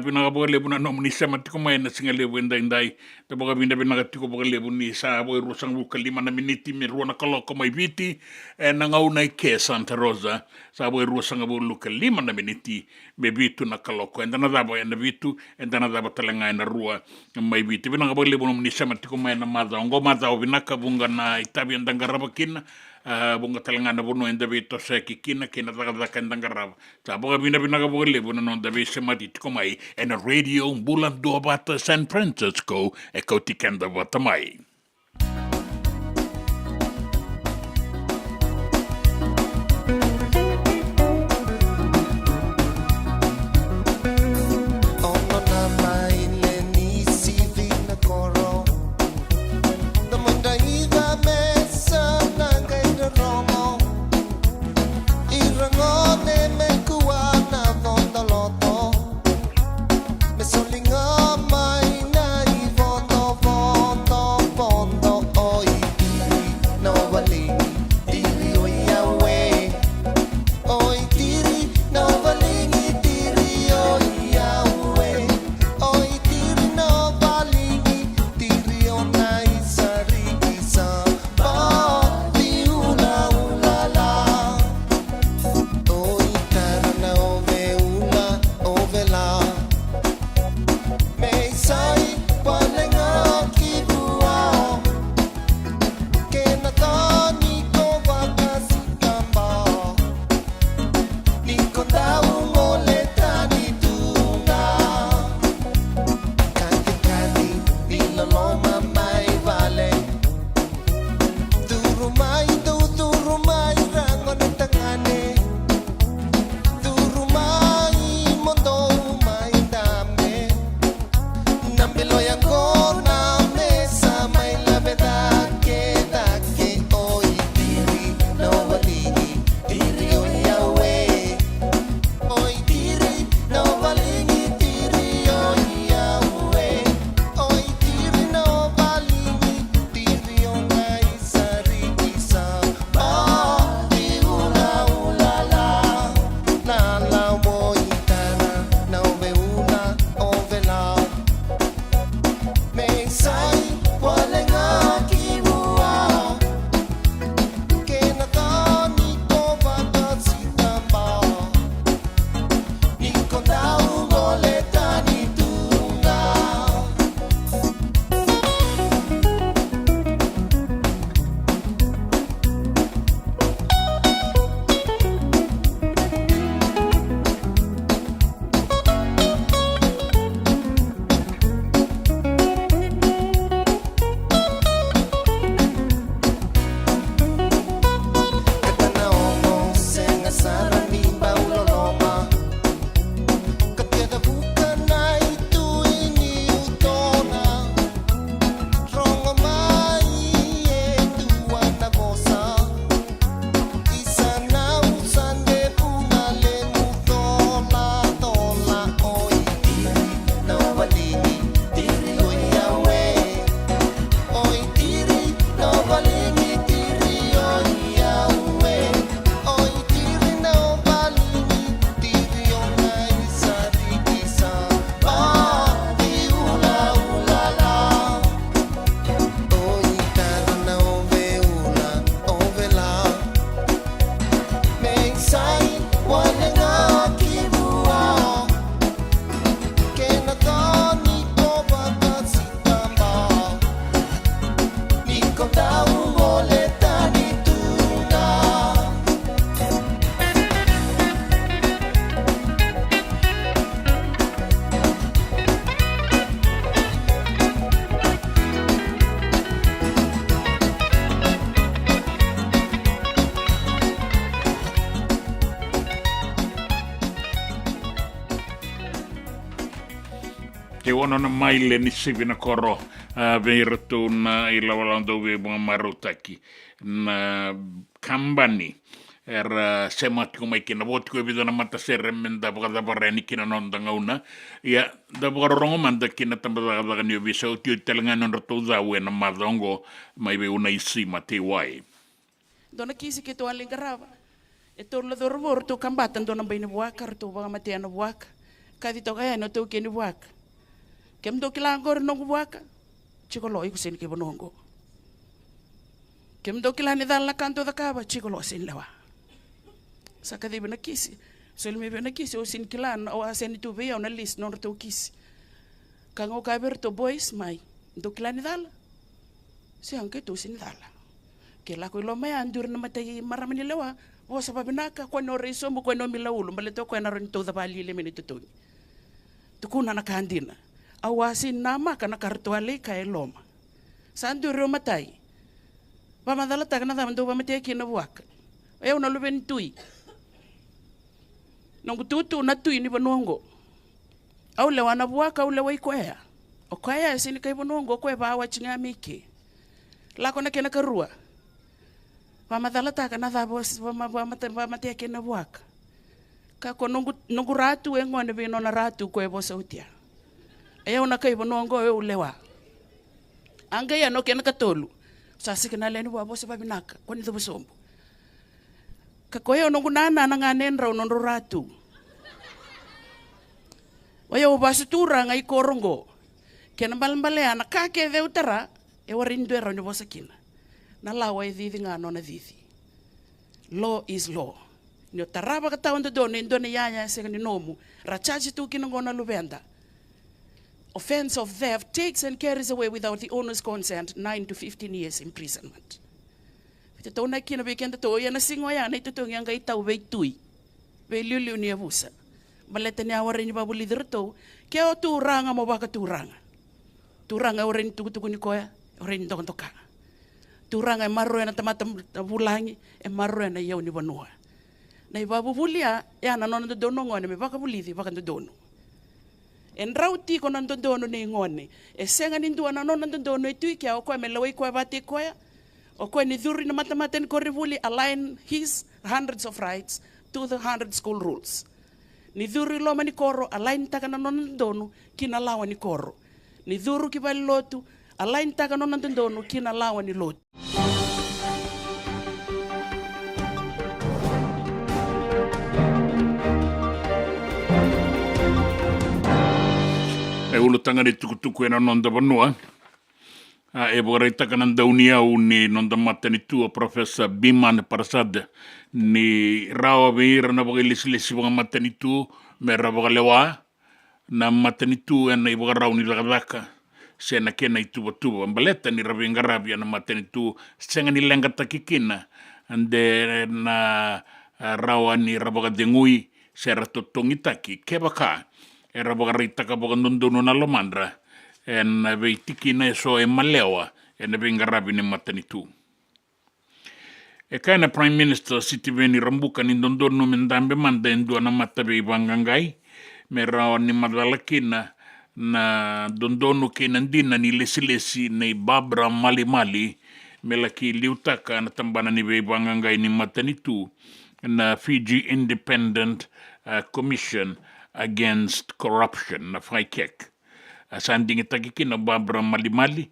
pinaka lebu na nom ni sama tiko mai na singa lebu indai te boga binda pinaka tiko boga lebu ni sa boy rusang buka 5 miniti mi ruana kaloko mai viti na ngau nai ke Santa Rosa sa boy rusang bu luka 5 miniti me vitu na kaloko endana dabo enda vitu endana dabo talenga na rua mai viti pinaka boga lebu nom ni sama tiko mai na maza ongo maza o binaka bunga na itabi endanga rabakina bunga talangana bono enda vito sa kikina kina taka endanga raba sa boga binda pinaka boga lebu na non dabe se mati tiko mai and a radio Bula Duavata San Francisco e Kauti Keda Vata mai. Solinga mai na i voto ono na maile ni sivina koro veiratu na ilawalando we mga marutaki na kambani semati ko may kinabot ko bido na mata serem da baka da barani kinanonda ngauna ya da baka rongo manda kinatamba da ni bisa uti telangan on ratu za we na madongo mai be una isi mate wai dona kisi ke to alingarava e to la dorvor to kambatan dona baini buaka to baka mate ana buaka kadi to kaya no to keni buaka kem do kilangor no buaka chikolo iku sen ke bonongo kem do kilani dalla kanto da kaba chikolo sen lewa saka de bena kisi so me bena kisi o sin kilan o asen tu be na list no to kisi kango ka berto boys mai do kilani dalla si anke to sin dalla ke la ko lo mai andur na matai maramani lewa o sa babinaka ko no reso mo ko no milaulo male to ko na ron to da bali le minute to tukuna na kandina awasin nama kana kartuale ka eloma sandu ro matai ba madala ta kana da mando ba mate ki na buak eu na luben tui nongu tutu na tui ni bonongo au le wana buaka au le wai kwea o kwea sini kai bonongo kwe ba wa chinga miki la kona kena karua ba madala ta kana da bos ba mate ki na buak ka ko nongu ratu engone be no na ratu kwe bo sautia eu na kai bonongo eu lewa anga ya no kena katolu sa sikina leni wa bo se babinaka ko ni do sombo ka koyo nongu nana na nganen raw non ratu waya ubasu tura ngai korongo kena balmbale ana ka ke de utara e warin do raw ni bosakina na lawa e didi ngano na didi law is law ni taraba ka tawo ndo ne ndo ne yaya se ni nomu rachaji tu kinongona lubenda offense of theft takes and carries away without the owner's consent 9 to 15 years imprisonment. Ito na kina be kenda to yana singo ya na ito yang ga itaw be tui. Be liu ni abusa. Baleta ni aware ni babu lider to ke o turanga mo baka turanga. Turanga oren tugu ni koya oren to ka. Turanga marro na tamata bulangi e marro na yau ni banua. Na babu bulia ya na non do dono ngone me baka bulidi baka do dono. En rauti ko nan do dono ni ngone. E senga ni ndua na non do dono itu ke o ko me lawai ko bati koya. O ko ni duri na matamaten ko rivuli align his hundreds of rights to the 100 school rules. Ni duri lo mani koro align taka na non dono kinalawa ni koro. Ni duru ki bali lotu align taka non dono kinalawa ni lotu. e ulu tanga ni tukutuku e na nonda vanua e bora itaka na daunia u ni nonda matani tua Professor Biman Parasad ni rawa beira na boga lisi boga matani tu me rawa lewa na matani tu e na i boga rawa ni lakadaka se na kena i tuba mbaleta ni rawa ingarabia na matani tu senga ni lenga takikina ande na rawa ni rawa dengui se ratotongi taki kebaka e rawa itaka boga nondono na lomandra en veitiki na so e malewa en vingarabi ni matani tu. E kaina Prime Minister Sitiveni Rambuka ni dondono mendambe manda endua na matabe ibangangai me rao ni madalakina na dondono kinandina ni lesi ni Barbara Mali me laki liutaka na tambana ni ibangangai ni matani tu na Fiji Independent Commission Against Corruption na FICAC. Sanding itagiki na Barbara Mali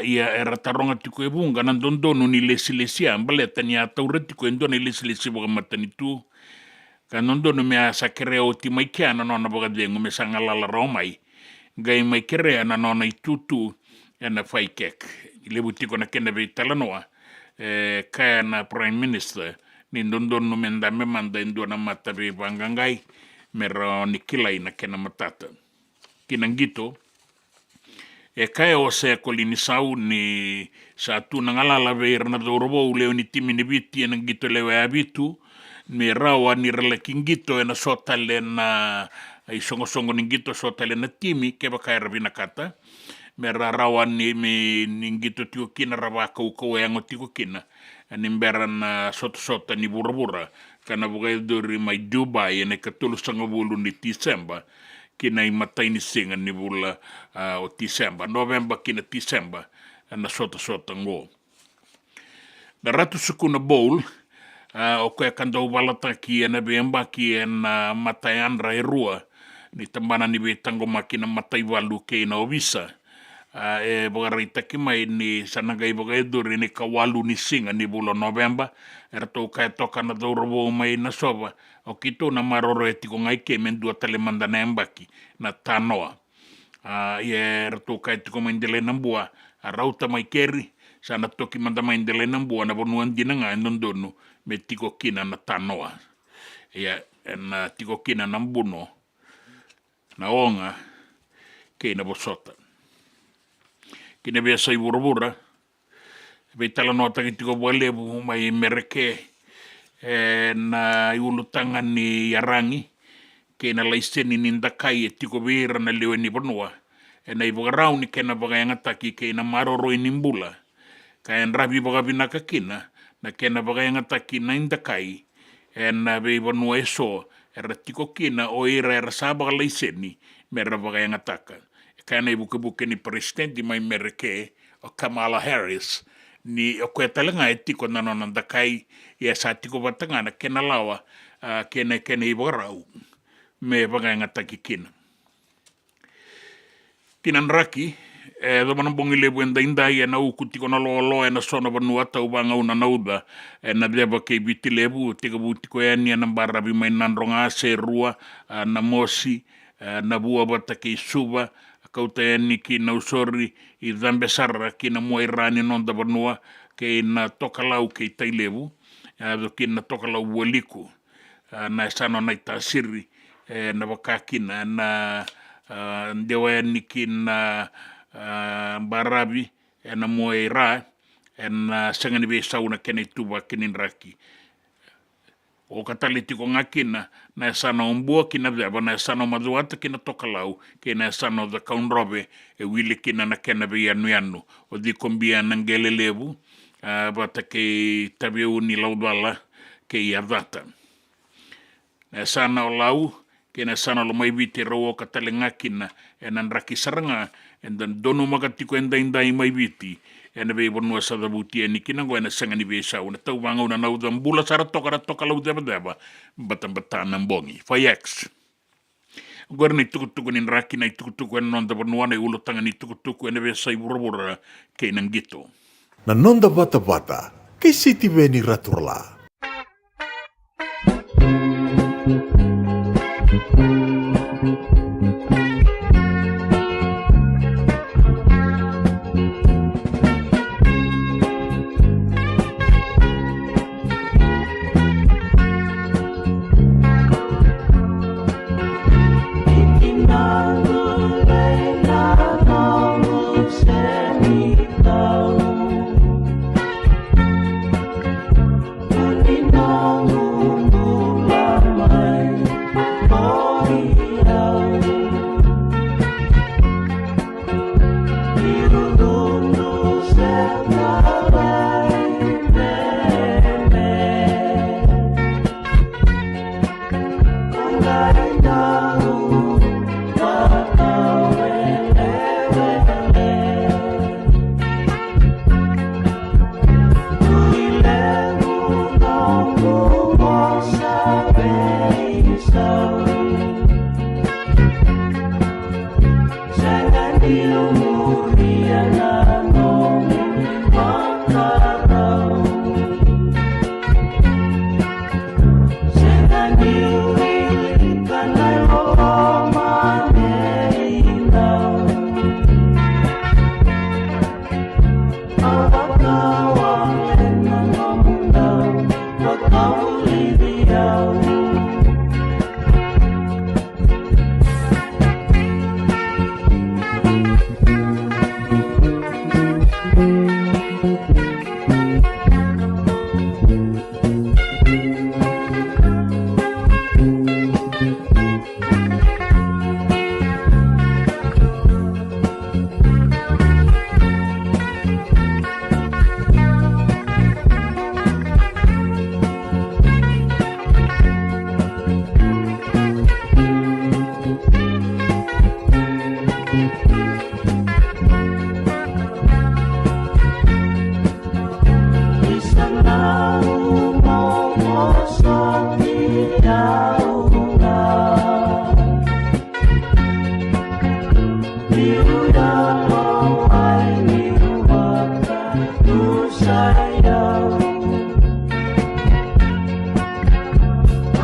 ia era taronga tiko e bunga na dondono ni lesi ambaleta ni ataura tiko endo ni lesi boga matani tu ka dondono me asakere o ti mai kiana nona boga dengo me sangalala romai gai mai kere na nona itutu na FICAC ile butiko na kenda be talanoa kaya na Prime Minister ni dondono menda me manda endo na matabe bangangai mera ni kilai na kena matata kinangito e kai o se kolini sau ni sa tu na ngalala veira na dorobo leo ni timi ni biti na ngito lewe abitu me rawa ni rela kingito na sotale na ai songo ni ngito sotale na timi ke baka rabina kata me rawa ni ngito tio kina rawa ko yango tiko kina ani mbera na sota ni burabura kana bugai dori mai Dubai ne katulu sanga bulu ni December kina i matai ni singa ni bula o December, November kina December, na sota ngō. Na ratu sukuna bowl, o koe kandau walata ki ena beamba ki ena matai andra e rua, ni tambana ni betango makina matai walu ke ina o visa. E wakareita ki mai ni sanagai wakaeduri ni kawalu ni singa ni bula November, e rato kai toka na daurawo mai na soba, o kito na maroro e tiko ngai ke mendua tale mandana embaki, na tanoa. E rato kai tiko maindele nambua, a rauta mai keri, sana toki manda maindele nambua na bonuan dinanga e nondonu, me tiko kina na tanoa. Na tiko kina nambuno, na onga, ke na bosota. Kina vea sai vura, vei tala nota ki tiko walebu mai mereke, na iulutanga ni yarangi, ke na laiseni ni ndakai e tiko vera na leo ni banua, na i wakarau ni kena wakayangataki ke na maroro i nimbula, ka en rabi wakabinaka kina, na kena wakayangataki na ndakai, na vei banua e so, era tiko kina o era sabaka laiseni, mera wakayangataka. Kana i buke ni presidenti mai mereke o Kamala Harris, ni o koe talenga e tiko nanona ndakai i sa tiko watangana kena lawa kena i warau me wakayangataki kina. Kina nraki, dhamana bongi lebu enda indai e na uku tiko na loa e na sona vanuata ubanga una nauda e na deba kei biti lebu tika butiko e ni na barabi mai nandronga se rua na mosi na Duavata kei suba Kauti ni ki na usori i dhambesara ki na mua irani nonda vanua ke na tokalau ke tailevu ki na tokalau waliku na sano na itasiri na wakakina na ndewa ni ki na barabi na mua ira na sangani be sauna kena ituba keninraki. O katali tiko ngakina na sano ombua kina veba na sano maduata kina tokalau ke na sano the kaunrobe e wili kina na kena be yanu o di kombia nangele levu bata ke tabiu ni laudala ke Vata na sano lau ke na sano lo mai vite ro katali ngakina e nanraki saranga e dan dono magatiko endai mai viti ena be bonua sa da buti ni kina go ena sanga ni be sa una tau wanga una nau da mbula sara toka lau deba bata nambongi fayex gor ni tuku ni raki na tuku ena nonda bonua na ulo tanga ni tuku ena be sa ibura ke nangito na nonda bata ke siti veni raturla. sayang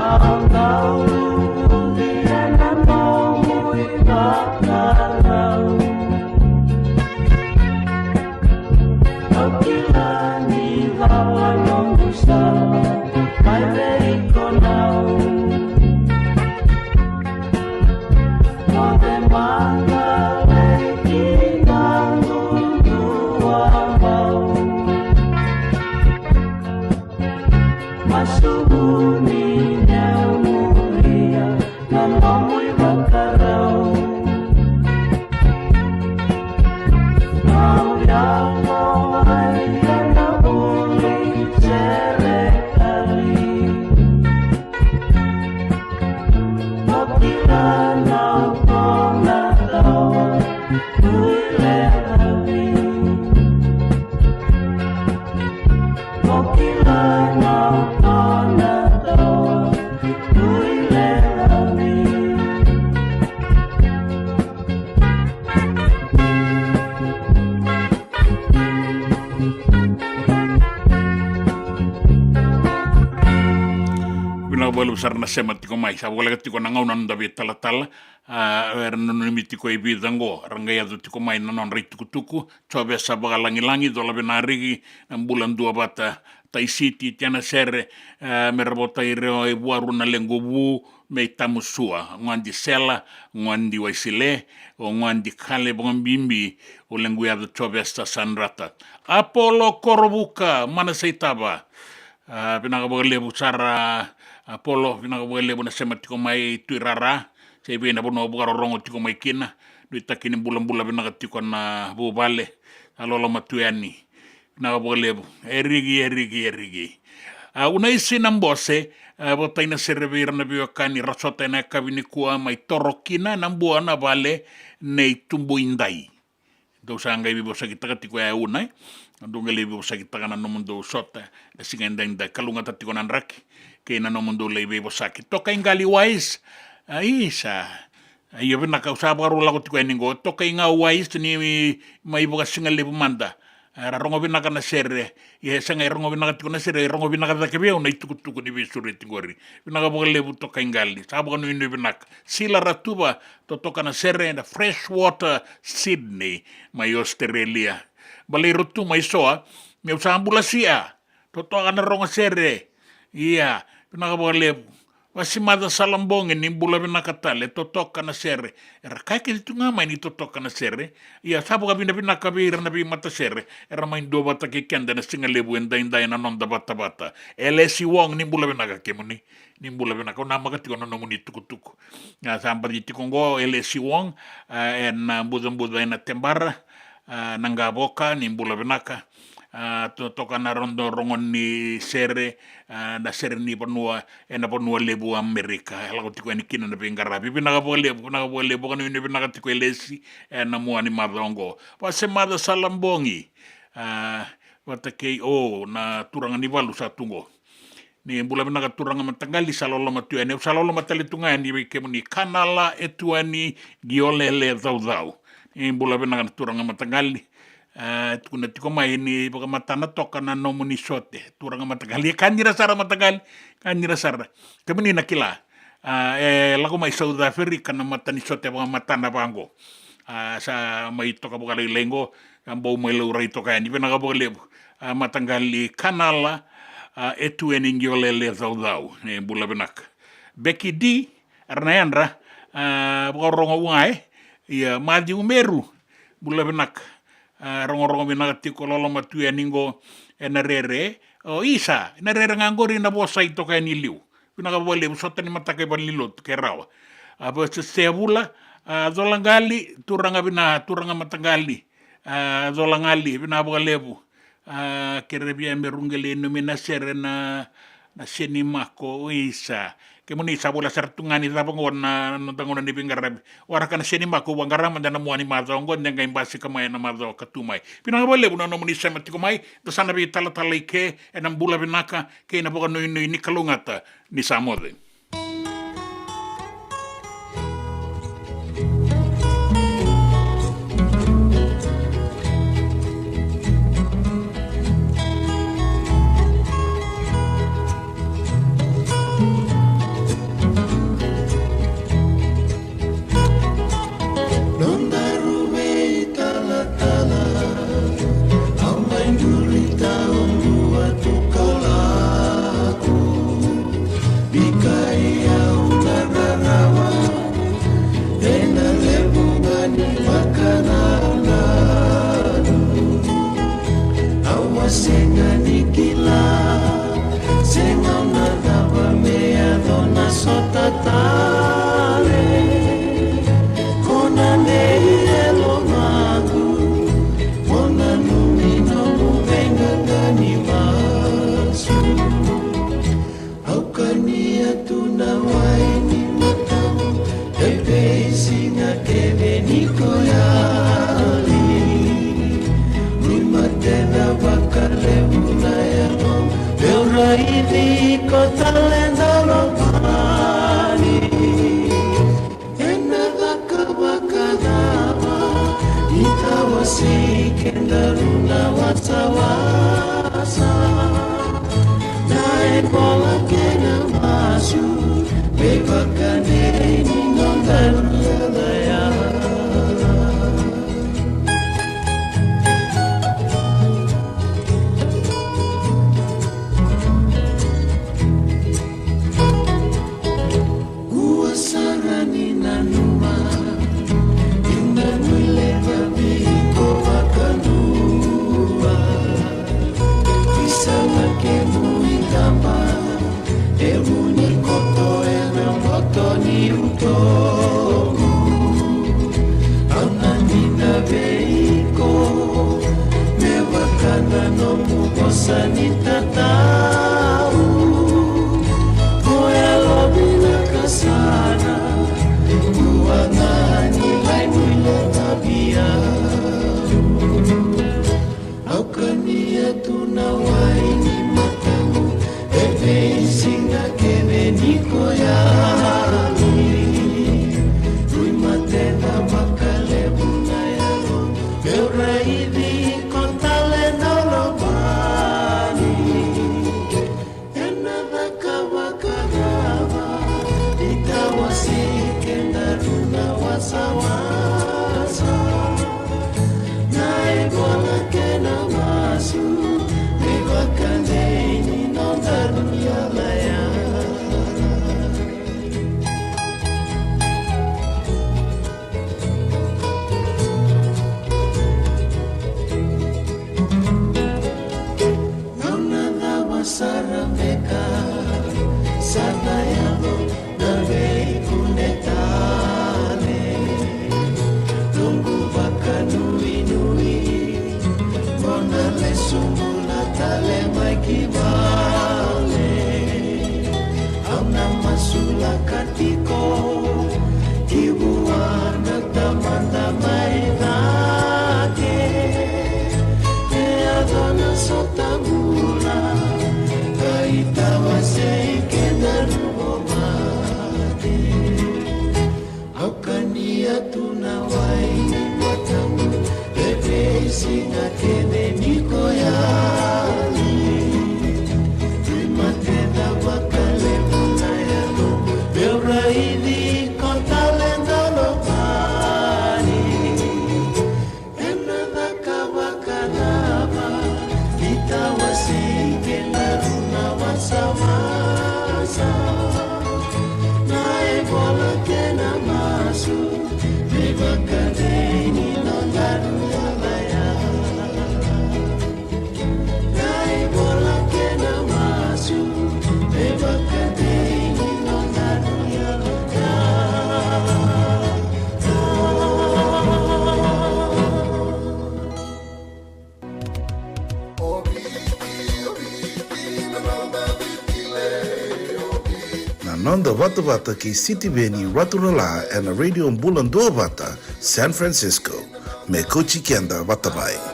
ang naulian na mo'y makalaw Pagkilani lawan ng gusto May veiko now Mode mangalay kinaluluwaw Masubuni niya umuliya Na mamoy magkaraw Nauyaw mo ay yanabuli serekali Magkilanaw ko na tawa Uilelabi Magkilanaw ko na tawa Uilelabi Pinakabalu besar na sema tiko mai sa wala tiko nangau nan dabi tala non miti ko ibi dango rangaya do tiko mai non rit tuku coba sa langi do labe narigi nan bulan Duavata tai siti tiana serre merbota iro e buaru na lengo bu me tamusua ngandi sela ngandi waisile o ngandi kale bimbi o lengo ya do coba sa sanrata Apollo Korobuka mana seitaba pinakabalu besar Apollo pinakabalu na sema tiko mai tuirara saya bina bono bugaro rongo tiko mai kina duita kini bulan-bulan pinakatiko na bubale alola matuani pinakabalu erigi una isi nambose botai na servir na biwakani rasota na kabini kuwa mai torokina nambua na vale nei tumbu indai do sanga ibi bosa kita katiko ya una Andunga lebi bosa kita kana nomundo sota da singa inda kalunga tatiko nan raki kena nomundo lebi bosa toka ingali wise Aisa iyo bina ka usaba ro lago tiko eningo toka inga wise ni mai boga singa lebu manda rongo bina kana serre ye sanga rongo bina ka tiko na serre rongo bina ka takebe ona tuku ni bisuri tingori bina ka boga lebu toka ingali sabo no ino bina sila ratuba to toka na serre na freshwater Sydney mai Australia balai rutu mai soa me usambula sia to toka na rongo serre iya bina ka boga lebu Wasimada salambonge ni bula bina katale totoka na serre era kake tu ngama ni totoka na serre ia sabu ka bina kabir na bi mata serre era main do bata ke kenda na singa lebu enda na non da bata elesi wong ni bula bina ka kemuni ni bula bina ko nama ka tiko no muni tuku ya samba di tiko ngo elesi wong en budan na tembara nanga boka ni bula bina ka toka na rondo rongon ni sere na sere ni panua lebu Amerika lago tiko ni kina na pingarabi pinaka lebu kan ni pinaka tiko elesi na mua ni madongo pase mada salambongi wata kei na turanga ni valu satungo ni bula pinaka turanga matangali salolo matuane salolo matali tunga ni kemuni kanala etuani giolele zau ni bula pinaka turanga matangali kuna tiko mai ni baka matana toka na nomuni sote turanga matagali kanjira sara kemini nakila lago mai South Africa na matani sote baka matana bango sa mai toka baka lengo ambo mai laurai toka ni bena baka lebu matangali kanala etu eningolele zau bula benak Becky D arnaandra baka rongo wangai ia madi umeru bula benak rongo bina tiko lolo matu eningo enarere o isa enarere ngangori na bosa ito kay niliu bina ka bole usota ni matake balilot kerawa abo se bula zolangali turanga matangali zolangali bina lebu kerebia merungeli nomina serena na senimako isa kemuni sabula sertungani sabongon na nontangon ni pingarabi wara kana senimako wangarama dana muani mazongon ngai mbasi kamay na mazo katumay pinangabale buno no muni semati kumay dasana bi tala ke enam bula binaka ke na boka no ni kalungata ni samode senga nikila senga na dava mea dona sota tale kona nei elo magu kona numi no muvenga gani masu aukania tuna waini matamu epe singa keve nikoyali Tena bakale mulaya no Beura idi kota lenda lopani Ena daka bakadama Itawasi kendaruna wasawasa Nae bola kena masu Bebakane ninondan yalaya Sanita tahu Koya lobina kasana Buangani lai nila tabia Aukania tunawaini matamu Efe singa keve nikoyali Rui matena makale bunayalo Beura idi kontale noloba Sawasa Nae bola kena masu Mewakan deni nontar yalaya Nona dawa sarambeka Satayalo Navei kuneta Tale mai kivale Amna masula katiko Kibuana tamanda mai dake E adona sotamula Kaita wasei kenarubo mati Aukania tunawai matamu Bebe singa kene nikoyali Primatena bakale munayano Beura idi kota lenda lopani Enada kawakanama Itawasi kenaruna wasawasa Nae bola kena masu Bebakadeni nondaru yalaya Nae bola kena masu Bebakadeni nondaru yalaya Nanda Vata ki City Veni Raturala and Radio Bula Duavata, San Francisco. Me Kochi Kenda Vatabai.